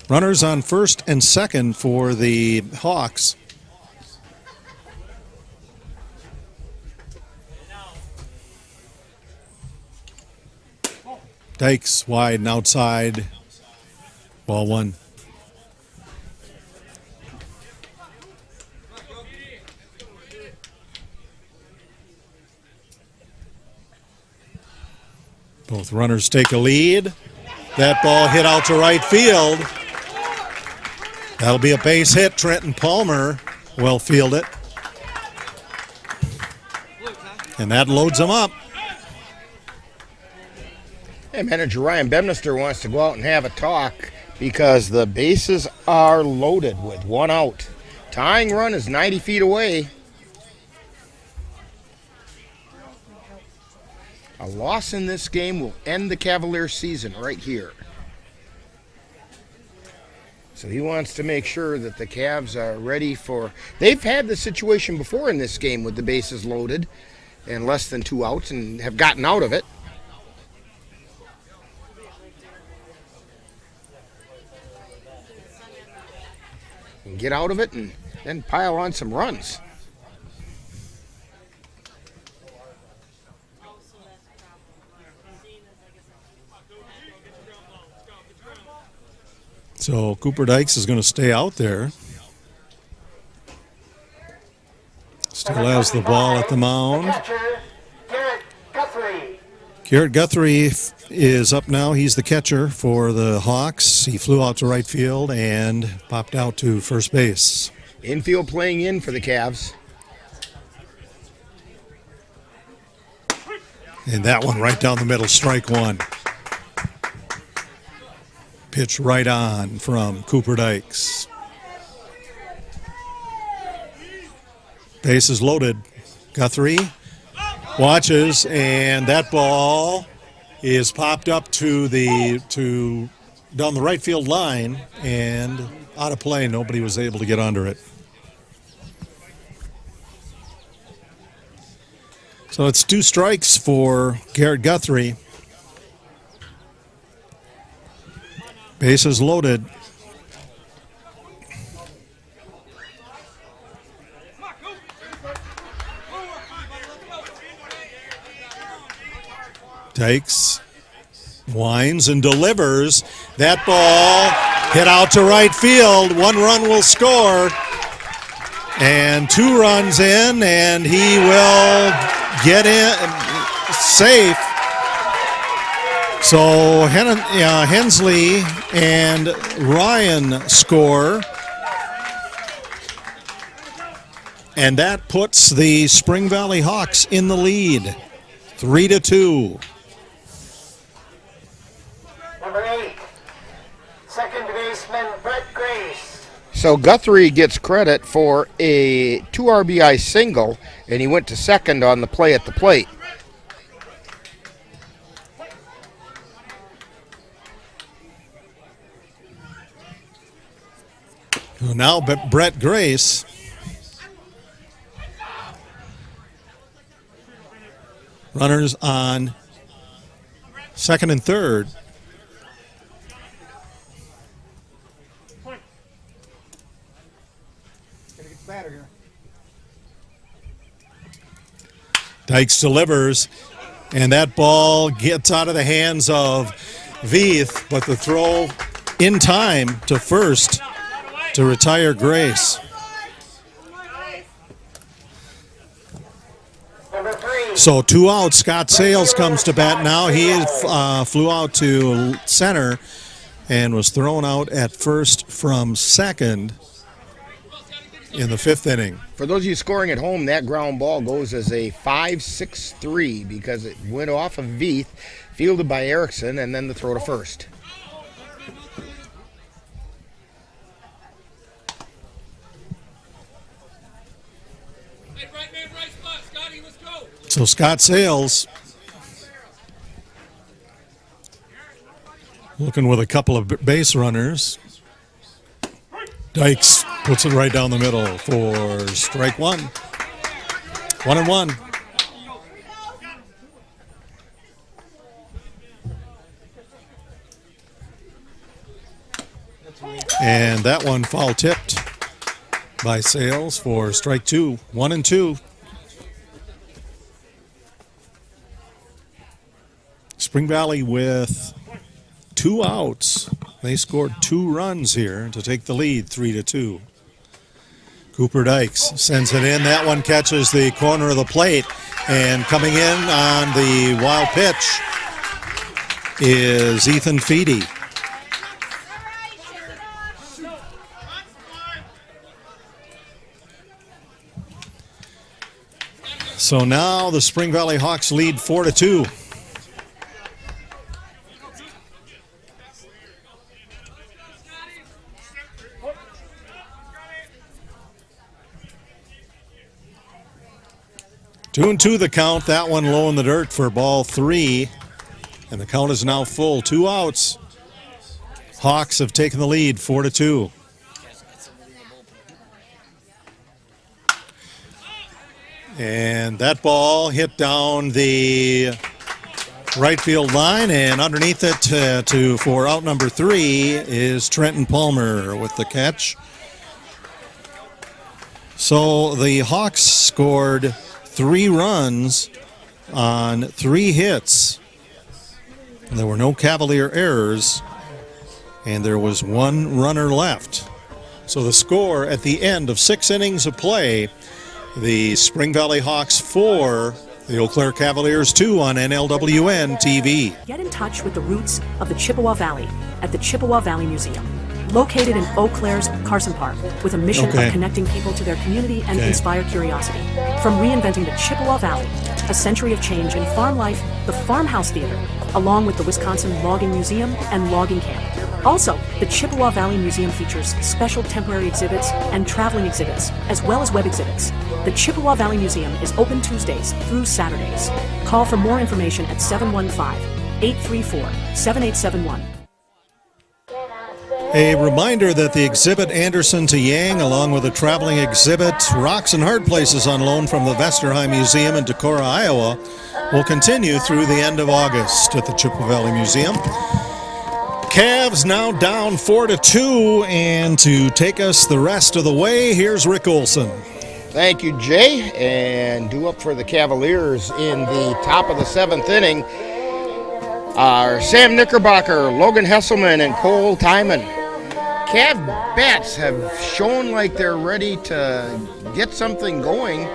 Runners on first and second for the Hawks. Dykes wide and outside. Ball 1. Both runners take a lead. That ball hit out to right field. That'll be a base hit. Trenton Palmer will field it. And that loads them up. Hey, manager Ryan Bemnister wants to go out and have a talk because the bases are loaded with 1 out. Tying run is 90 feet away. A loss in this game will end the Cavaliers season right here. So he wants to make sure that the Cavs are ready for... They've had the situation before in this game with the bases loaded and less than 2 outs and have gotten out of it. And get out of it and then pile on some runs. So Cooper Dykes is going to stay out there. Still has the ball at the mound. Garrett Guthrie is up now. He's the catcher for the Hawks. He flew out to right field and popped out to first base. Infield playing in for the Cavs. And that one right down the middle, strike 1. Pitch right on from Cooper Dykes. Base is loaded. Guthrie watches, and that ball is popped up to down the right field line and out of play. Nobody was able to get under it. So it's 2 strikes for Garrett Guthrie. Bases loaded. Dykes winds and delivers. That ball hit out to right field. 1 run will score. And 2 runs in, and he will get in safe. So Hensley and Ryan score. And that puts the Spring Valley Hawks in the lead, 3-2. Number 8, second baseman Brett Grace. So Guthrie gets credit for a 2 RBI single, and he went to second on the play at the plate. Now Brett Grace runners on second and third. Dykes delivers, and that ball gets out of the hands of Veith, but the throw in time to first to retire Grace. So 2 outs. Scott Sales comes to bat now. He flew out to center and was thrown out at first from second in the 5th inning. For those of you scoring at home, that ground ball goes as a 5-6-3 because it went off of Veith, fielded by Erickson, and then the throw to first. So Scott Sales looking with a couple of base runners. Dykes puts it right down the middle for strike one. 1-1. And that one foul tipped by Sales for strike 2. 1-2. Spring Valley with 2 outs. They scored 2 runs here to take the lead, 3-2. Cooper Dykes sends it in. That one catches the corner of the plate. And coming in on the wild pitch is Ethan Feedy. So now the Spring Valley Hawks lead 4-2. Two and two the count. That one low in the dirt for ball 3. And the count is now full. 2 outs. Hawks have taken the lead 4-2. And that ball hit down the right field line, and underneath it for out number 3 is Trenton Palmer with the catch. So the Hawks scored 3 runs on 3 hits. There were no Cavalier errors, and there was 1 runner left. So the score at the end of 6 innings of play, the Spring Valley Hawks 4, the Eau Claire Cavaliers 2 on NLWN-TV. Get in touch with the roots of the Chippewa Valley at the Chippewa Valley Museum, located in Eau Claire's Carson Park, with a mission of connecting people to their community and inspire curiosity. From reinventing the Chippewa Valley, a century of change in farm life, the Farmhouse Theater, along with the Wisconsin Logging Museum and Logging Camp. Also, the Chippewa Valley Museum features special temporary exhibits and traveling exhibits, as well as web exhibits. The Chippewa Valley Museum is open Tuesdays through Saturdays. Call for more information at 715-834-7871. A reminder that the exhibit Anderson to Yang, along with a traveling exhibit Rocks and Hard Places on loan from the Vesterheim Museum in Decorah, Iowa, will continue through the end of August at the Chippewa Valley Museum. Cavs now down 4-2, and to take us the rest of the way, here's Rick Olson. Thank you, Jay. And due up for the Cavaliers in the top of the 7th inning are Sam Knickerbocker, Logan Hesselman, and Cole Timon. Cav bats have shown like they're ready to get something going,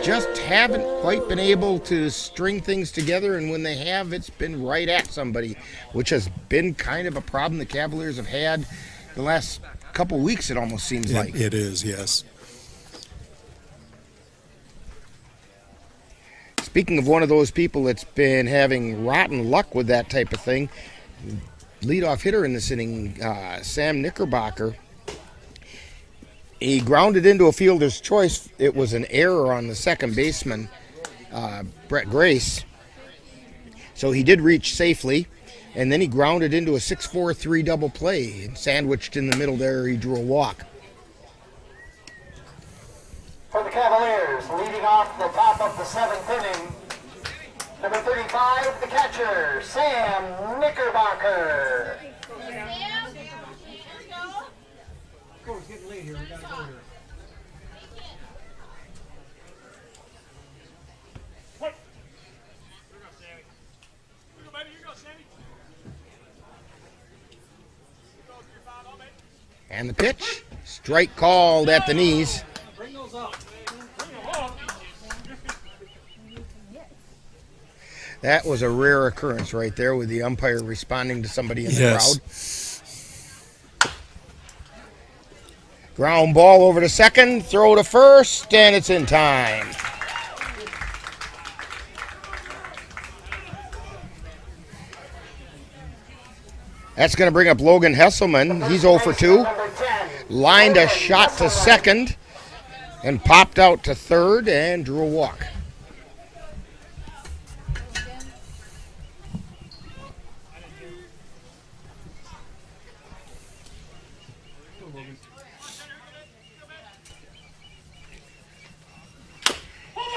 just haven't quite been able to string things together, and when they have, it's been right at somebody, which has been kind of a problem the Cavaliers have had the last couple weeks, it almost seems like. It is, yes. Speaking of one of those people that's been having rotten luck with that type of thing, leadoff hitter in this inning, Sam Knickerbocker, he grounded into a fielder's choice. It was an error on the second baseman, Brett Grace. So he did reach safely, and then he grounded into a 6-4-3 double play, and sandwiched in the middle there, he drew a walk. For the Cavaliers, leading off the top of the 7th inning, number 35, the catcher, Sam Knickerbocker. Oh, it's getting late here. We gotta go here. And the pitch. Strike called at the knees. That was a rare occurrence right there with the umpire responding to somebody in the crowd. Ground ball over to second, throw to first, and it's in time. That's going to bring up Logan Hesselman. He's 0 for 2. Lined a shot to second and popped out to third and drew a walk.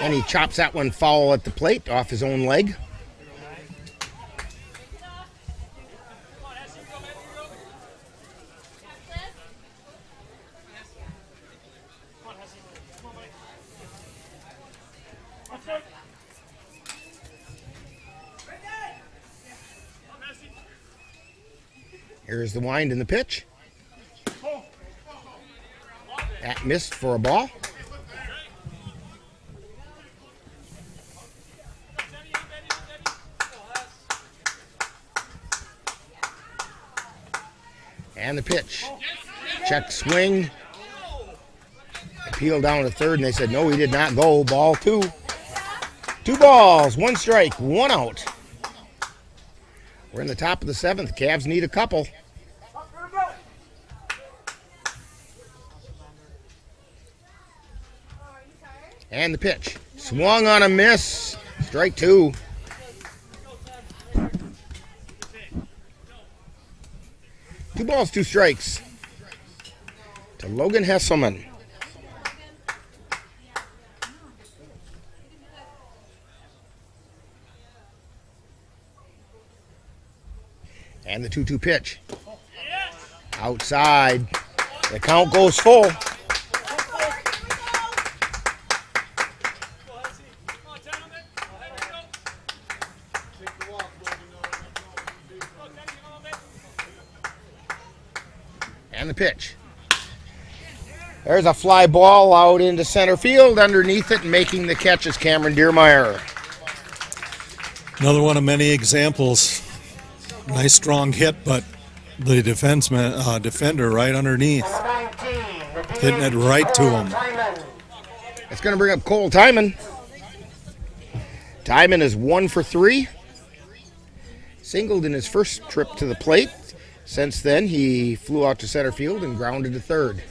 And he chops that one foul at the plate off his own leg. Here's the wind in the pitch. That missed for a ball. And the pitch. Check swing. Appeal down to third, and they said, no, he did not go. Ball 2. 2 balls, 1 strike, 1 out. We're in the top of the 7th. Cavs need a couple. And the pitch. Swung on a miss. Strike 2. Two balls, 2 strikes to Logan Hesselman. And the 2-2 pitch. Outside. The count goes full. And the pitch. There's a fly ball out into center field. Underneath it, making the catch is Cameron Diermeyer. Another one of many examples. Nice strong hit, but the defender right underneath. Hitting it right to him. It's going to bring up Cole Timon. Timon is 1 for 3. Singled in his first trip to the plate. Since then, he flew out to center field and grounded to third.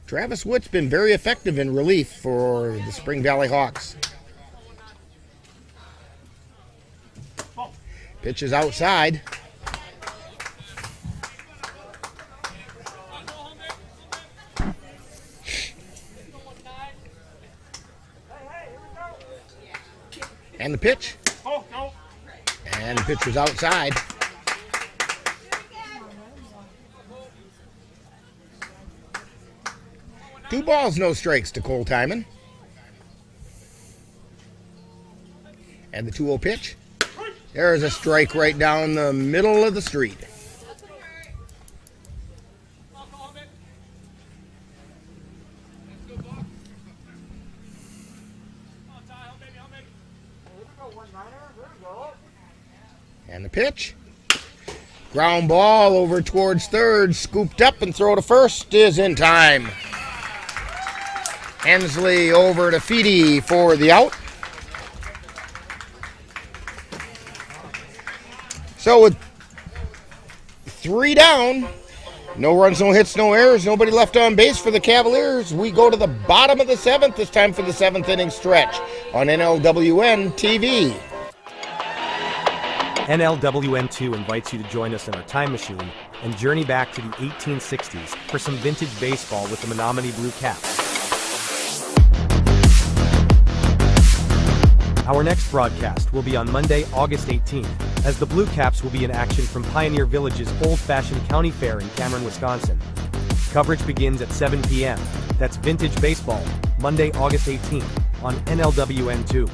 Travis Witt's been very effective in relief for the Spring Valley Hawks. Pitch is outside. And the pitch. And the pitch was outside. Two balls, no strikes to Cole Timon. And the 2-0 pitch. There's a strike right down the middle of the street. And the pitch. Ground ball over towards third. Scooped up and throw to first is in time. Hensley over to Feedy for the out. So with 3 down, no runs, no hits, no errors, nobody left on base for the Cavaliers, we go to the bottom of the 7th. It's time for the 7th inning stretch on NLWN-TV. NLWN2 invites you to join us in our time machine and journey back to the 1860s for some vintage baseball with the Menominee Blue Caps. Our next broadcast will be on Monday, August 18th, as the Blue Caps will be in action from Pioneer Village's old-fashioned county fair in Cameron, Wisconsin. Coverage begins at 7 p.m. That's vintage baseball, Monday, August 18th, on NLWN2.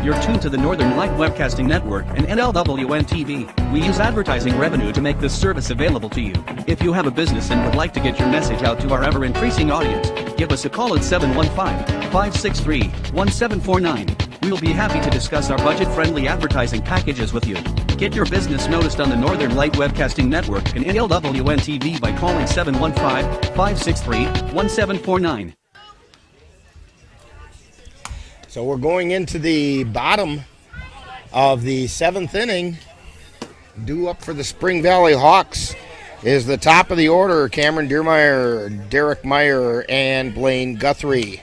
You're tuned to the Northern Light Webcasting Network and NLWN-TV. We use advertising revenue to make this service available to you. If you have a business and would like to get your message out to our ever-increasing audience, give us a call at 715-563-1749. We'll be happy to discuss our budget-friendly advertising packages with you. Get your business noticed on the Northern Light Webcasting Network and NLWN-TV by calling 715-563-1749. So we're going into the bottom of the 7th inning. Due up for the Spring Valley Hawks is the top of the order, Cameron Deermeyer, Derek Meyer, and Blaine Guthrie.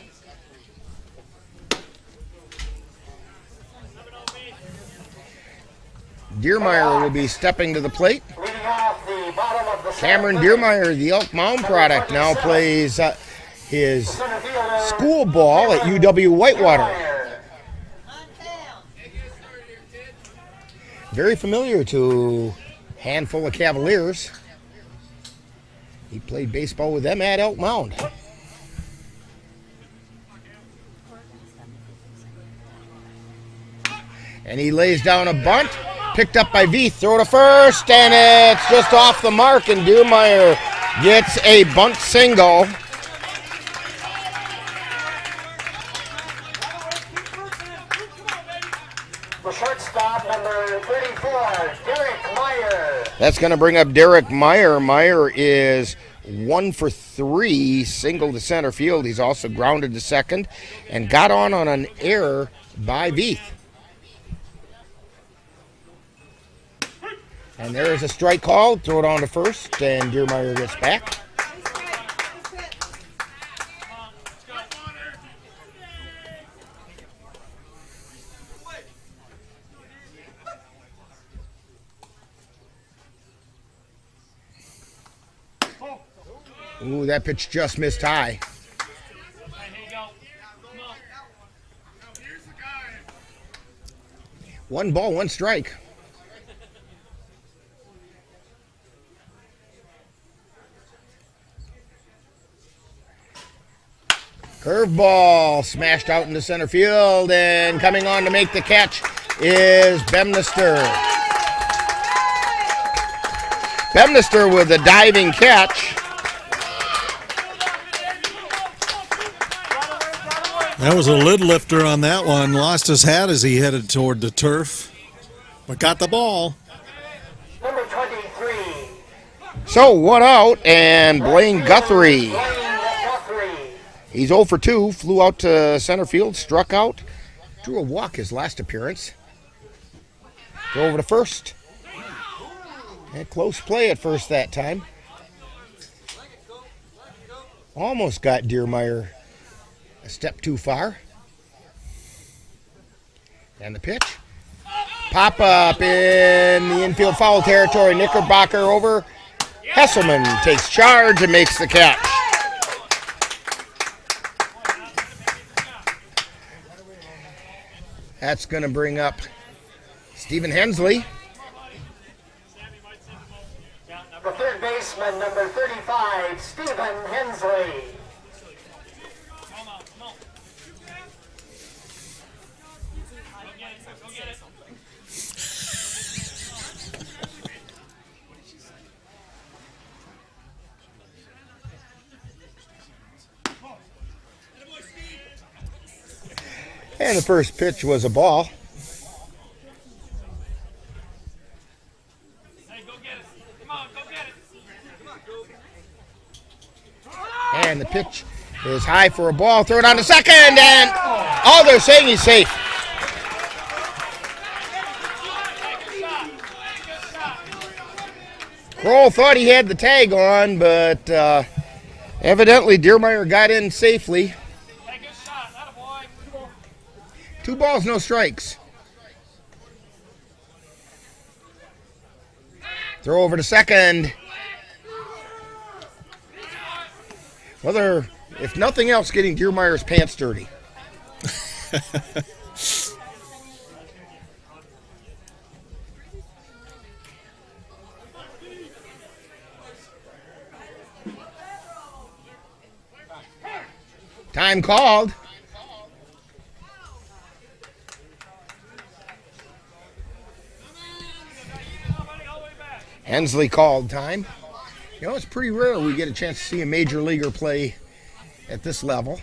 Deermeyer will be stepping to the plate. Cameron Deermeyer, the Elk Mound product, now plays his school ball at UW Whitewater. Very familiar to a handful of Cavaliers. He played baseball with them at Elk Mound. And he lays down a bunt, picked up by Veith, throw to first, and it's just off the mark, and Deermeyer gets a bunt single. The shortstop, number 34, Derek Meyer. That's going to bring up Derek Meyer. Meyer is 1 for 3, single to center field. He's also grounded to second and got on an error by Veith. And there is a strike called. Throw it on to first, and Deermeyer gets back. Ooh, that pitch just missed high. One ball, one strike. Curveball smashed out into center field, and coming on to make the catch is Bemnister. Bemnister with a diving catch. That was a lid lifter on that one. Lost his hat as he headed toward the turf, but got the ball. Number 23. So 1 out, and Blaine Guthrie. He's 0 for 2, flew out to center field, struck out, drew a walk his last appearance. Go over to first. And close play at first that time. Almost got Deermeyer a step too far. And the pitch. Pop up in the infield foul territory. Knickerbocker over. Hesselman takes charge and makes the catch. That's going to bring up Stephen Hensley. The third baseman, number 35, Stephen Hensley. And the first pitch was a ball. And the pitch is high for a ball. Throw it on to second, and they're saying he's safe. Kroll thought he had the tag on, but evidently Deermeyer got in safely. 2 balls, no strikes. Throw over to second. Well, they're, if nothing else, getting Deermeyer's pants dirty. Time called. Hensley called time. You know, it's pretty rare we get a chance to see a major leaguer play at this level.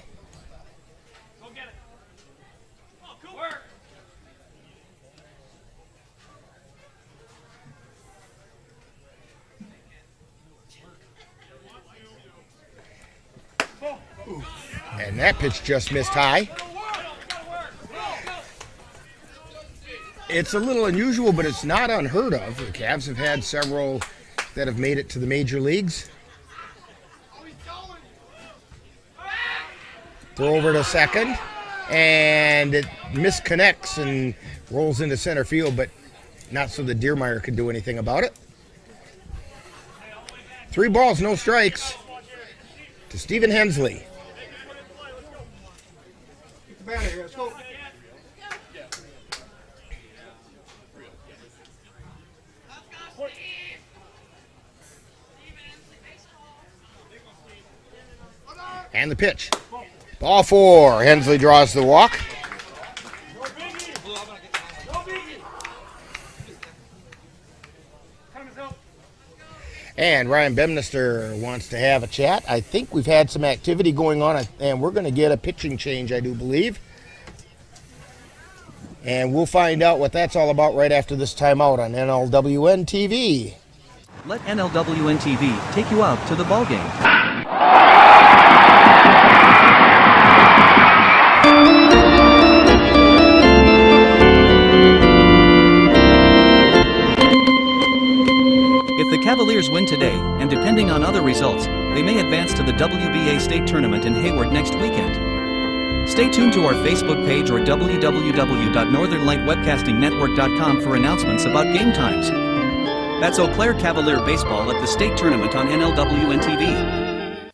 And that pitch just missed high. It's a little unusual, but it's not unheard of. The Cavs have had several that have made it to the major leagues. Throw over to second, and it misconnects and rolls into center field, but not so that Diermeyer could do anything about it. 3 balls, no strikes to Stephen Hensley. Let's go. And the pitch. Ball 4. Hensley draws the walk. And Ryan Bemnister wants to have a chat. I think we've had some activity going on, and we're going to get a pitching change, I do believe. And we'll find out what that's all about right after this timeout on NLWN-TV. Let NLWN-TV take you out to the ballgame. If the Cavaliers win today, and depending on other results, they may advance to the WBA State Tournament in Hayward next weekend. Stay tuned to our Facebook page or www.northernlightwebcastingnetwork.com for announcements about game times. That's Eau Claire Cavalier baseball at the State Tournament on NLWN-TV.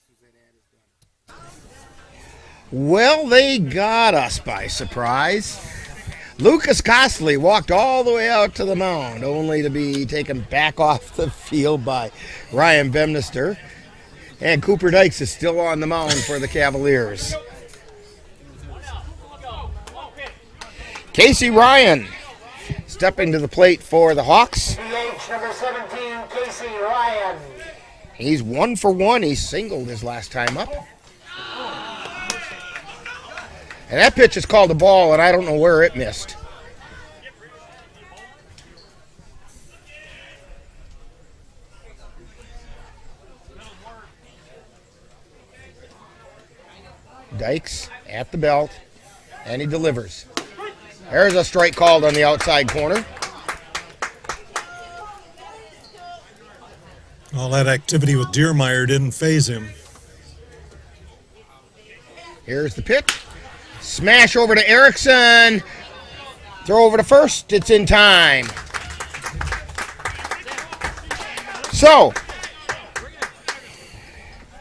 Well, they got us by surprise. Lucas Costley walked all the way out to the mound, only to be taken back off the field by Ryan Bemnister. And Cooper Dykes is still on the mound for the Cavaliers. Casey Ryan stepping to the plate for the Hawks. DH number 17, Casey Ryan. He's 1 for 1. He singled his last time up. And that pitch is called a ball, and I don't know where it missed. Dykes at the belt, and he delivers. There's a strike called on the outside corner. All that activity with Diermeyer didn't faze him. Here's the pitch. Smash over to Erickson. Throw over to first. It's in time. So,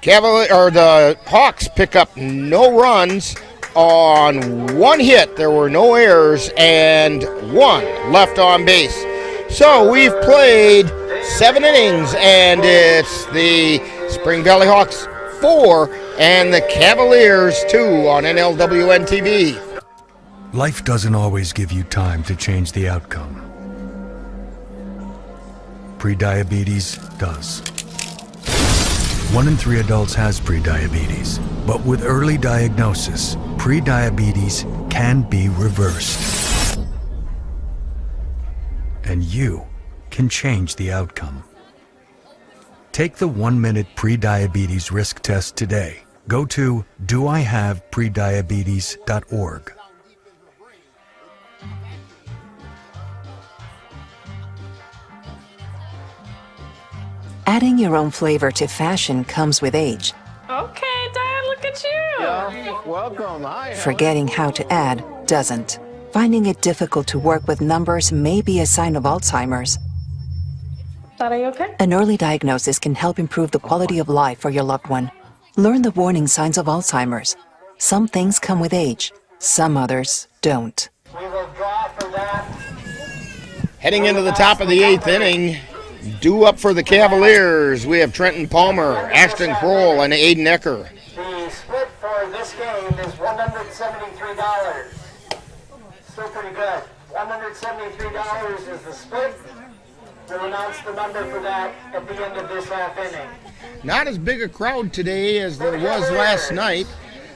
the Hawks pick up no runs on 1 hit. There were no errors and 1 left on base. So we've played 7 innings, and it's the Spring Valley Hawks 4 and the Cavaliers 2 on NLWN-TV. Life doesn't always give you time to change the outcome. Prediabetes does. 1 in 3 adults has prediabetes, but with early diagnosis, prediabetes can be reversed. And you can change the outcome. Take the 1-minute prediabetes risk test today. Go to doihaveprediabetes.org. Adding your own flavor to fashion comes with age. Okay, Dad, look at you. Yeah, welcome. Hi. Forgetting how to add doesn't. Finding it difficult to work with numbers may be a sign of Alzheimer's. Dad, are you okay? An early diagnosis can help improve the quality of life for your loved one. Learn the warning signs of Alzheimer's. Some things come with age, some others don't. We will draw for that. Heading into the top of the 8th inning, due up for the Cavaliers, we have Trenton Palmer, Ashton Kroll, and Aiden Ecker. The split for this game is $173. Still pretty good. $173 is the split. We'll announce the number for that at the end of this half inning. Not as big a crowd today as there was last night.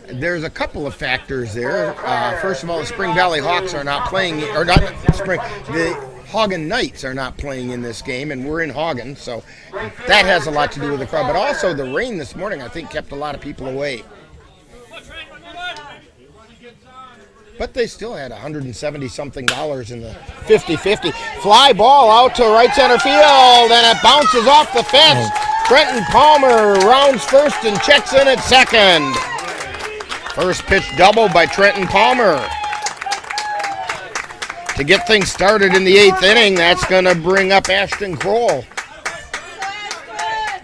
There's a couple of factors there. First of all, the Spring Valley Hawks are not playing, or not Spring, the Hagen Knights are not playing in this game, and we're in Hagen, so that has a lot to do with the crowd. But also the rain this morning, I think, kept a lot of people away. But they still had $170-something in the 50-50. Fly ball out to right center field, and it bounces off the fence. Trenton Palmer rounds first and checks in at second. First pitch double by Trenton Palmer. To get things started in the 8th inning, that's going to bring up Ashton Kroll.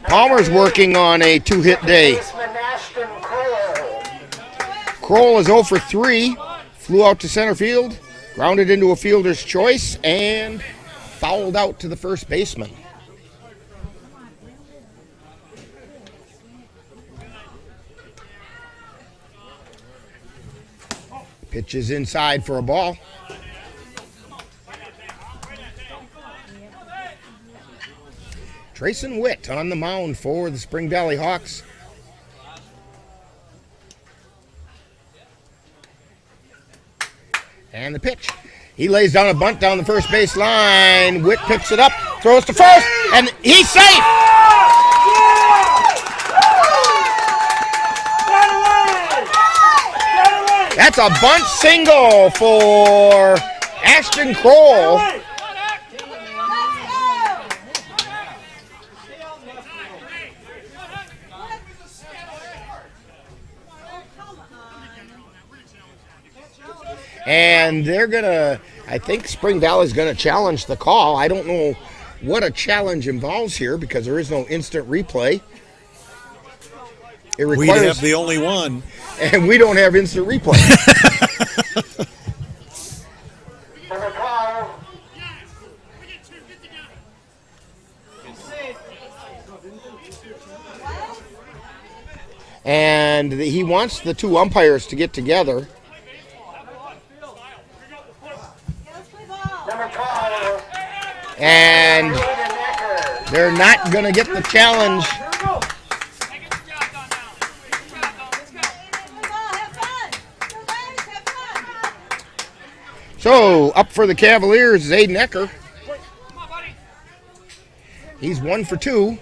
Palmer's working on a 2-hit day. Kroll is 0 for 3. Flew out to center field, grounded into a fielder's choice, and fouled out to the first baseman. Pitch is inside for a ball. Trayson Witt on the mound for the Spring Valley Hawks. And the pitch. He lays down a bunt down the first base line. Witt picks it up, throws to first, and he's safe! That's a bunt single for Ashton Kroll. And they're going to, I think Spring Valley's going to challenge the call. I don't know what a challenge involves here because there is no instant replay. It requires, we have the only one. And we don't have instant replay. And he wants the two umpires to get together. And they're not going to get the challenge. So, up for the Cavaliers is Aiden Ecker. He's 1 for 2.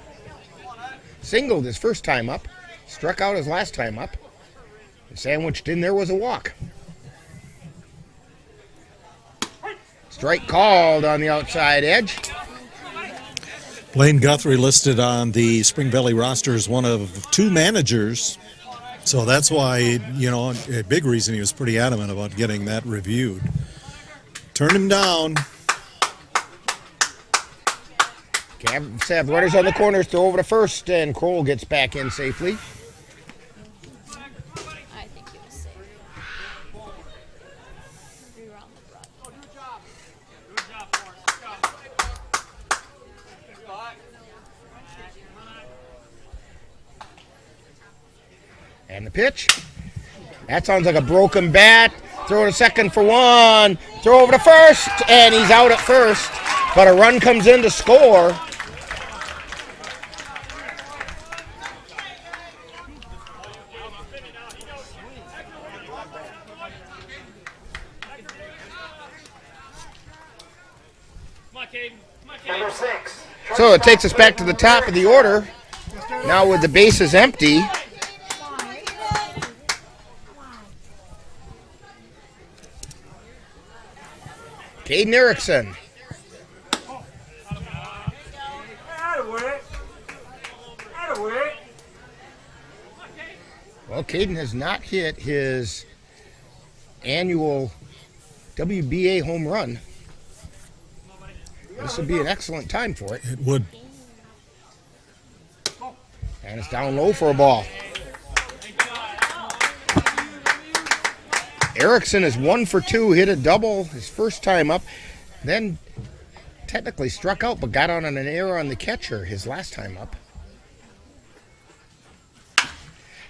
Singled his first time up. Struck out his last time up. Sandwiched in there was a walk. Strike called on the outside edge. Blaine Guthrie listed on the Spring Valley roster as one of 2 managers. So that's why, you know, a big reason he was pretty adamant about getting that reviewed. Turn him down. Cavs have runners on the corners, throw over to first, and Kroll gets back in safely. And the pitch. That sounds like a broken bat. Throw to second for 1. Throw over to first, and he's out at first. But a run comes in to score. Number 6. So it takes us back to the top of the order. Now with the bases empty. Caden Erickson. Well, Caden has not hit his annual WBA home run. This would be an excellent time for it. It would. And it's down low for a ball. Erickson is 1 for 2, hit a double his first time up, then technically struck out but got on an error on the catcher his last time up.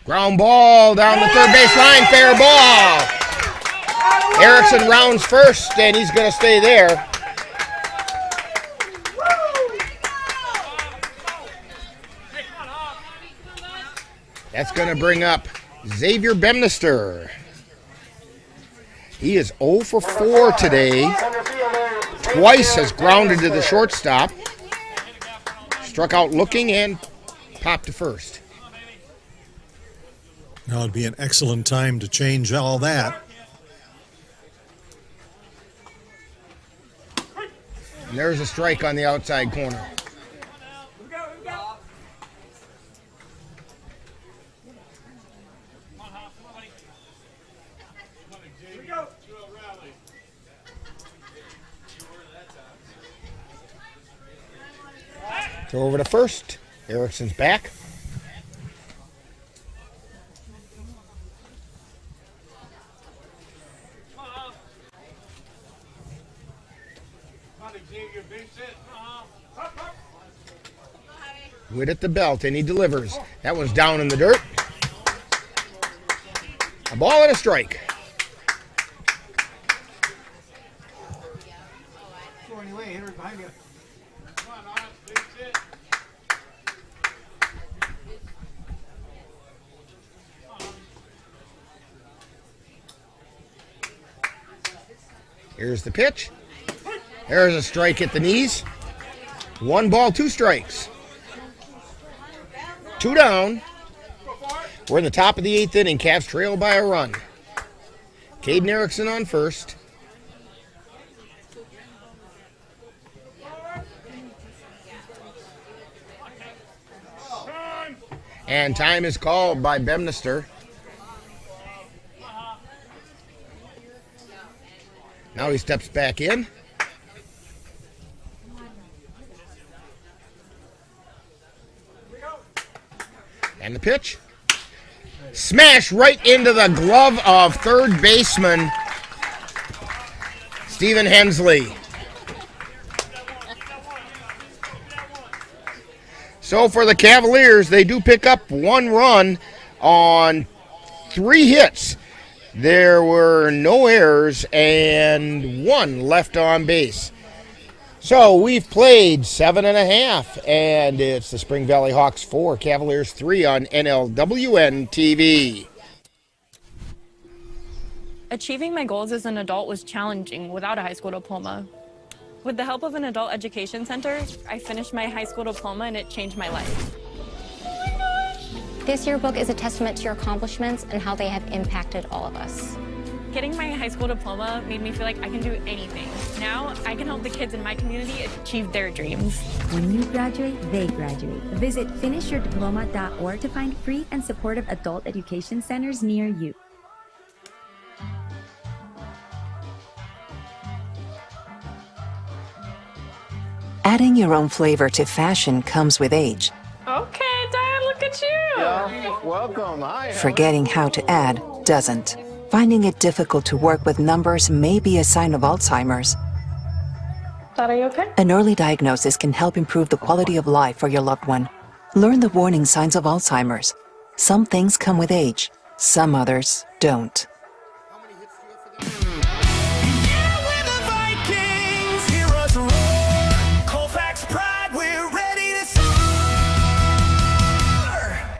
Ground ball down the third base line, fair ball. Erickson rounds first, and he's going to stay there. That's going to bring up Xavier Bemnister. He is 0 for 4 today. Twice has grounded to the shortstop. Struck out looking and popped to first. Now it'd be an excellent time to change all that. And there's a strike on the outside corner. So over to first. Erickson's back. Wood at the belt, and he delivers. That one's down in the dirt. A ball and a strike. Here's the pitch. There's a strike at the knees. 1 ball, 2 strikes. 2 down. We're in the top of the 8th inning. Cavs trail by a run. Caden Erickson on first. And time is called by Bemnister. Now he steps back in. And the pitch. Smash right into the glove of third baseman Stephen Hensley. So for the Cavaliers, they do pick up 1 run on 3 hits. There were no errors and 1 left on base. So we've played 7.5, and it's the Spring Valley Hawks 4, Cavaliers 3 on NLWN-TV. Achieving my goals as an adult was challenging without a high school diploma. With the help of an adult education center, I finished my high school diploma and it changed my life. This yearbook is a testament to your accomplishments and how they have impacted all of us. Getting my high school diploma made me feel like I can do anything. Now, I can help the kids in my community achieve their dreams. When you graduate, they graduate. Visit finishyourdiploma.org to find free and supportive adult education centers near you. Adding your own flavor to fashion comes with age. Okay, Dad, look at you. Yeah, welcome. Hi. Forgetting how to add doesn't. Finding it difficult to work with numbers may be a sign of Alzheimer's. Dad, are you okay? An early diagnosis can help improve the quality of life for your loved one. Learn the warning signs of Alzheimer's. Some things come with age, some others don't.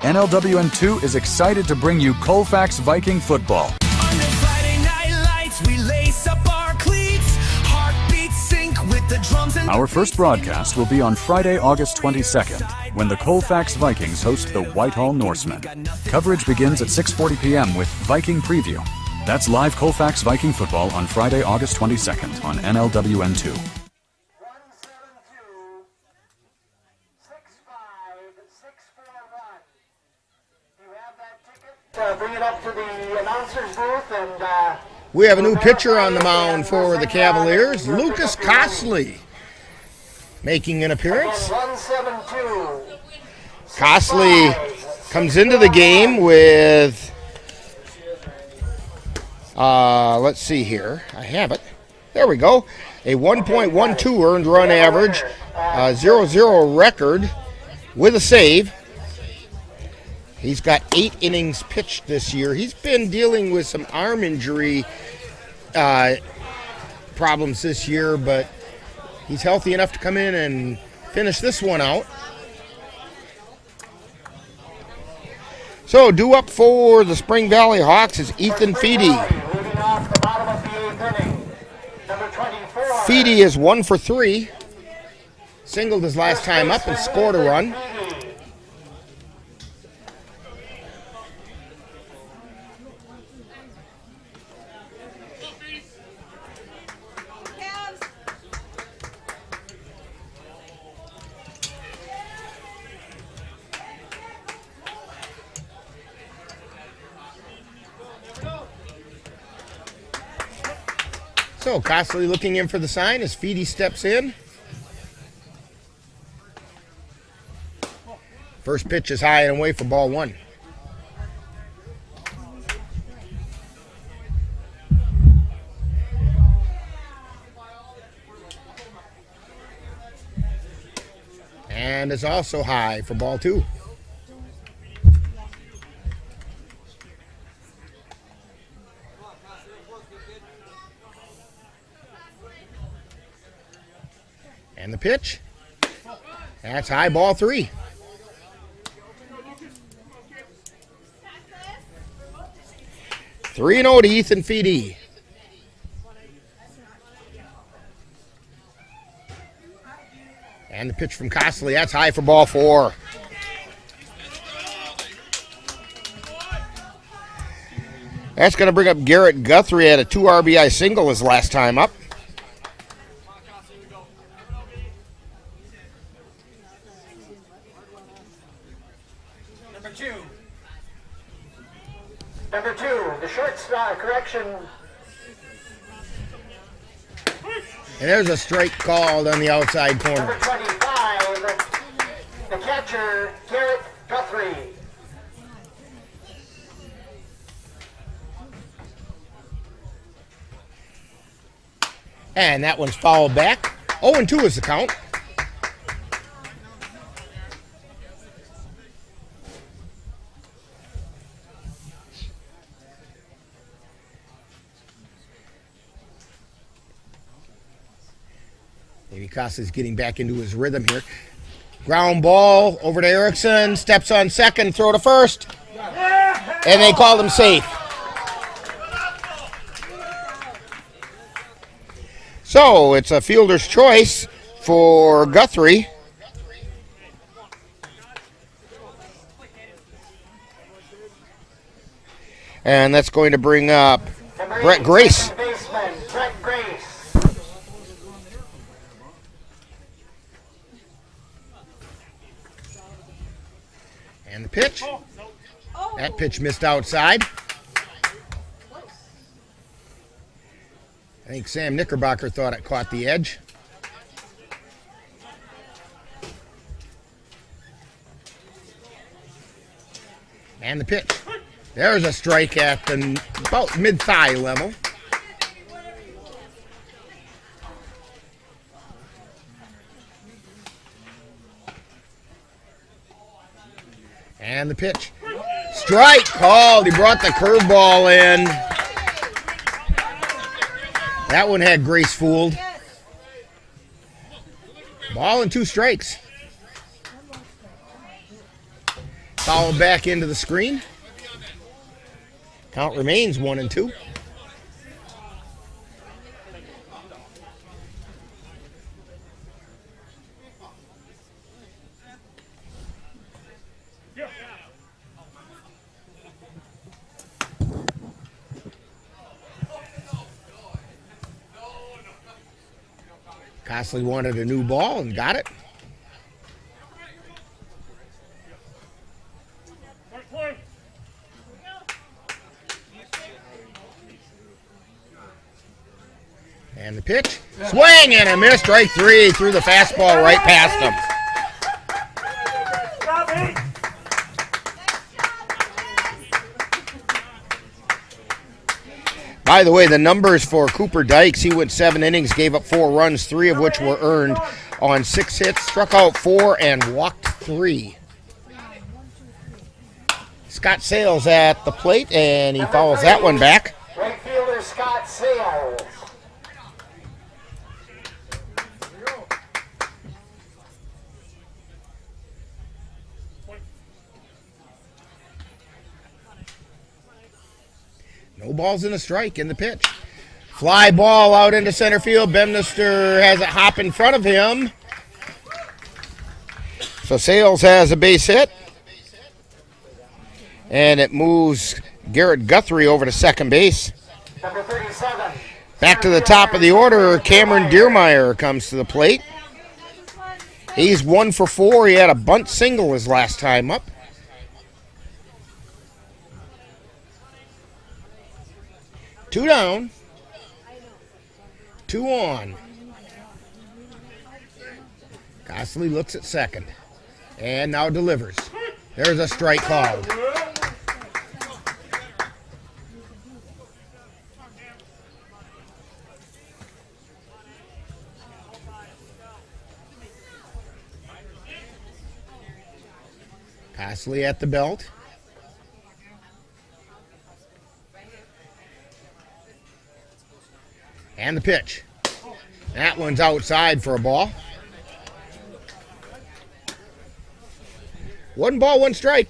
NLWN-2 is excited to bring you Colfax Viking football. Under Friday night lights, we lace up our cleats. Heartbeats sync with the drums and Our first broadcast will be on Friday, August 22nd, when the Colfax Vikings host the Whitehall Norsemen. Coverage begins at 6:40 p.m. with Viking Preview. That's live Colfax Viking football on Friday, August 22nd on NLWN-2. Bring it up to the announcer's booth and We have a new pitcher on the mound for the Cavaliers, Lucas Costley, making an appearance. 1-7-2. Costley comes into the game with, let's see here, I have it. There we go. A 1.12 earned run average, 0-0 record with a save. He's got 8 innings pitched this year. He's been dealing with some arm injury problems this year, but he's healthy enough to come in and finish this one out. So due up for the Spring Valley Hawks is Ethan Feedy. Feedy is 1 for 3. Singled his last time up and scored a run. So Costley looking in for the sign as Feedy steps in. First pitch is high and away for ball 1. And it's also high for ball 2. And the pitch. That's high, ball 3. Three and 0 to Ethan Feedy. And the pitch from Costley. That's high for ball 4. That's going to bring up Garrett Guthrie at a 2 RBI single his last time up. Number 2, the shortstop, correction. And there's a strike called on the outside corner. Number 25, the catcher, Garrett Guthrie. And that one's fouled back. 0-2 is the count. Maybe Costley's getting back into his rhythm here. Ground ball over to Erickson. Steps on second, throw to first. And they called him safe. So it's a fielder's choice for Guthrie. And that's going to bring up Brett Grace. And the pitch. That pitch missed outside. I think Sam Knickerbocker thought it caught the edge. And the pitch. There's a strike at the about mid-thigh level. And the pitch. Strike called. He brought the curveball in. That one had Grace fooled. Ball and 2 strikes. Fouled back into the screen. Count remains 1-2. Costley wanted a new ball and got it. And the pitch. Swing and a miss. Strike 3. Threw the fastball right past him. By the way, the numbers for Cooper Dykes, he went 7 innings, gave up 4 runs, 3 of which were earned on 6 hits, struck out 4, and walked 3. Scott Sales at the plate, and he fouls that one back. Right fielder Scott Sales. No balls and a strike in the pitch. Fly ball out into center field. Bemnister has it hop in front of him. So Sales has a base hit. And it moves Garrett Guthrie over to second base. Number 37. Back to the top of the order, Cameron Deermeyer comes to the plate. He's 1 for 4. He had a bunt single his last time up. Two down. 2 on. Gossley looks at second. And now delivers. There's a strike called. Gossley at the belt. And the pitch. That one's outside for a ball. 1 ball, 1 strike.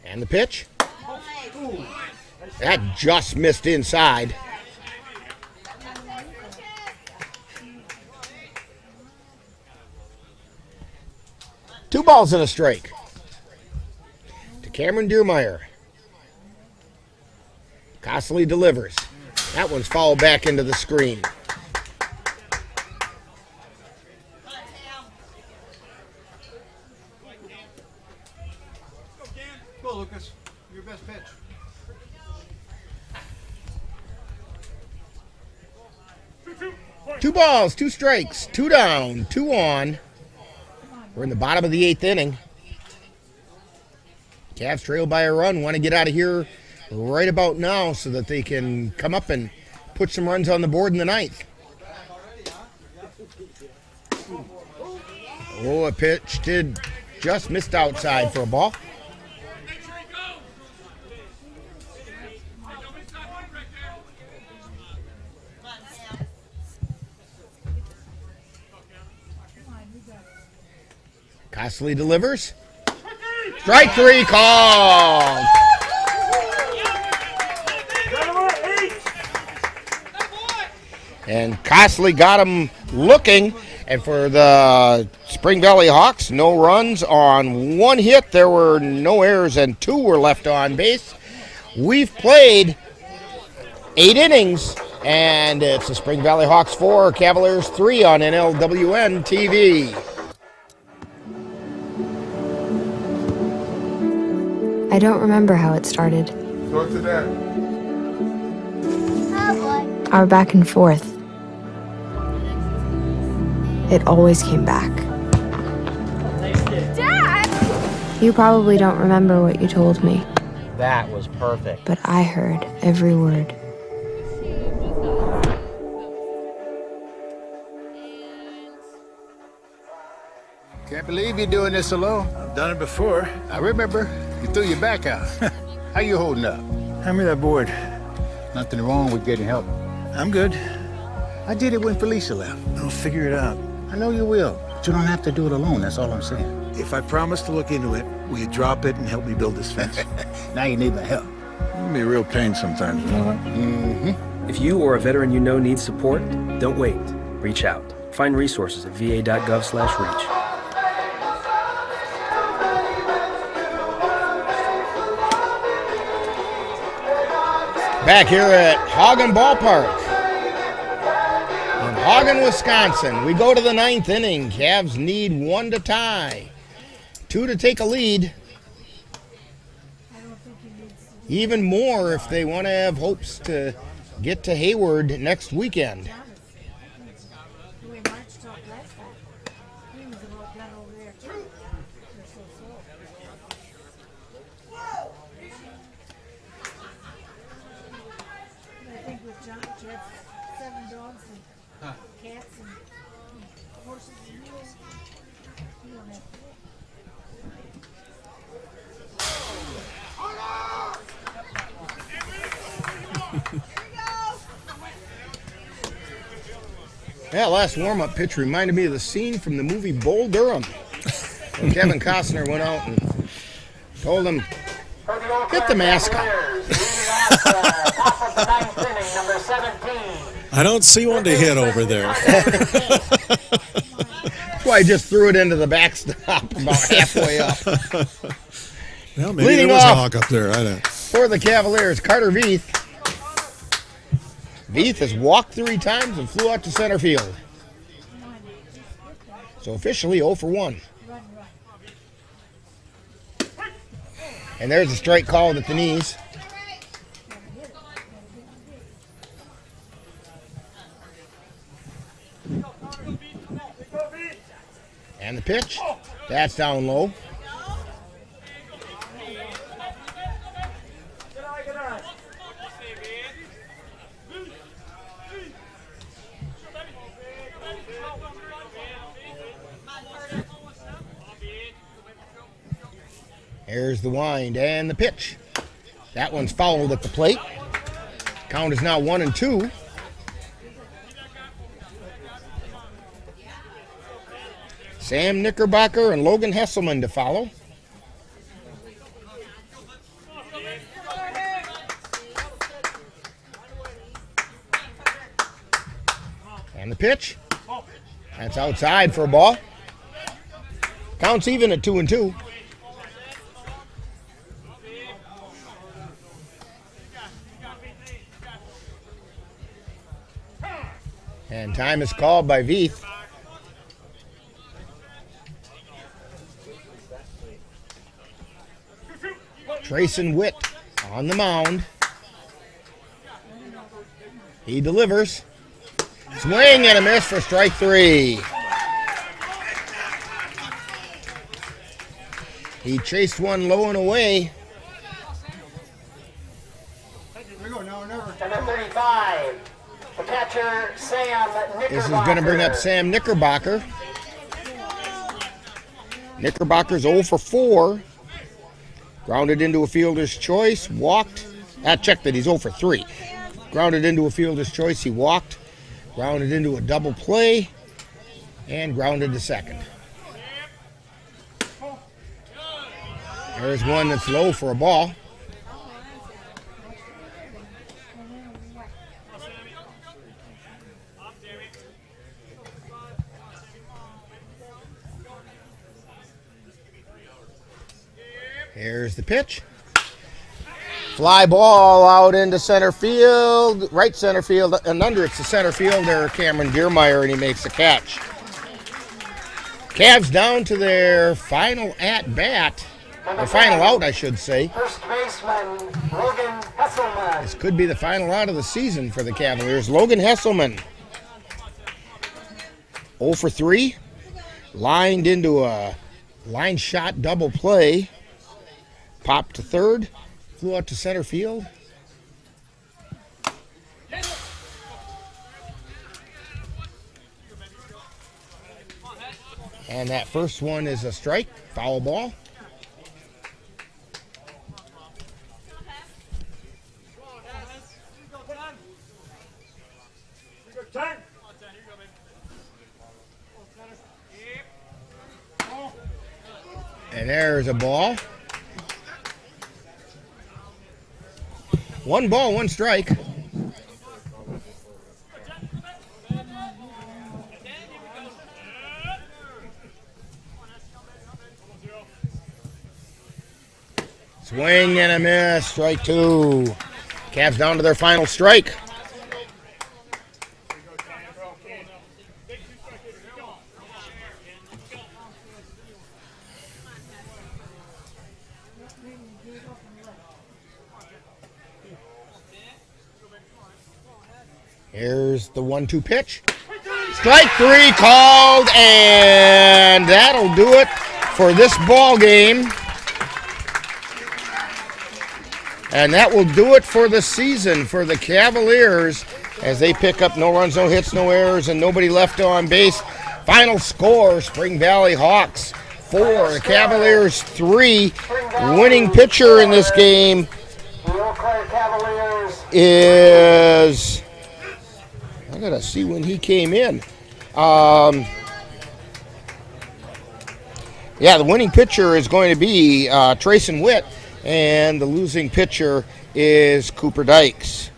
And the pitch. That just missed inside. Two balls and a strike to Cameron Deermeyer. Gossley delivers. That one's fouled back into the screen. Go, Lucas. Your best pitch. Two balls, 2 strikes, 2 down, 2 on. We're in the bottom of the 8th inning. Cavs trail by a run. Want to get out of here right about now so that they can come up and put some runs on the board in the 9th. Oh, a pitch did just missed outside for a ball. Gossley delivers. Strike 3 called. And Gossley got him looking. And for the Spring Valley Hawks, no runs on 1 hit. There were no errors and 2 were left on base. We've played 8 innings. And it's the Spring Valley Hawks 4, Cavaliers 3 on NLWN-TV. I don't remember how it started. Talk to Dad. Our back and forth. It always came back. Dad! You probably don't remember what you told me, That was perfect. but I heard every word. Can't believe you're doing this alone. I've done it before. I remember. You threw your back out. How you holding up? Hand me that board. Nothing wrong with getting help. I'm good. I did it when Felicia left. I'll figure it out. I know you will. But you don't have to do it alone. That's all I'm saying. If I promise to look into it, will you drop it and help me build this fence? Now you need my help. It can be a real pain sometimes, you know what? Mm-hmm. If you or a veteran you know needs support, don't wait. Reach out. Find resources at va.gov/reach. Back here at Hagen Ballpark in Hagen, Wisconsin. We go to the 9th inning. Cavs need 1 to tie, 2 to take a lead. Even more if they want to have hopes to get to Hayward next weekend. Yeah, last warm-up pitch reminded me of the scene from the movie Bull Durham. When Kevin Costner went out and told him, get the mask on. I don't see one to hit over there. That's why I just threw it into the backstop about halfway up. Well, maybe Leading there was off a hawk up there. I don't. For the Cavaliers, Carter Veith. Veith has walked 3 times and flew out to center field. So officially 0 for 1. And there's a strike called at the knees. And the pitch, that's down low. Here's the wind and the pitch. That one's fouled at the plate. Count is now 1-2. Sam Knickerbocker and Logan Hesselman to follow. And the pitch. That's outside for a ball. Counts even at 2-2. And time is called by Veith. Trayson Witt on the mound. He delivers. Swing and a miss for strike 3. He chased one low and away. Number 35, the catcher, Sam Knickerbocker. This is going to bring up Sam Knickerbocker. Knickerbocker's 0 for 4. Grounded into a fielder's choice, walked. Checked that he's 0 for 3. Grounded into a fielder's choice, he walked. Grounded into a double play, and grounded to second. There's one that's low for a ball. Here's the pitch. Fly ball out into center field, right center field, and under it's the center fielder, Cameron Diermeyer, and he makes the catch. Cavs down to their final at-bat, or final out, I should say. First baseman, Logan Hesselman. This could be the final out of the season for the Cavaliers. Logan Hesselman, 0 for 3, lined into a line shot double play. Popped to third, flew out to center field. And that first one is a strike, foul ball. And there's a ball. 1 ball, 1 strike. Swing and a miss, strike 2. Cavs down to their final strike. Here's the 1-2 pitch. Strike 3 called, and that'll do it for this ball game. And that will do it for the season for the Cavaliers as they pick up no runs, no hits, no errors, and nobody left on base. Final score, Spring Valley Hawks 4, the Cavaliers 3. Winning pitcher in this game The Eau Claire Cavaliers is, I gotta see when he came in. Yeah, the winning pitcher is going to be Trayson Witt, and the losing pitcher is Cooper Dykes.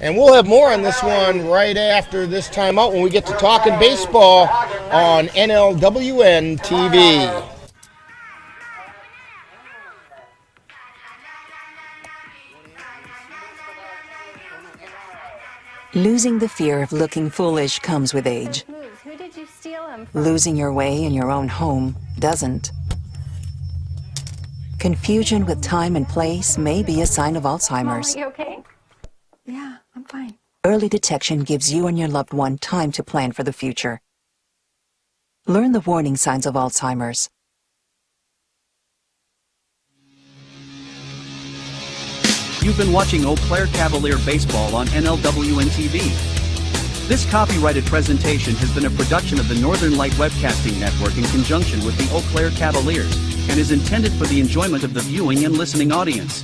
And we'll have more on this one right after this timeout when we get to talking baseball on NLWN-TV. Losing the fear of looking foolish comes with age. Who did you steal him from? Losing your way in your own home doesn't. Confusion with time and place may be a sign of Alzheimer's. Are you okay? Yeah, I'm fine. Early detection gives you and your loved one time to plan for the future. Learn the warning signs of Alzheimer's. You've been watching Eau Claire Cavalier Baseball on NLWN-TV. This copyrighted presentation has been a production of the Northern Light Webcasting Network in conjunction with the Eau Claire Cavaliers, and is intended for the enjoyment of the viewing and listening audience.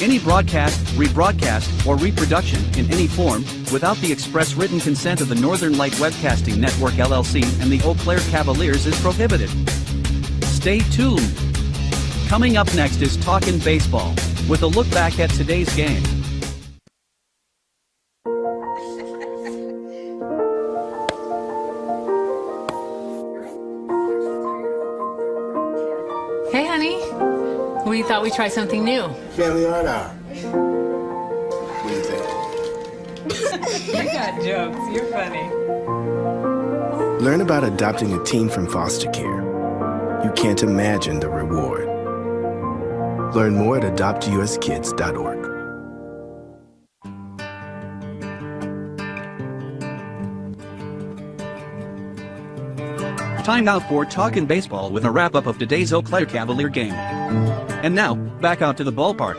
Any broadcast, rebroadcast, or reproduction, in any form, without the express written consent of the Northern Light Webcasting Network LLC and the Eau Claire Cavaliers is prohibited. Stay tuned. Coming up next is Talkin' Baseball, with a look back at today's game. Hey, honey. We thought we'd try something new. Family art hour. What do you think? You got jokes. You're funny. Learn about adopting a teen from foster care. You can't imagine the reward. Learn more at adoptuskids.org. Time now for Talkin' Baseball with a wrap-up of today's Eau Claire Cavalier game. And now, back out to the ballpark.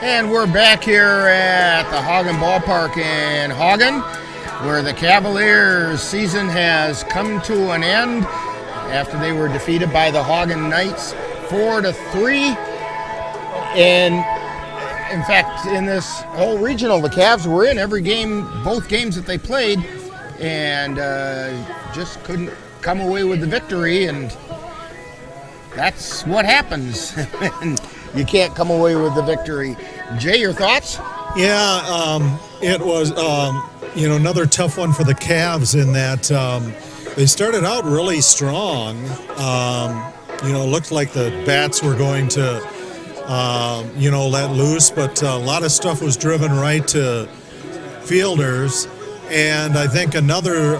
And we're back here at the Hagen Ballpark in Hagen, where the Cavaliers' season has come to an end after they were defeated by the Hagen Knights 4-3. And in fact, in this whole regional, the Cavs were in every game, both games that they played, and just couldn't come away with the victory. And that's what happens. You can't come away with the victory. Jay, your thoughts? Yeah, it was, another tough one for the Cavs in that they started out really strong. Looked like the bats were going to, let loose, but a lot of stuff was driven right to fielders. And I think another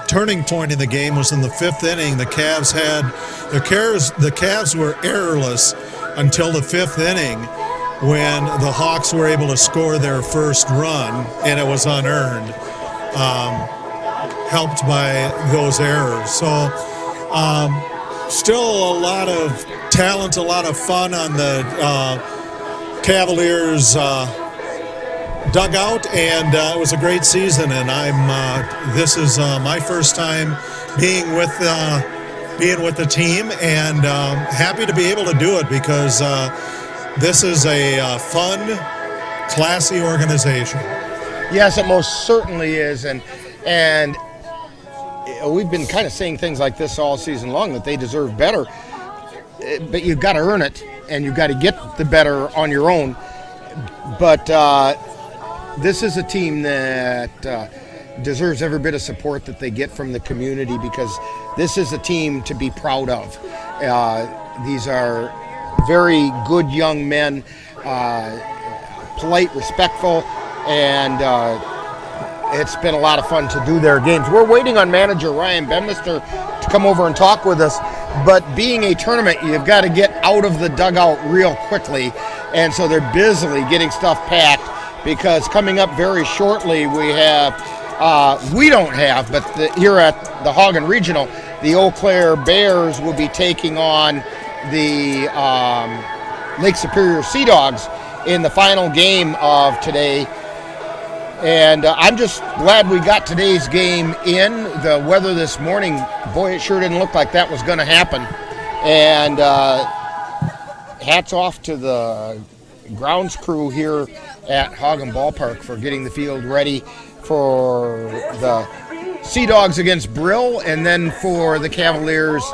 turning point in the game was in the fifth inning. The Cavs were errorless until the fifth inning, when the Hawks were able to score their first run, and it was unearned, helped by those errors. So still a lot of talent, a lot of fun on the Cavaliers dugout, and it was a great season. And this is my first time being with the team, and happy to be able to do it because this is a fun, classy organization. Yes, it most certainly is, and we've been kind of saying things like this all season long, that they deserve better, but you've got to earn it, and you've got to get the better on your own. But this is a team that deserves every bit of support that they get from the community, because this is a team to be proud of. These are very good young men, polite, respectful, and it's been a lot of fun to do their games. We're waiting on manager Ryan Bemnister to come over and talk with us, but being a tournament, you've got to get out of the dugout real quickly, and so they're busily getting stuff packed, because coming up very shortly we have, here at the Hagen Regional, the Eau Claire Bears will be taking on the Lake Superior Sea Dogs in the final game of today. And I'm just glad we got today's game in. The weather this morning, boy, it sure didn't look like that was going to happen. And hats off to the grounds crew here at Hagen Ballpark for getting the field ready for the Sea Dogs against Brill, and then for the Cavaliers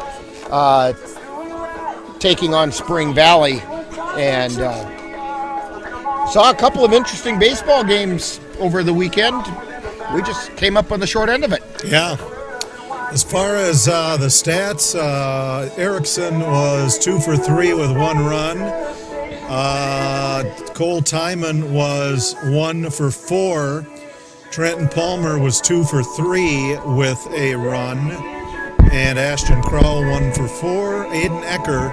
taking on Spring Valley. And saw a couple of interesting baseball games over the weekend. We just came up on the short end of it. Yeah. As far as the stats, Erickson was 2 for 3 with 1 run. Cole Timon was 1 for 4. Trenton Palmer was 2 for 3 with a run. And Ashton Kroll 1 for 4. Aiden Ecker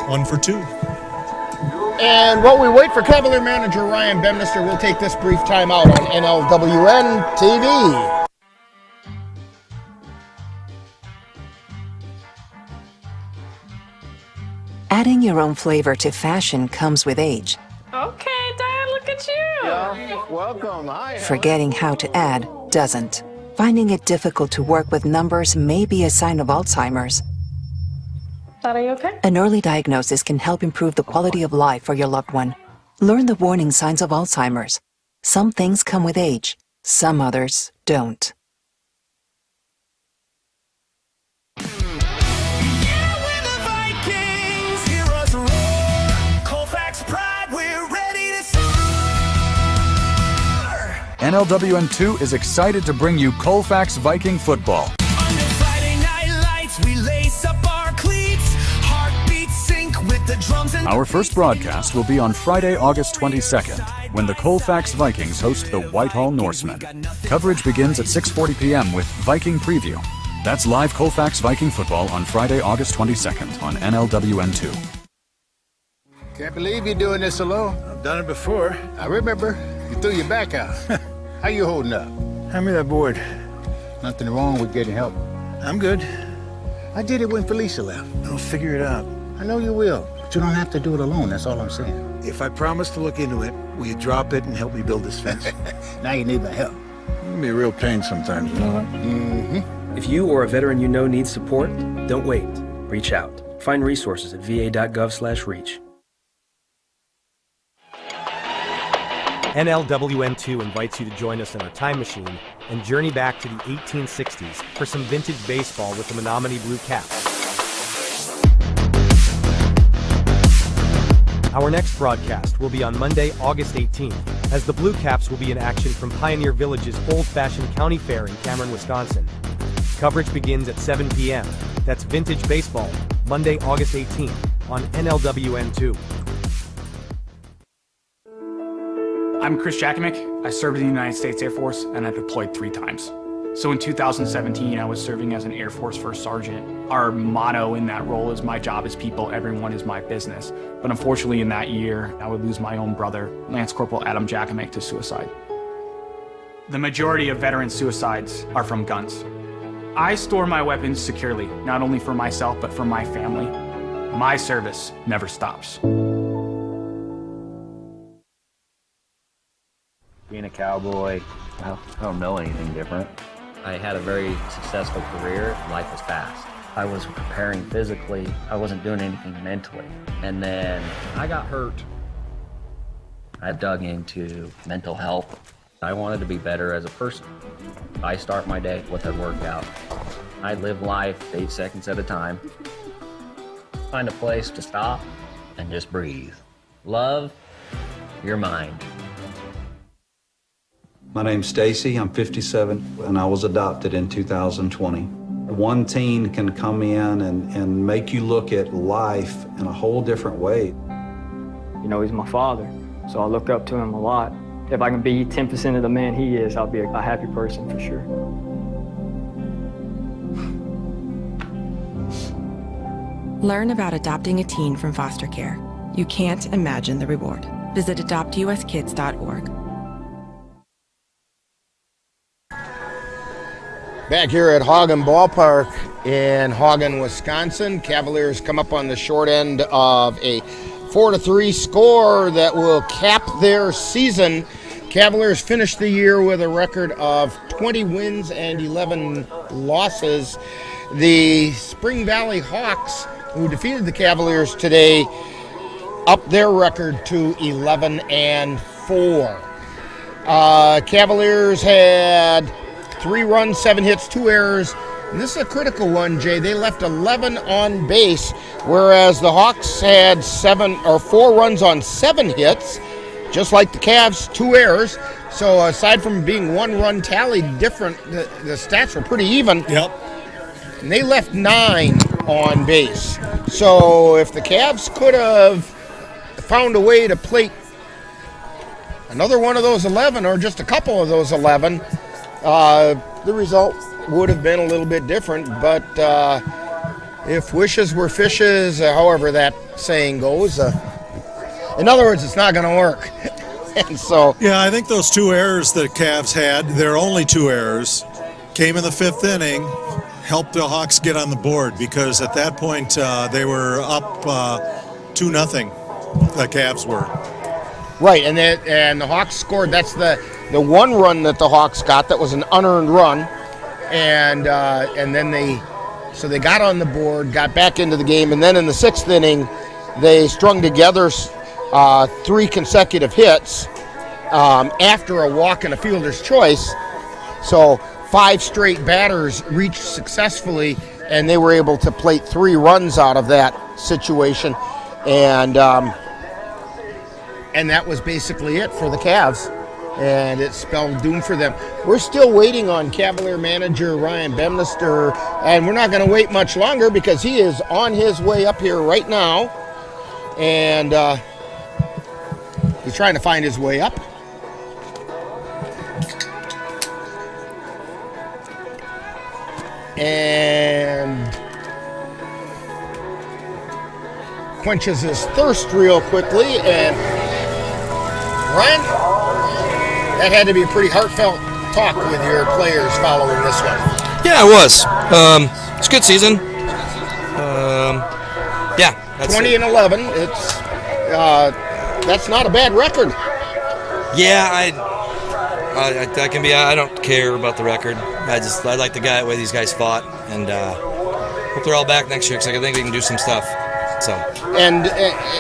1 for 2. And while we wait for Cavalier manager Ryan Bemnister, we'll take this brief time out on NLWN-TV. Adding your own flavor to fashion comes with age. Okay, Dad, look at you. Yeah, welcome. Hi. Forgetting how to add doesn't. Finding it difficult to work with numbers may be a sign of Alzheimer's. Dad, are you okay? An early diagnosis can help improve the quality of life for your loved one. Learn the warning signs of Alzheimer's. Some things come with age, some others don't. NLWN-2 is excited to bring you Colfax Viking football. Under Friday night lights, we lace up our cleats. Heartbeats sync with the drums and Our first broadcast will be on Friday, August 22nd, when the Colfax Vikings host the Whitehall Norsemen. Coverage begins at 6:40 p.m. with Viking Preview. That's live Colfax Viking football on Friday, August 22nd on NLWN-2. Can't believe you're doing this alone. I've done it before. I remember. You threw your back out. How you holding up? Hand me that board. Nothing wrong with getting help. I'm good. I did it when Felicia left. I'll figure it out. I know you will, but you don't have to do it alone. That's all I'm saying. If I promise to look into it, will you drop it and help me build this fence? Now you need my help. It can be a real pain sometimes, you know that? Mm-hmm. If you or a veteran you know needs support, don't wait. Reach out. Find resources at va.gov/reach. NLWN-2 invites you to join us in our time machine and journey back to the 1860s for some vintage baseball with the Menominee Blue Caps. Our next broadcast will be on Monday, August 18th, as the Blue Caps will be in action from Pioneer Village's old-fashioned county fair in Cameron, Wisconsin. Coverage begins at 7 p.m. That's vintage baseball, Monday, August 18th, on NLWN-2. I'm Chris Jakimick. I served in the United States Air Force and I deployed 3 times. So in 2017, I was serving as an Air Force First Sergeant. Our motto in that role is my job is people, everyone is my business. But unfortunately in that year, I would lose my own brother, Lance Corporal Adam Jakimick, to suicide. The majority of veteran suicides are from guns. I store my weapons securely, not only for myself, but for my family. My service never stops. Being a cowboy, well, I don't know anything different. I had a very successful career. Life was fast. I was preparing physically. I wasn't doing anything mentally. And then I got hurt. I dug into mental health. I wanted to be better as a person. I start my day with a workout. I live life 8 seconds at a time. Find a place to stop and just breathe. Love your mind. My name's Stacy, I'm 57, and I was adopted in 2020. One teen can come in and make you look at life in a whole different way. You know, he's my father, so I look up to him a lot. If I can be 10% of the man he is, I'll be a happy person for sure. Learn about adopting a teen from foster care. You can't imagine the reward. Visit adoptuskids.org. Back here at Hagen Ballpark in Hagen, Wisconsin, Cavaliers come up on the short end of a 4-3 score that will cap their season. Cavaliers finished the year with a record of 20 wins and 11 losses. The Spring Valley Hawks, who defeated the Cavaliers today, up their record to 11-4. Cavaliers had 3 runs, 7 hits, 2 errors. And this is a critical one, Jay. They left 11 on base, whereas the Hawks had 4 runs on 7 hits, just like the Cavs, 2 errors. So aside from being 1 run tally different, the stats were pretty even. Yep. And they left 9 on base. So if the Cavs could have found a way to plate another one of those 11 or just a couple of those 11, the result would have been a little bit different. But if wishes were fishes, however that saying goes, in other words, it's not going to work. And so, yeah, I think those 2 errors that Cavs had, their only 2 errors, came in the 5th inning, helped the Hawks get on the board, because at that point they were up 2-0. The Cavs were. Right, and the Hawks scored. That's the 1 run that the Hawks got. That was an unearned run, and then they got on the board, got back into the game, and then in the 6th inning, they strung together 3 consecutive hits after a walk and a fielder's choice. So 5 straight batters reached successfully, and they were able to plate 3 runs out of that situation, and that was basically it for the Cavs, and it spelled doom for them. We're still waiting on Cavalier manager Ryan Bemnister, and we're not going to wait much longer because he is on his way up here right now, and he's trying to find his way up. And quenches his thirst real quickly. And Ryan, that had to be a pretty heartfelt talk with your players following this one. Yeah, it was. It's a good season. Yeah, 20-11. It's that's not a bad record. Yeah, I can be. I don't care about the record. I like the way these guys fought, and hope they're all back next year because I think they can do some stuff. So, and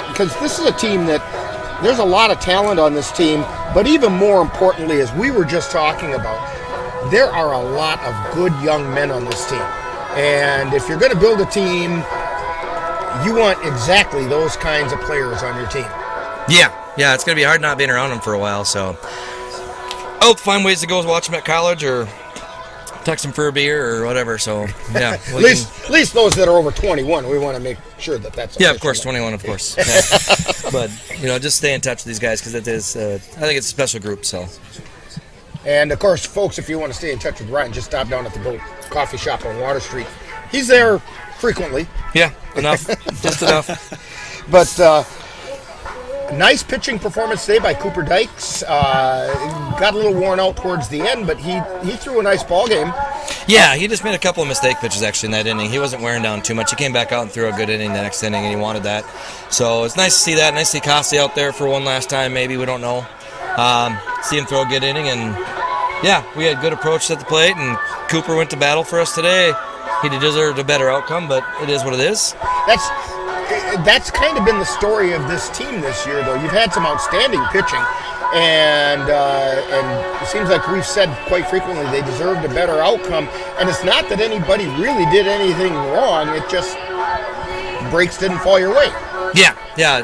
because this is a team that there's a lot of talent on this team, but even more importantly, as we were just talking about, there are a lot of good young men on this team. And if you're going to build a team, you want exactly those kinds of players on your team. Yeah, it's going to be hard not being around them for a while. So, I hope to find ways to go watch them at college or text them for a beer or whatever. So, yeah. at least those that are over 21, we want to make sure that that's yeah, of course, 21, of course. Yeah. But, just stay in touch with these guys because it is, I think it's a special group. So. And, of course, folks, if you want to stay in touch with Ryan, just stop down at the Boat Coffee Shop on Water Street. He's there frequently. Yeah, enough. Just enough. But nice pitching performance today by Cooper Dykes. Got a little worn out towards the end, but he threw a nice ball game. Yeah, he just made a couple of mistake pitches actually in that inning. He wasn't wearing down too much. He came back out and threw a good inning the next inning, and he wanted that. So it's nice to see that. Nice to see Costi out there for one last time, maybe. We don't know. See him throw a good inning, and yeah, we had good approach at the plate, and Cooper went to battle for us today. He deserved a better outcome, but it is what it is. That's kind of been the story of this team this year, though. You've had some outstanding pitching, and it seems like we've said quite frequently they deserved a better outcome. And it's not that anybody really did anything wrong; it just breaks didn't fall your way. Yeah,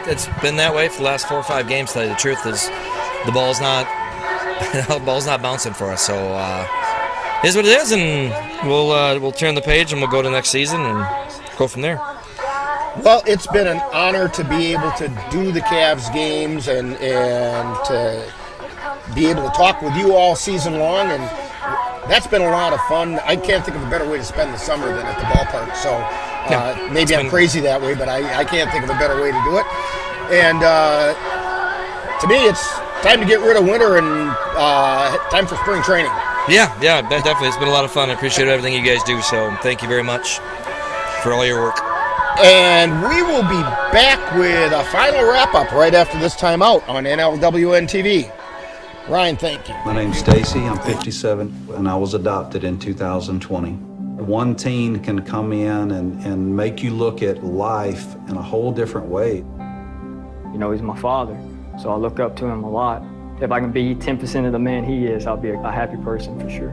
it's been that way for the last 4 or 5 games. To tell you the truth, is the ball's not bouncing for us. So it is what it is, and we'll turn the page and we'll go to next season and go from there. Well, it's been an honor to be able to do the Cavs games and to be able to talk with you all season long, and that's been a lot of fun. I can't think of a better way to spend the summer than at the ballpark. So maybe I'm crazy that way, but I can't think of a better way to do it. And to me, it's time to get rid of winter and time for spring training. Yeah, definitely. It's been a lot of fun. I appreciate everything you guys do, so thank you very much for all your work. And we will be back with a final wrap-up right after this timeout on NLWN-TV. Ryan, thank you. My name's Stacy. I'm 57, and I was adopted in 2020. One teen can come in and make you look at life in a whole different way. You know, he's my father, so I look up to him a lot. If I can be 10% of the man he is, I'll be a happy person for sure.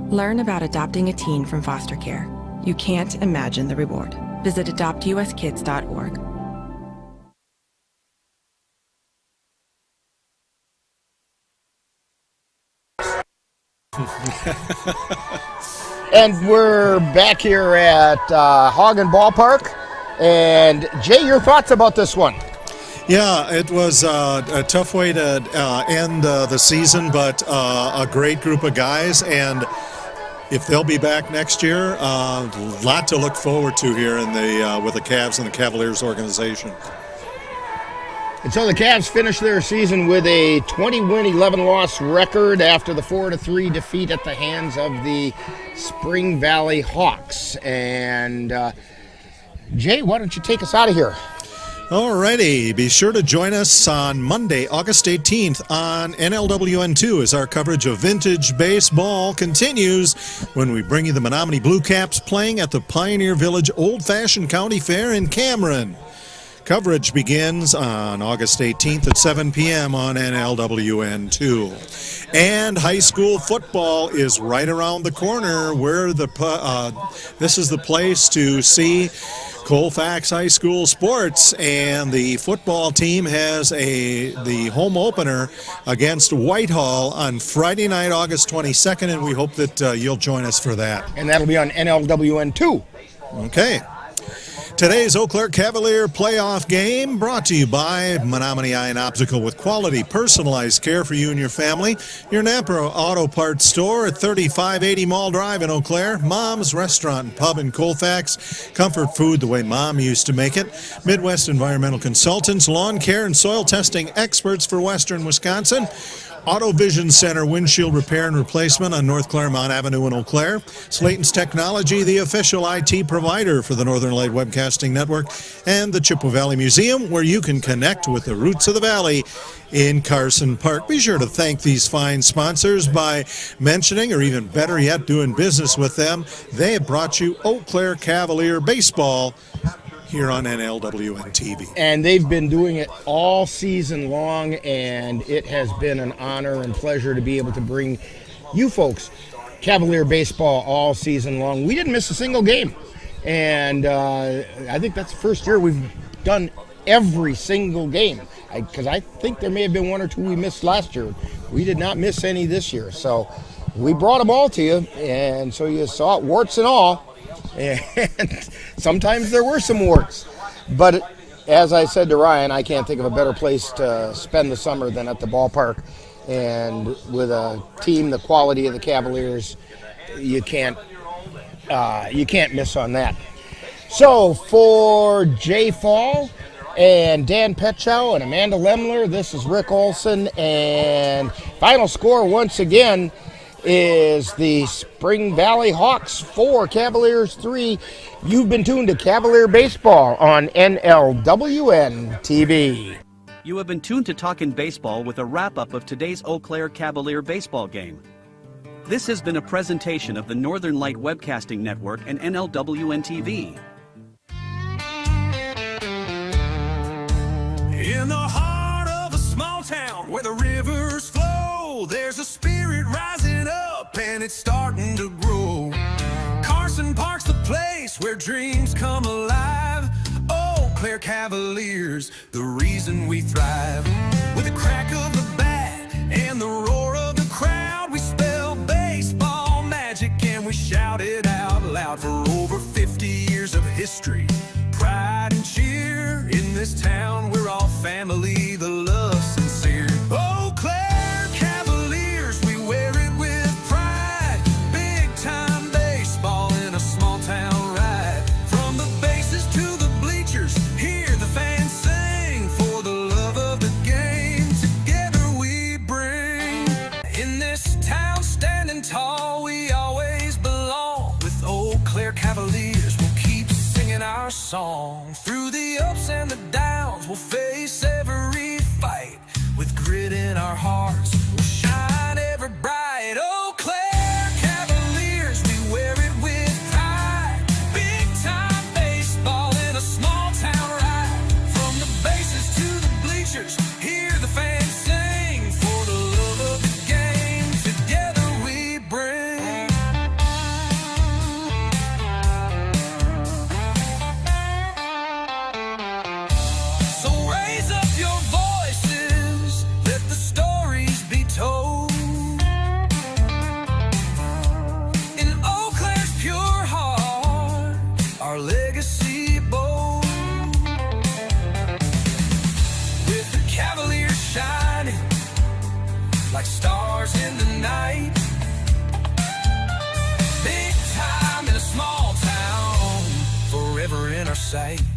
Learn about adopting a teen from foster care. You can't imagine the reward. Visit adoptuskids.org. And we're back here at Hagen Ballpark. And Jay, your thoughts about this one? Yeah, it was a tough way to end the season, but a great group of guys. And if they'll be back next year, a lot to look forward to here in the with the Cavs and the Cavaliers organization. And so the Cavs finished their season with a 20-win, 11-loss record after the 4-3 defeat at the hands of the Spring Valley Hawks. And Jay, why don't you take us out of here? Alrighty, be sure to join us on Monday, August 18th on NLWN-2 as our coverage of vintage baseball continues when we bring you the Menominee Blue Caps playing at the Pioneer Village Old-Fashioned County Fair in Cameron. Coverage begins on August 18th at 7 p.m. on NLWN-2. And high school football is right around the corner where this is the place to see Colfax High School sports, and the football team has the home opener against Whitehall on Friday night, August 22nd, and we hope that you'll join us for that. And that'll be on NLWN2. Okay. Today's Eau Claire Cavalier playoff game brought to you by Menominee Eye and Optical, with quality, personalized care for you and your family. Your Napa Auto Parts store at 3580 Mall Drive in Eau Claire. Mom's Restaurant and Pub in Colfax. Comfort food the way Mom used to make it. Midwest Environmental Consultants, lawn care and soil testing experts for Western Wisconsin. Auto Vision Center, windshield repair and replacement on North Claremont Avenue in Eau Claire. Slayton's Technology, the official IT provider for the Northern Light Webcasting Network. And the Chippewa Valley Museum, where you can connect with the roots of the valley in Carson Park. Be sure to thank these fine sponsors by mentioning, or even better yet, doing business with them. They have brought you Eau Claire Cavalier baseball here on NLWN-TV. And they've been doing it all season long, and it has been an honor and pleasure to be able to bring you folks Cavalier baseball all season long. We didn't miss a single game, and I think that's the first year we've done every single game, because I think there may have been one or two we missed last year. We did not miss any this year, so we brought them all to you, and so you saw it, warts and all. And sometimes there were some warts, but as I said to Ryan, I can't think of a better place to spend the summer than at the ballpark. And with a team the quality of the Cavaliers, you can't miss on that. So for Jay Fall and Dan Petchow and Amanda Lemler, this is Rick Olson, and final score once again is the Spring Valley Hawks 4, Cavaliers 3. You've been tuned to Cavalier Baseball on NLWN-TV. You have been tuned to Talkin' Baseball with a wrap-up of today's Eau Claire Cavalier baseball game. This has been a presentation of the Northern Light Webcasting Network and NLWN-TV. In the heart of a small town where the rivers flow, there's a spirit rising up and it's starting to grow. Carson Park's the place where dreams come alive. Eau Claire Cavaliers, the reason we thrive. With the crack of the bat and the roar of the crowd, we spell baseball magic and we shout it out loud. For over 50 years of history, pride and cheer in this town, we're all family, the love sincere. Eau Claire Cavaliers, we wear it with pride. Big time baseball in a small town ride. From the bases to the bleachers, hear the fans sing. For the love of the game, together we bring. In this town standing tall, we always belong. With Eau Claire Cavaliers, we'll keep singing our song. Through the ups and the downs, we'll face every fight. With grit in our hearts, we'll shine ever bright. Eau Claire Cavaliers, we wear it with pride. Big time stars in the night. Big time in a small town, forever in our sight.